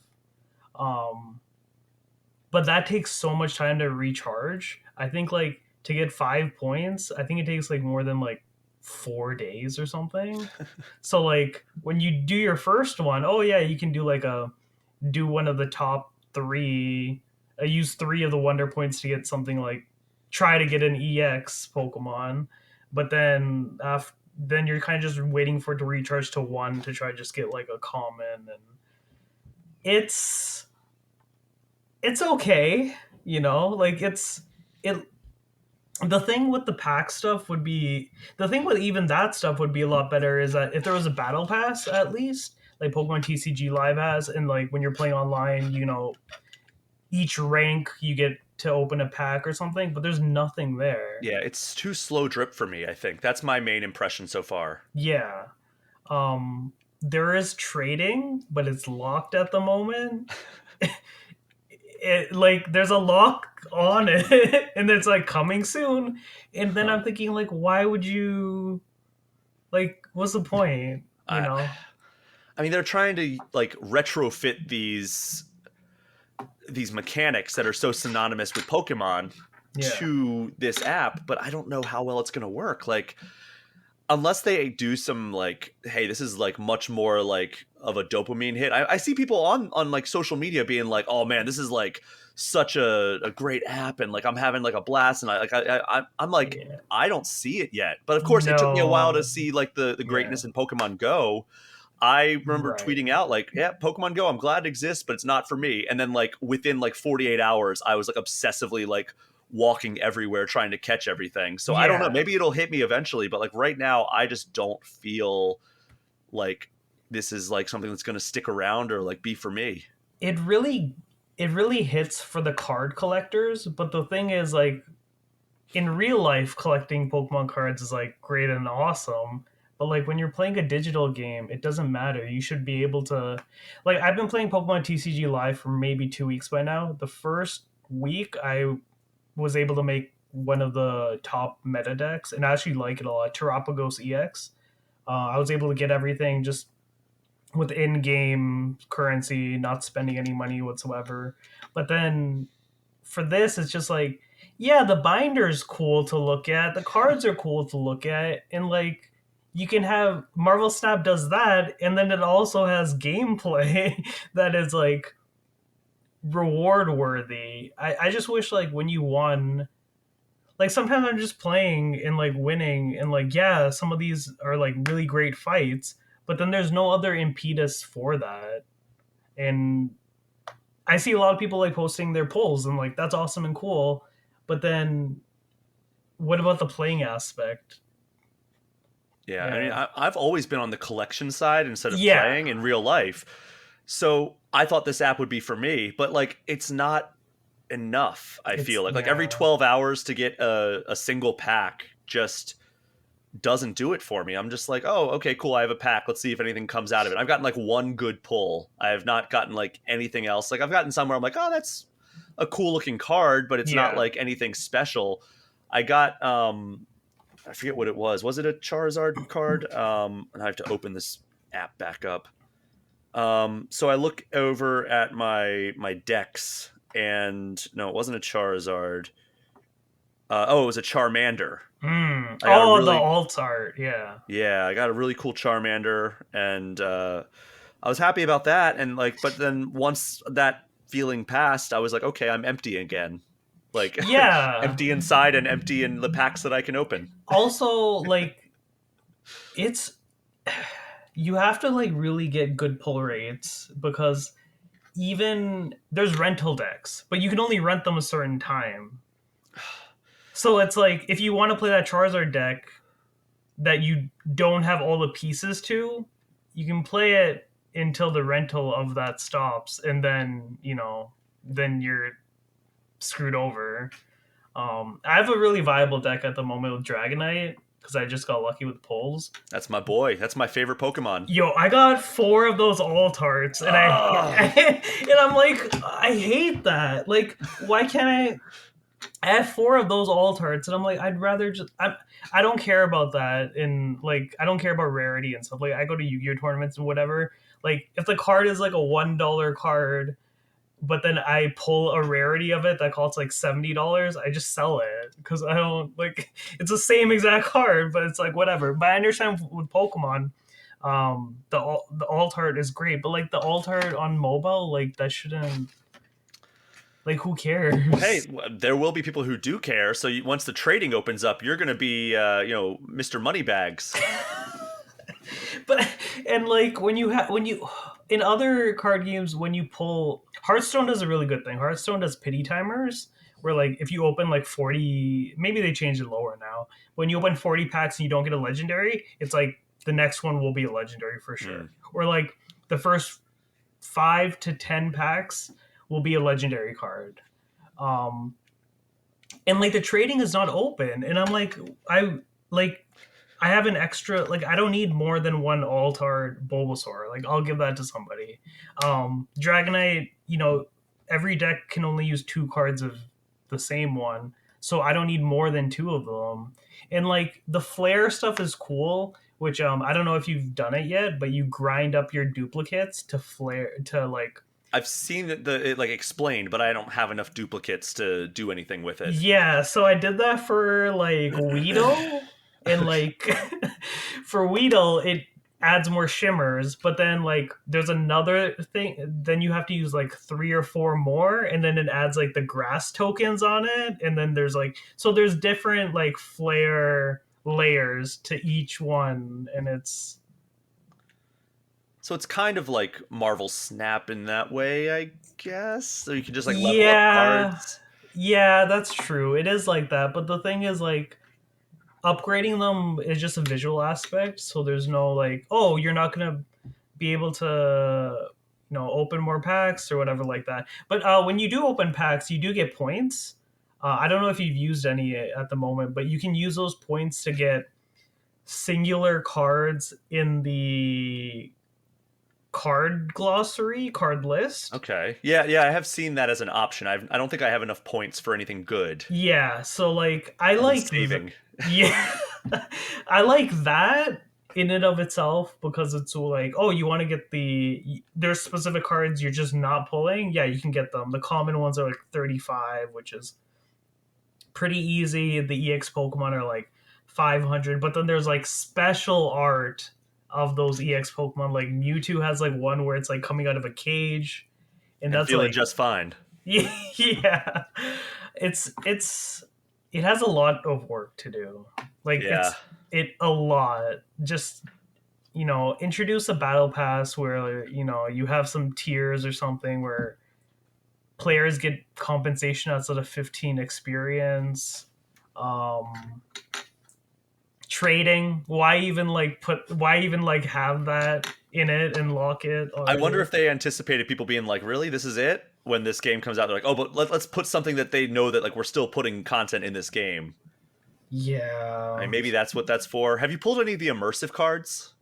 but that takes so much time to recharge. I think like to get 5 points, I think it takes like more than like 4 days or something. So like when you do your first one, oh yeah, you can do like a do one of the top three. Use 3 of the wonder points to get something like try to get an EX Pokemon, but then you're kind of just waiting for it to recharge to 1 to try to just get like a common, and it's it's okay, you know, like it. The thing with the pack stuff would be the thing with even that stuff would be a lot better is that if there was a battle pass at least like Pokemon TCG Live has, and like when you're playing online, you know, each rank you get to open a pack or something, but there's nothing there. Yeah, it's too slow drip for me, I think. That's my main impression so far. Yeah. There is trading, but it's locked at the moment. It like there's a lock on it and it's like coming soon. And then I'm thinking like why would you like what's the point? You know? I mean, they're trying to like retrofit these mechanics that are so synonymous with Pokemon to this app, but I don't know how well it's going to work. Like, unless they do some like, hey, this is like much more like of a dopamine hit. I see people on like social media being like, oh man, this is like such a great app, and like I'm having like a blast, and I'm like, I don't see it yet. But of course, it took me a while to see like the greatness in Pokemon Go. I remember tweeting out like, yeah, Pokemon Go, I'm glad it exists, but it's not for me. And then like within like 48 hours, I was like obsessively like walking everywhere trying to catch everything. So I don't know, maybe it'll hit me eventually, but like right now I just don't feel like this is like something that's going to stick around or like be for me. It really hits for the card collectors, but the thing is like in real life collecting Pokemon cards is like great and awesome. But like when you're playing a digital game, it doesn't matter. You should be able to like I've been playing Pokemon TCG Live for maybe 2 weeks by now. The first week I was able to make one of the top meta decks and I actually like it a lot. Terapagos EX. I was able to get everything just with in-game currency, not spending any money whatsoever. But then for this, it's just like, yeah, the binder's cool to look at. The cards are cool to look at. And like, you can have Marvel Snap does that, and then it also has gameplay that is like reward worthy. I just wish like when you won, like sometimes I'm just playing and like winning, and like yeah, some of these are like really great fights, but then there's no other impetus for that. And I see a lot of people like posting their polls, and like that's awesome and cool, but then what about the playing aspect? Yeah, I mean, I've always been on the collection side instead of playing in real life. So I thought this app would be for me, but like it's not enough. I feel like every 12 hours to get a single pack just doesn't do it for me. I'm just like, oh, okay, cool. I have a pack. Let's see if anything comes out of it. I've gotten like one good pull. I have not gotten like anything else. Like I've gotten somewhere I'm like, oh, that's a cool looking card, but it's not like anything special. I got I forget what it was. Was it a Charizard card? And I have to open this app back up. So I look over at my decks, and no, it wasn't a Charizard. It was a Charmander. The alt art, Yeah, I got a really cool Charmander, and I was happy about that. And like, but then once that feeling passed, I was like, okay, I'm empty again. Like, empty inside and empty in the packs that I can open. Also, like, it's you have to like really get good pull rates, because even there's rental decks, but you can only rent them a certain time. So it's like if you want to play that Charizard deck that you don't have all the pieces to, you can play it until the rental of that stops, and then then you're screwed over. I have a really viable deck at the moment with Dragonite because I just got lucky with pulls. That's my boy. That's my favorite Pokemon. Yo, I got 4 of those Altarts, and and I'm like, I hate that. Like, why can't I have 4 of those Altarts, and I'm like, I'd rather just I don't care about that, and like I don't care about rarity and stuff. Like I go to Yu-Gi-Oh tournaments and whatever. Like if the card is like a $1 card, but then I pull a rarity of it that costs like $70, I just sell it because I don't like it's the same exact card, but it's like whatever. But I understand with Pokemon, the alt art is great, but like the alt art on mobile, like that shouldn't like who cares? Hey, there will be people who do care. So once the trading opens up, you're going to be, Mr. Moneybags. But and like when you in other card games when you pull Hearthstone does a really good thing. Hearthstone does pity timers where like if you open like 40, maybe they changed it lower now. When you open 40 packs and you don't get a legendary, it's like the next one will be a legendary for sure. Or like the first 5 to 10 packs will be a legendary card. And like the trading is not open and I'm like I have an extra, like, I don't need more than one alt-art Bulbasaur. Like, I'll give that to somebody. Dragonite, every deck can only use 2 cards of the same one. So I don't need more than 2 of them. And, like, the flare stuff is cool, which I don't know if you've done it yet, but you grind up your duplicates to flare, to, like... I've seen it like explained, but I don't have enough duplicates to do anything with it. Yeah, so I did that for, like, Weedle. And like for Weedle, it adds more shimmers, but then like there's another thing. Then you have to use like 3 or 4 more, and then it adds like the grass tokens on it, and then there's like there's different like flare layers to each one, and it's kind of like Marvel Snap in that way, I guess. So you can just like level up cards. Yeah, that's true. It is like that, but the thing is like upgrading them is just a visual aspect, so there's no like, oh, you're not gonna be able to open more packs or whatever like that. But when you do open packs, you do get points. I don't know if you've used any at the moment, but you can use those points to get singular cards in the card glossary, card list. Okay. Yeah, I have seen that as an option. I don't think I have enough points for anything good. Yeah, so like I like saving. Yeah. I like that in and of itself because it's like, oh, you want to get there's specific cards you're just not pulling. Yeah, you can get them. The common ones are like 35, which is pretty easy. The EX Pokemon are like 500, but then there's like special art of those EX Pokemon. Like Mewtwo has like one where it's like coming out of a cage, and that's feeling like just fine. Yeah, it has a lot of work to do. Like it's a lot. Just introduce a battle pass where you have some tiers or something where players get compensation outside of 15 experience. Trading. Why even have that in it and lock it? I wonder if they anticipated people being like, really, this is it? When this game comes out, they're like, oh, but let's put something that they know that like we're still putting content in this game. Yeah. I mean, maybe that's what that's for. Have you pulled any of the immersive cards?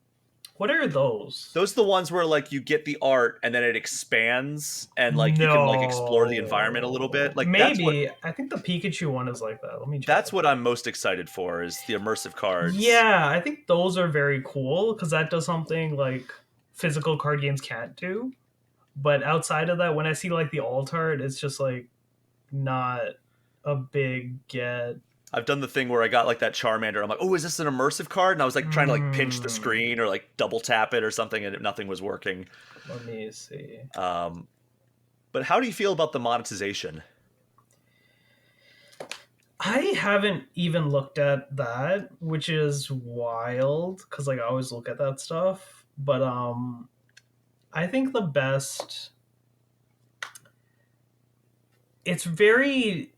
What are those? Those are the ones where like you get the art and then it expands and like you can like explore the environment a little bit. Like maybe I think the Pikachu one is like that. Let me check. That's what I'm most excited for is the immersive cards. Yeah, I think those are very cool because that does something like physical card games can't do. But outside of that, when I see like the alt art, it's just like not a big get. I've done the thing where I got like that Charmander. I'm like, oh, is this an immersive card? And I was like trying to like pinch the screen or like double tap it or something, and nothing was working. Let me see. But how do you feel about the monetization? I haven't even looked at that, which is wild because like I always look at that stuff. But I think the best. It's very.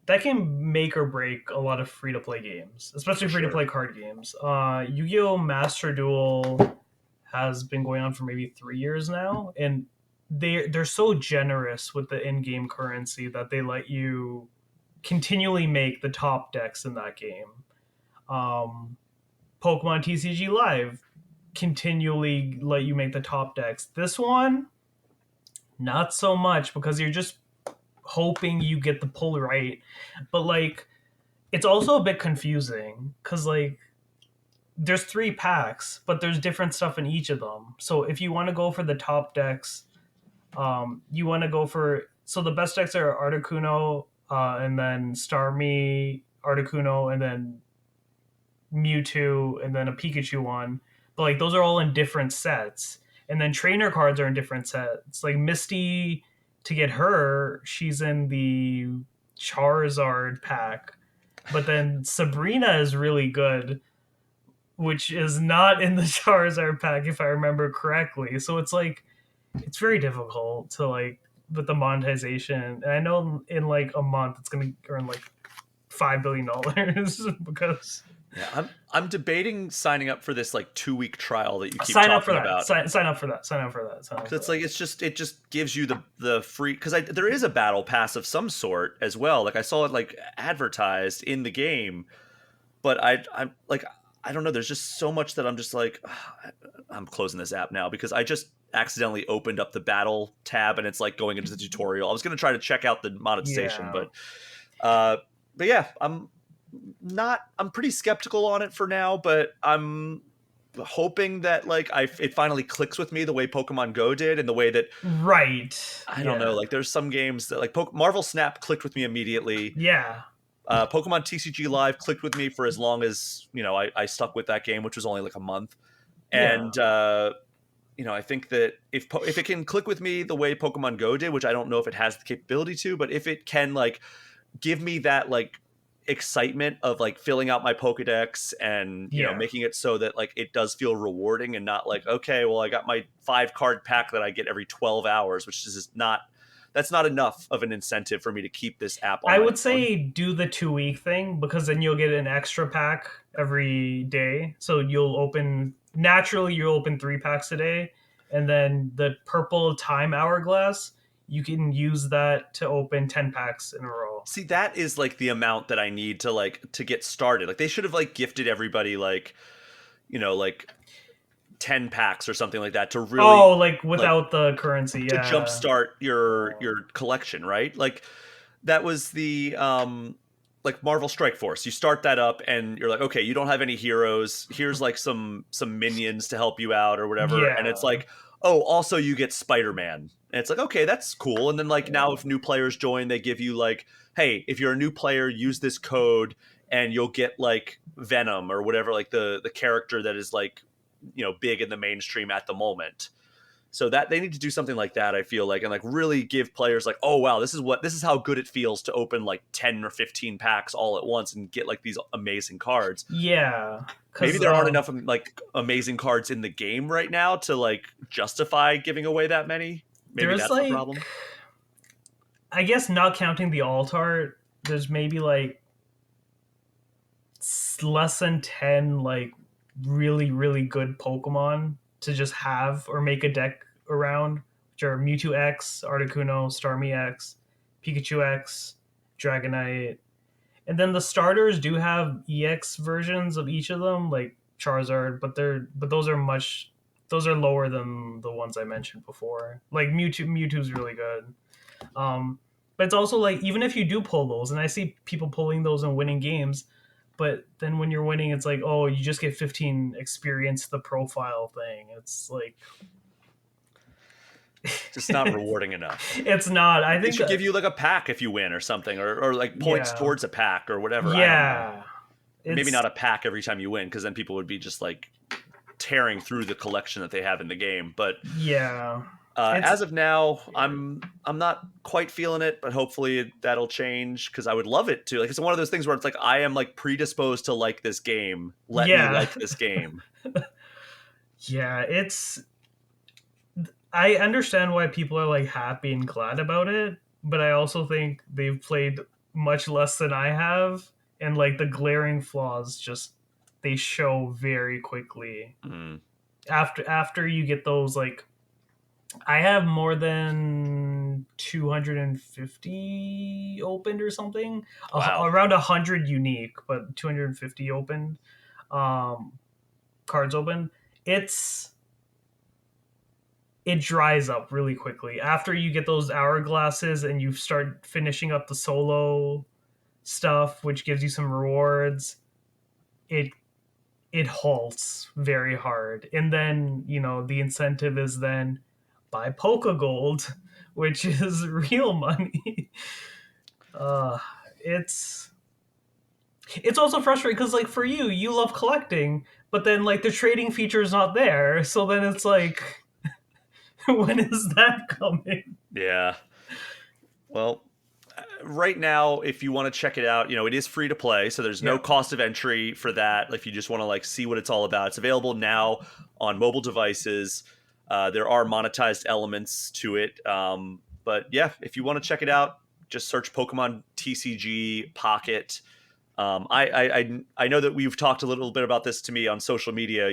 That can make or break a lot of free-to-play games, especially free-to-play card games. Yu-Gi-Oh! Master Duel has been going on for maybe 3 years now, and they're so generous with the in-game currency that they let you continually make the top decks in that game. Pokemon TCG Live continually let you make the top decks. This one, not so much because you're just hoping you get the pull right, but like it's also a bit confusing because like there's 3 packs but there's different stuff in each of them. So if you want to go for the top decks, You want to go for, so the best decks are Articuno, and then Starmie, Articuno, and then Mewtwo, and then a Pikachu one. But like those are all in different sets, and then trainer cards are in different sets. Like Misty, to get her, she's in the Charizard pack, but then Sabrina is really good, which is not in the Charizard pack if I remember correctly. So it's like it's very difficult to like with the monetization. And I know in like a month it's gonna earn like $5 billion because I'm debating signing up for this like 2-week trial that you keep sign up for talking that. about. Sign up for that. Sign up for that. Sign up for It's that. like it just gives you the free, because there is a battle pass of some sort as well. Like I saw it like advertised in the game, but I'm like, I don't know. There's just so much that I'm just like, I'm closing this app now because I just accidentally opened up the battle tab and it's like going into the tutorial. I was gonna try to check out the monetization, Yeah. but yeah, I'm pretty skeptical on it for now, but I'm hoping that like it finally clicks with me the way Pokemon Go did, and the way that Right. I don't know, like there's some games that like Marvel Snap clicked with me immediately. Yeah. Pokemon TCG Live clicked with me for as long as, you know, I stuck with that game, which was only like a month. And you know, I think that if it can click with me the way Pokemon Go did, which I don't know if it has the capability to, but if it can like give me that like excitement of like filling out my Pokedex and, you know, making it so that like it does feel rewarding and not like, okay, well, I got my 5-card pack that I get every 12 hours, which is just not, that's not enough of an incentive for me to keep this app on. I would say do the 2-week thing, because then you'll get an extra pack every day. So you'll open 3 packs a day, and then the purple time hourglass, you can use that to open 10 packs in a row. See, that is like the amount that I need to like to get started. Like they should have like gifted everybody like, you know, like 10 packs or something like that to really like without the currency, to jumpstart your collection, right? Like that was the like Marvel Strike Force. You start that up and you're like, okay, you don't have any heroes. Here's like some minions to help you out or whatever. And it's like, oh, also you get Spider-Man. And it's like, okay, that's cool. And then like now if new players join, they give you like, hey, if you're a new player, use this code and you'll get like Venom or whatever, like the character that is like, you know, big in the mainstream at the moment. So that they need to do something like that, I feel like, and like really give players like, oh wow, this is how good it feels to open like 10 or 15 packs all at once and get like these amazing cards. Yeah. Maybe there aren't enough like amazing cards in the game right now to like justify giving away that many. Maybe that's the problem. I guess not counting the alt art, there's maybe like less than 10 like really, really good Pokemon to just have or make a deck around, which are Mewtwo X, Articuno, Starmie X, Pikachu X, Dragonite. And then the starters do have EX versions of each of them, like Charizard, but those are lower than the ones I mentioned before. Like Mewtwo's really good. But it's also like, even if you do pull those, and I see people pulling those and winning games, but then when you're winning, it's like, oh, you just get 15 experience, the profile thing. It's like just not rewarding enough. It's not. I think they should give you like a pack if you win or something, or like points towards a pack or whatever. Yeah. Maybe not a pack every time you win, because then people would be just like tearing through the collection that they have in the game. But yeah. As of now, I'm not quite feeling it, but hopefully that'll change, because I would love it to. Like, it's one of those things where it's like I am like predisposed to like this game. Let me like this game. Yeah, I understand why people are like happy and glad about it, but I also think they've played much less than I have, and like the glaring flaws just they show very quickly. After you get those, like, I have more than 250 opened or something. Wow. Around 100 unique, but 250 opened cards open. It dries up really quickly after you get those hourglasses and you start finishing up the solo stuff, which gives you some rewards. It halts very hard, and then, you know, the incentive is then, buy Pokegold, which is real money. uh, it's also frustrating because like for you, you love collecting, but then like the trading feature is not there. So then it's like, when is that coming? Yeah. Well, right now, if you want to check it out, it is free to play, so there's no Yeah. cost of entry for that. If you just want to like see what it's all about, it's available now on mobile devices. There are monetized elements to it, but yeah, if you want to check it out, just search Pokemon TCG Pocket. I know that we've talked a little bit about this to me on social media.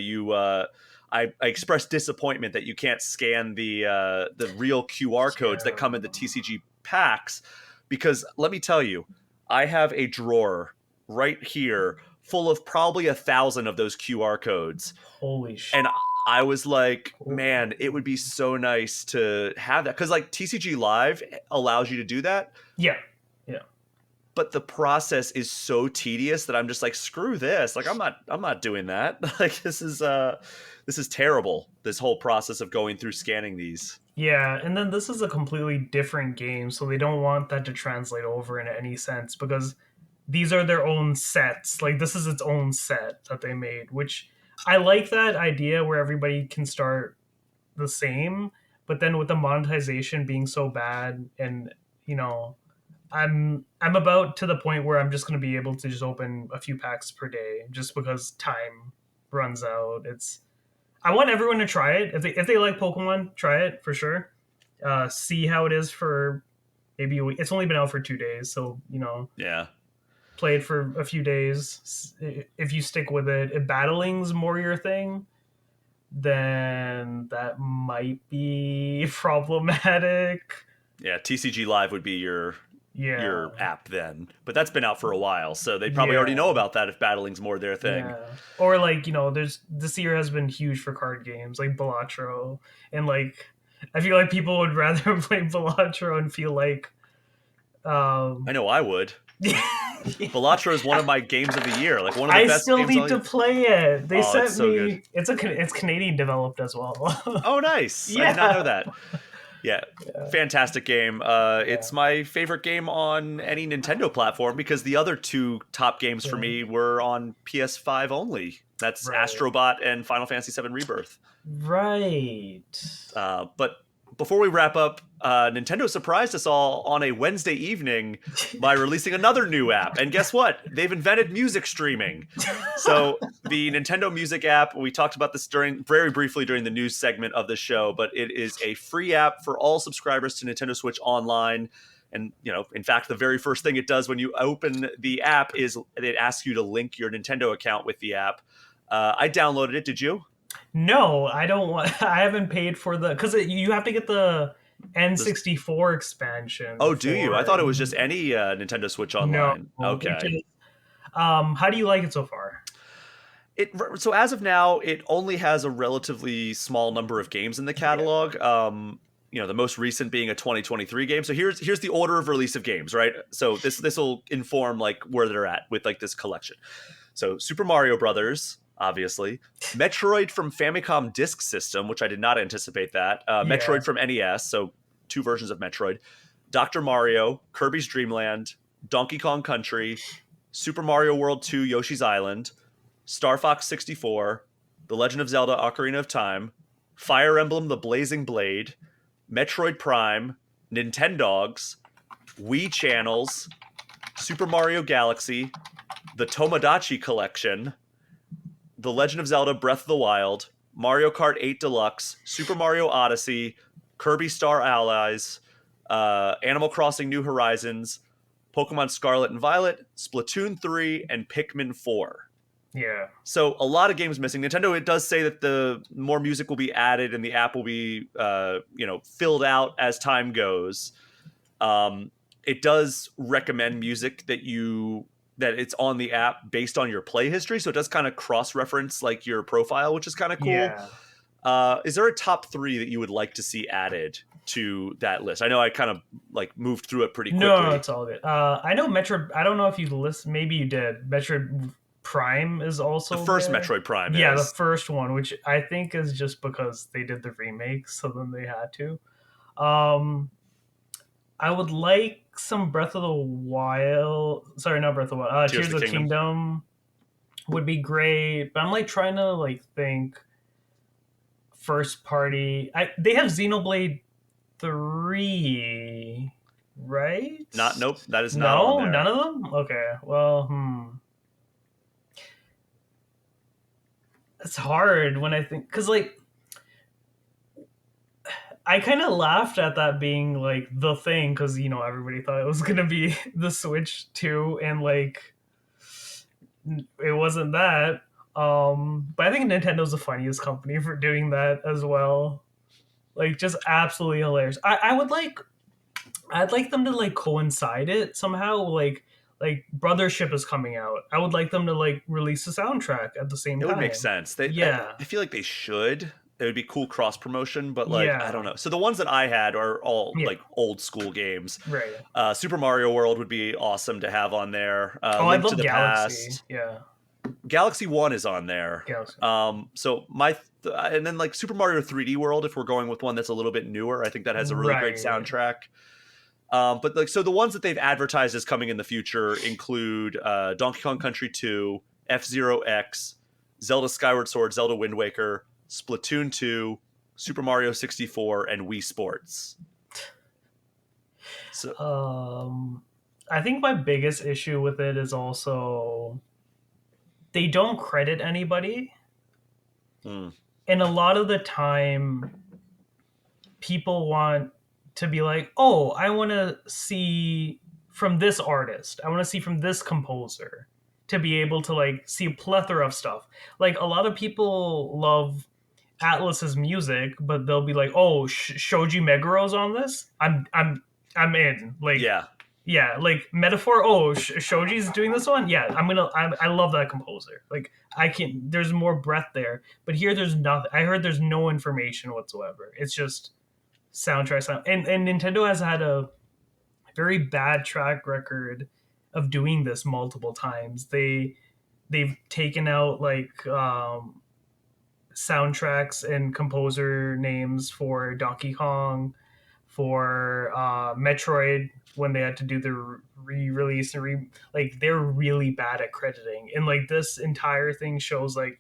I expressed disappointment that you can't scan the real QR codes that come in the TCG packs, because let me tell you, I have a drawer right here full of probably 1,000 of those QR codes, Holy shit. and I was like, man, it would be so nice to have that, because like TCG Live allows you to do that. Yeah. But the process is so tedious that I'm just like, screw this. Like, I'm not doing that. Like, this is terrible. This whole process of going through scanning these. Yeah, and then this is a completely different game, so they don't want that to translate over in any sense because these are their own sets. Like this is its own set that they made, which I like that idea where everybody can start the same, but then with the monetization being so bad, and I'm about to the point where I'm just going to be able to just open a few packs per day just because time runs out. I want everyone to try it. If they like Pokemon, try it for sure. See how it is for maybe a week. It's only been out for 2 days, so Yeah. play it for a few days. If you stick with it, if battling's more your thing, then that might be problematic. Yeah, TCG Live would be your app then, but that's been out for a while, so they probably already know about that if battling's more their thing. Yeah. Or like there's this year has been huge for card games like Balatro, and like I feel like people would rather play Balatro and feel like I know I would. Balatro is one of my games of the year, like one of the best still games need to play it. They sent it's so me good. it's Canadian developed as well. Oh, nice. I did not know that. Yeah, fantastic game. It's my favorite game on any Nintendo platform because the other two top games for me were on PS5 only. That's Astrobot and Final Fantasy VII Rebirth. Right. But before we wrap up, Nintendo surprised us all on a Wednesday evening by releasing another new app. And guess what? They've invented music streaming. So the Nintendo Music app, we talked about this very briefly during the news segment of the show, but it is a free app for all subscribers to Nintendo Switch Online. And, in fact, the very first thing it does when you open the app is it asks you to link your Nintendo account with the app. I downloaded it. Did you? No, I don't want. I haven't paid for because you have to get the N64 expansion. Oh, do you? I thought it was just any Nintendo Switch Online. No, okay. How do you like it so far? So as of now, it only has a relatively small number of games in the catalog. The most recent being a 2023 game. So here's the order of release of games, right? So this will inform like where they're at with like this collection. So Super Mario Brothers, obviously, Metroid from Famicom Disk System, which I did not anticipate that. Metroid from NES, so 2 versions of Metroid. Dr. Mario, Kirby's Dream Land, Donkey Kong Country, Super Mario World 2, Yoshi's Island, Star Fox 64, The Legend of Zelda: Ocarina of Time, Fire Emblem: The Blazing Blade, Metroid Prime, Nintendogs, Wii Channels, Super Mario Galaxy, the Tomodachi Collection, The Legend of Zelda: Breath of the Wild, Mario Kart 8 Deluxe, Super Mario Odyssey, Kirby Star Allies, Animal Crossing New Horizons, Pokemon Scarlet and Violet, Splatoon 3, and Pikmin 4. Yeah. So a lot of games missing. Nintendo, it does say that the more music will be added and the app will be, filled out as time goes. It does recommend music that it's on the app based on your play history. So it does kind of cross-reference like your profile, which is kind of cool. Yeah. Is there a top 3 that you would like to see added to that list? I know I kind of like moved through it pretty quickly. No, it's all good. I know Metroid. I don't know if you list. Maybe you did. Metroid Prime is also The first there. Metroid Prime Yeah, the is. first one, which I think is just because they did the remake, so then they had to. Um, I would like some Breath of the Wild. Sorry, not Breath of the Wild. Tears Tears of of the the Kingdom. Kingdom would be great, but I'm like trying to like think first party. They have Xenoblade 3, right? Nope, that is not on No, there. none of them. Okay, well, it's hard when I think because like I kind of laughed at that being like the thing because everybody thought it was gonna be the Switch 2 and like it wasn't that. But I think Nintendo's the funniest company for doing that as well. Like just absolutely hilarious. I'd like them to like coincide it somehow. Like Brothership is coming out. I would like them to like release a soundtrack at the same It time. would make sense. Yeah. I feel like they should. It would be cool cross promotion, but like I Yeah. don't know. So the ones that I had are all Yeah. like old school games. Right. Super Mario World would be awesome to have on there. Oh, I Link to love the Galaxy. Past. Yeah. Galaxy 1 is on there. Galaxy. So and then like Super Mario 3D World, if we're going with one that's a little bit newer, I think that has a really great Right. soundtrack. But like, so the ones that they've advertised as coming in the future include Donkey Kong Country 2, F-Zero X, Zelda Skyward Sword, Zelda Wind Waker, Splatoon 2, Super Mario 64, and Wii Sports. So I think my biggest issue with it is also they don't credit anybody. And a lot of the time people want to be like, oh, I want to see from this artist. I want to see from this composer to be able to like see a plethora of stuff. Like a lot of people love Atlas's music, but they'll be like, "Oh, Shoji Meguro's on this. I'm in." Like, yeah, like Metaphor. Oh, Shoji's doing this one. Yeah, I love that composer. Like, I can. There's more breadth there, but here there's nothing. I heard there's no information whatsoever. It's just soundtrack sound, and Nintendo has had a very bad track record of doing this multiple times. They've taken out like soundtracks and composer names for Donkey Kong, for Metroid when they had to do the re-release and like they're really bad at crediting, and like this entire thing shows like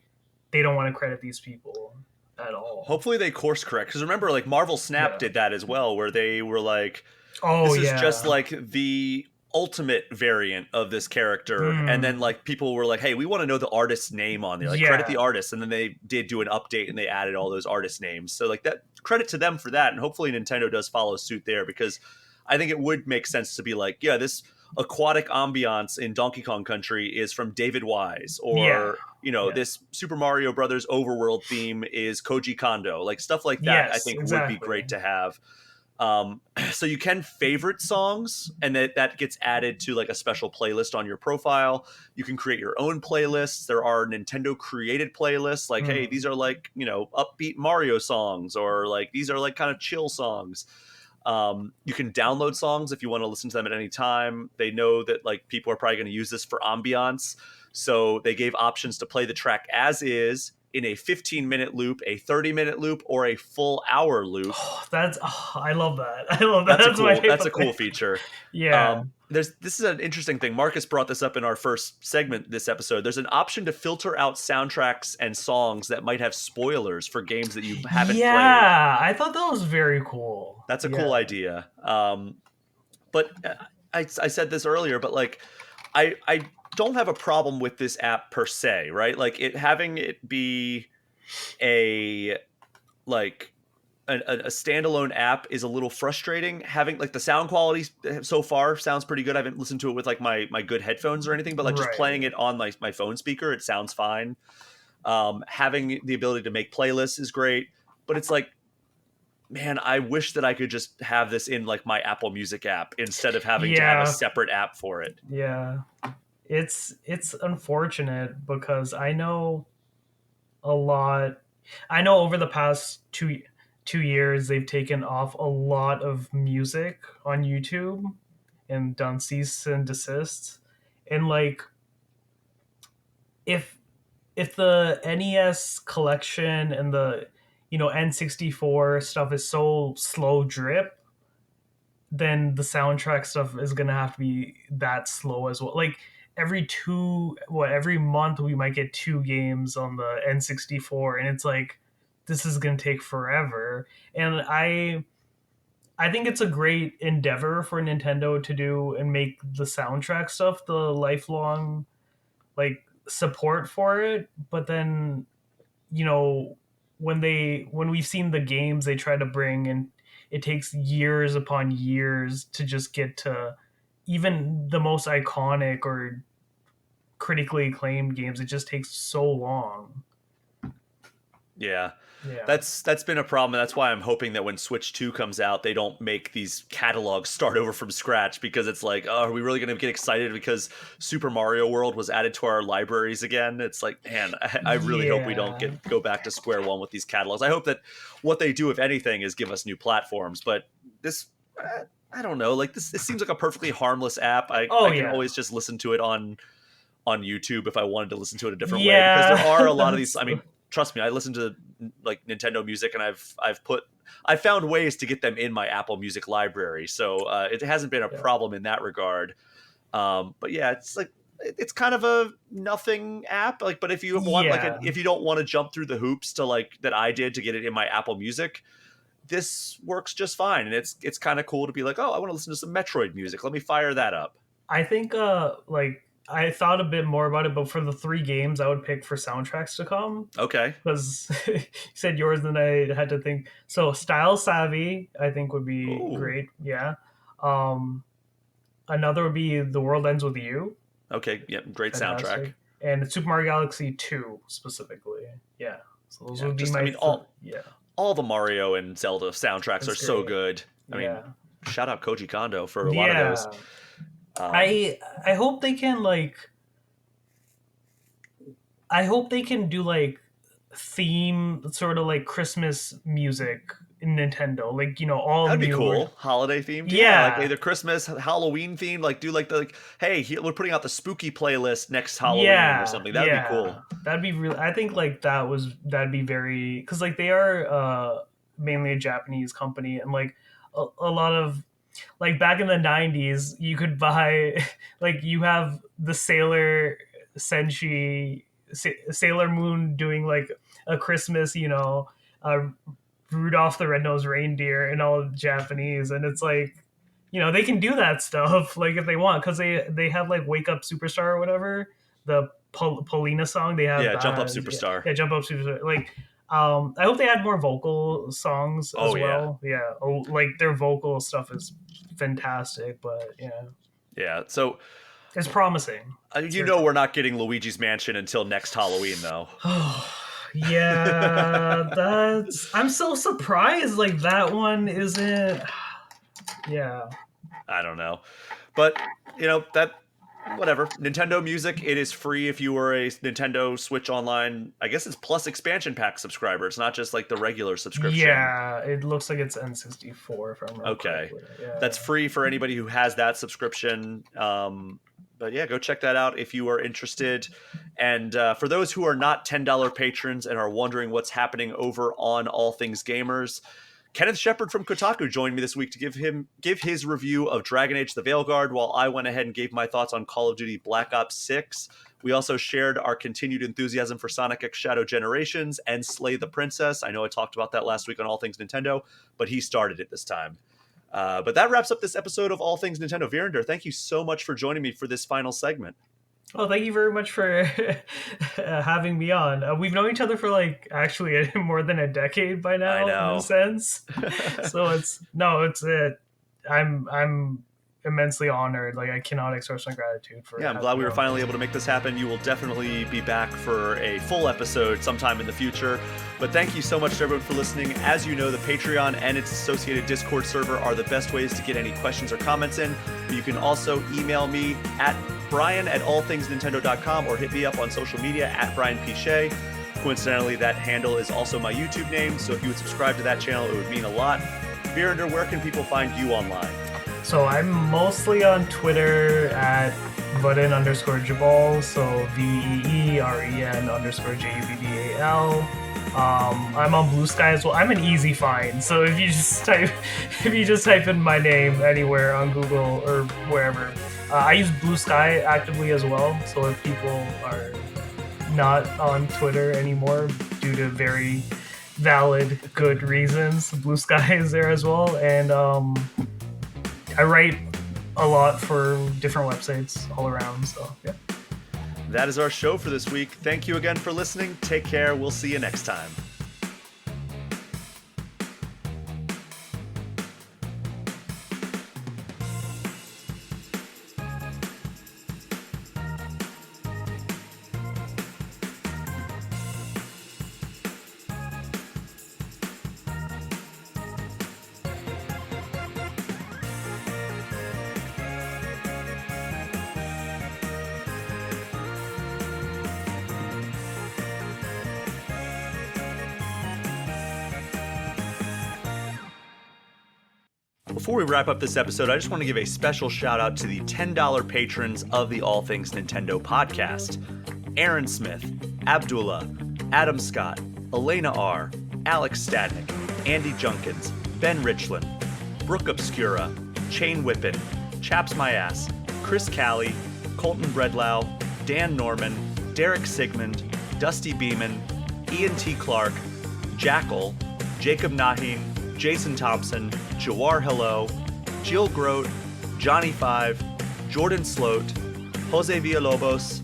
they don't want to credit these people at all. Hopefully they course correct, because remember, like Marvel Snap did that as well, where they were like, "Oh, this is just like the ultimate variant of this character," and then like people were like, hey, we want to know the artist's name on there, like credit the artist, and then they did do an update and they added all those artist names. So like that, credit to them for that, and hopefully Nintendo does follow suit there, because I think it would make sense to be like, yeah, this aquatic ambiance in Donkey Kong Country is from David Wise, or this Super Mario Brothers overworld theme is Koji Kondo, like stuff like that. I think would be great to have. So you can favorite songs, and that gets added to like a special playlist on your profile. You can create your own playlists. There are Nintendo created playlists, like, hey, these are like, upbeat Mario songs, or like these are like kind of chill songs. You can download songs if you want to listen to them at any time. They know that like people are probably going to use this for ambiance, so they gave options to play the track as is, in a 15-minute loop, a 30-minute loop, or a full hour loop. I love that. I love that. That's a cool feature. Yeah. This is an interesting thing. Marcus brought this up in our first segment this episode. There's an option to filter out soundtracks and songs that might have spoilers for games that you haven't played. Yeah, I thought that was very cool. That's a cool idea. But I said this earlier, but like I don't have a problem with this app per se, right? Like having it be a standalone app is a little frustrating. Having like the sound quality so far sounds pretty good. I haven't listened to it with like my good headphones or anything, but like just playing it on my phone speaker, it sounds fine. Having the ability to make playlists is great, but it's like, man, I wish that I could just have this in like my Apple Music app instead of having to have a separate app for it. Yeah. It's unfortunate, because I know over the past two years they've taken off a lot of music on YouTube and done cease and desist, and like if the NES collection and the N64 stuff is so slow drip, then the soundtrack stuff is gonna have to be that slow as well. Like every month we might get 2 games on the N64, and it's like this is gonna take forever. And I think it's a great endeavor for Nintendo to do and make the soundtrack stuff the lifelong like support for it. But then, when we've seen the games they try to bring, and it takes years upon years to just get to even the most iconic or critically acclaimed games. It just takes so long. Yeah. Yeah. That's been a problem, and that's why I'm hoping that when Switch 2 comes out, they don't make these catalogs start over from scratch, because it's like, oh, are we really going to get excited because Super Mario World was added to our libraries again? It's like, man, I really hope we don't go back to square one with these catalogs. I hope that what they do, if anything, is give us new platforms. But this, I don't know, like this seems like a perfectly harmless app. I can always just listen to it on YouTube if I wanted to listen to it a different way, because there are a lot of these. I mean, trust me, I listen to like Nintendo music, and I've found ways to get them in my Apple Music library, so it hasn't been a problem in that regard. But yeah, it's like it's kind of a nothing app. Like, but if you want if you don't want to jump through the hoops to like that I did to get it in my Apple Music, this works just fine, and it's kind of cool to be like, oh, I want to listen to some Metroid music. Let me fire that up. I think I thought a bit more about it, but for the 3 games I would pick for soundtracks to come. Okay. Because you said yours, and I had to think. So Style Savvy, I think, would be great. Yeah. Another would be The World Ends With You. Okay. Yep. Great soundtrack. And Super Mario Galaxy 2 specifically. Yeah. So those would be my all the Mario and Zelda soundtracks are so good. I mean, shout out Koji Kondo for a lot of those. I hope they can do like theme sort of like Christmas music in Nintendo, like all that'd be cool, holiday themed. Like either Christmas, Halloween themed. Like do like hey, we're putting out the spooky playlist next Halloween or something. That'd be cool. That'd be really. I think like that'd be very, because like they are mainly a Japanese company, and like a lot of. Like back in the 90s, you could buy, like you have the Sailor Moon doing like a Christmas, Rudolph the Red-Nosed Reindeer in all Japanese. And it's like, they can do that stuff like if they want, because they have like Wake Up Superstar or whatever, the Polina song. They have Jump Up Superstar. Yeah, Jump Up Superstar. Like, I hope they add more vocal songs as well. Yeah. Like their vocal stuff is fantastic, but yeah. So it's promising. We're not getting Luigi's Mansion until next Halloween, though. Yeah, I'm so surprised. Like that one isn't. Yeah. I don't know, but that. Whatever. Nintendo Music, it is free if you are a Nintendo Switch Online. I guess it's plus expansion pack subscriber. It's not just like the regular subscription. Yeah, it looks like it's N64 if I remember. Okay. That's free for anybody who has that subscription. But yeah, go check that out if you are interested. And for those who are not $10 patrons and are wondering what's happening over on All Things Gamers, Kenneth Shepard from Kotaku joined me this week to give his review of Dragon Age: The Veilguard, while I went ahead and gave my thoughts on Call of Duty Black Ops 6. We also shared our continued enthusiasm for Sonic X Shadow Generations and Slay the Princess. I know I talked about that last week on All Things Nintendo, but he started it this time. But that wraps up this episode of All Things Nintendo. Veerender, thank you so much for joining me for this final segment. Well, thank you very much for having me on. We've known each other for actually more than a decade by now. I know. In a sense. So I'm immensely honored. Like I cannot express my gratitude for. Yeah, I'm glad we were finally able to make this happen. You will definitely be back for a full episode sometime in the future. But thank you so much to everyone for listening. As you know, the Patreon and its associated Discord server are the best ways to get any questions or comments in. But you can also email me at brian@allthingsnintendo.com or hit me up on social media at Brian P. Shea. Coincidentally, that handle is also my YouTube name, so if you would subscribe to that channel, it would mean a lot. Veerender, where can people find you online? So I'm mostly on Twitter at Veeren_Jubbal, so VEEREN_JUBBAL. I'm on Blue Sky as well. I'm an easy find, so if you just type in my name anywhere on Google or wherever, I use Blue Sky actively as well. So if people are not on Twitter anymore due to very valid, good reasons, Blue Sky is there as well, and I write a lot for different websites all around, so yeah. That is our show for this week. Thank you again for listening. Take care. We'll see you next time. Before we wrap up this episode, I just want to give a special shout out to the $10 patrons of the All Things Nintendo podcast. Aaron Smith, Abdullah, Adam Scott, Elena R., Alex Stadnick, Andy Junkins, Ben Richland, Brooke Obscura, Chain Whippin, Chaps My Ass, Chris Callie, Colton Bredlow, Dan Norman, Derek Sigmund, Dusty Beeman, Ian T. Clark, Jackal, Jacob Naheen, Jason Thompson, Jawar Hello, Jill Grote, Johnny Five, Jordan Sloat, Jose Villalobos,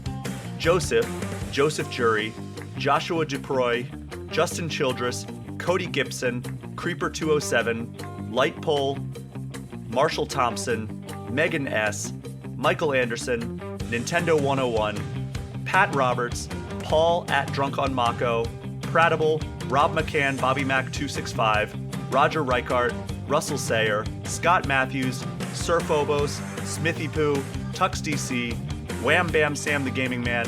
Joseph Jury, Joshua Duproy, Justin Childress, Cody Gibson, Creeper207, Lightpole, Marshall Thompson, Megan S., Michael Anderson, Nintendo 101, Pat Roberts, Paul at Drunk on Mako, Pratable, Rob McCann, Bobby Mac 265, Roger Reichart, Russell Sayer, Scott Matthews, Sir Phobos, Smithy Poo, Tux DC, Wham Bam Sam the Gaming Man,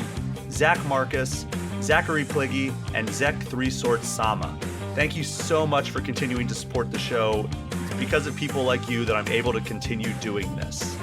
Zach Marcus, Zachary Pliggy, and Zek 3 Sorts Sama. Thank you so much for continuing to support the show. It's because of people like you that I'm able to continue doing this.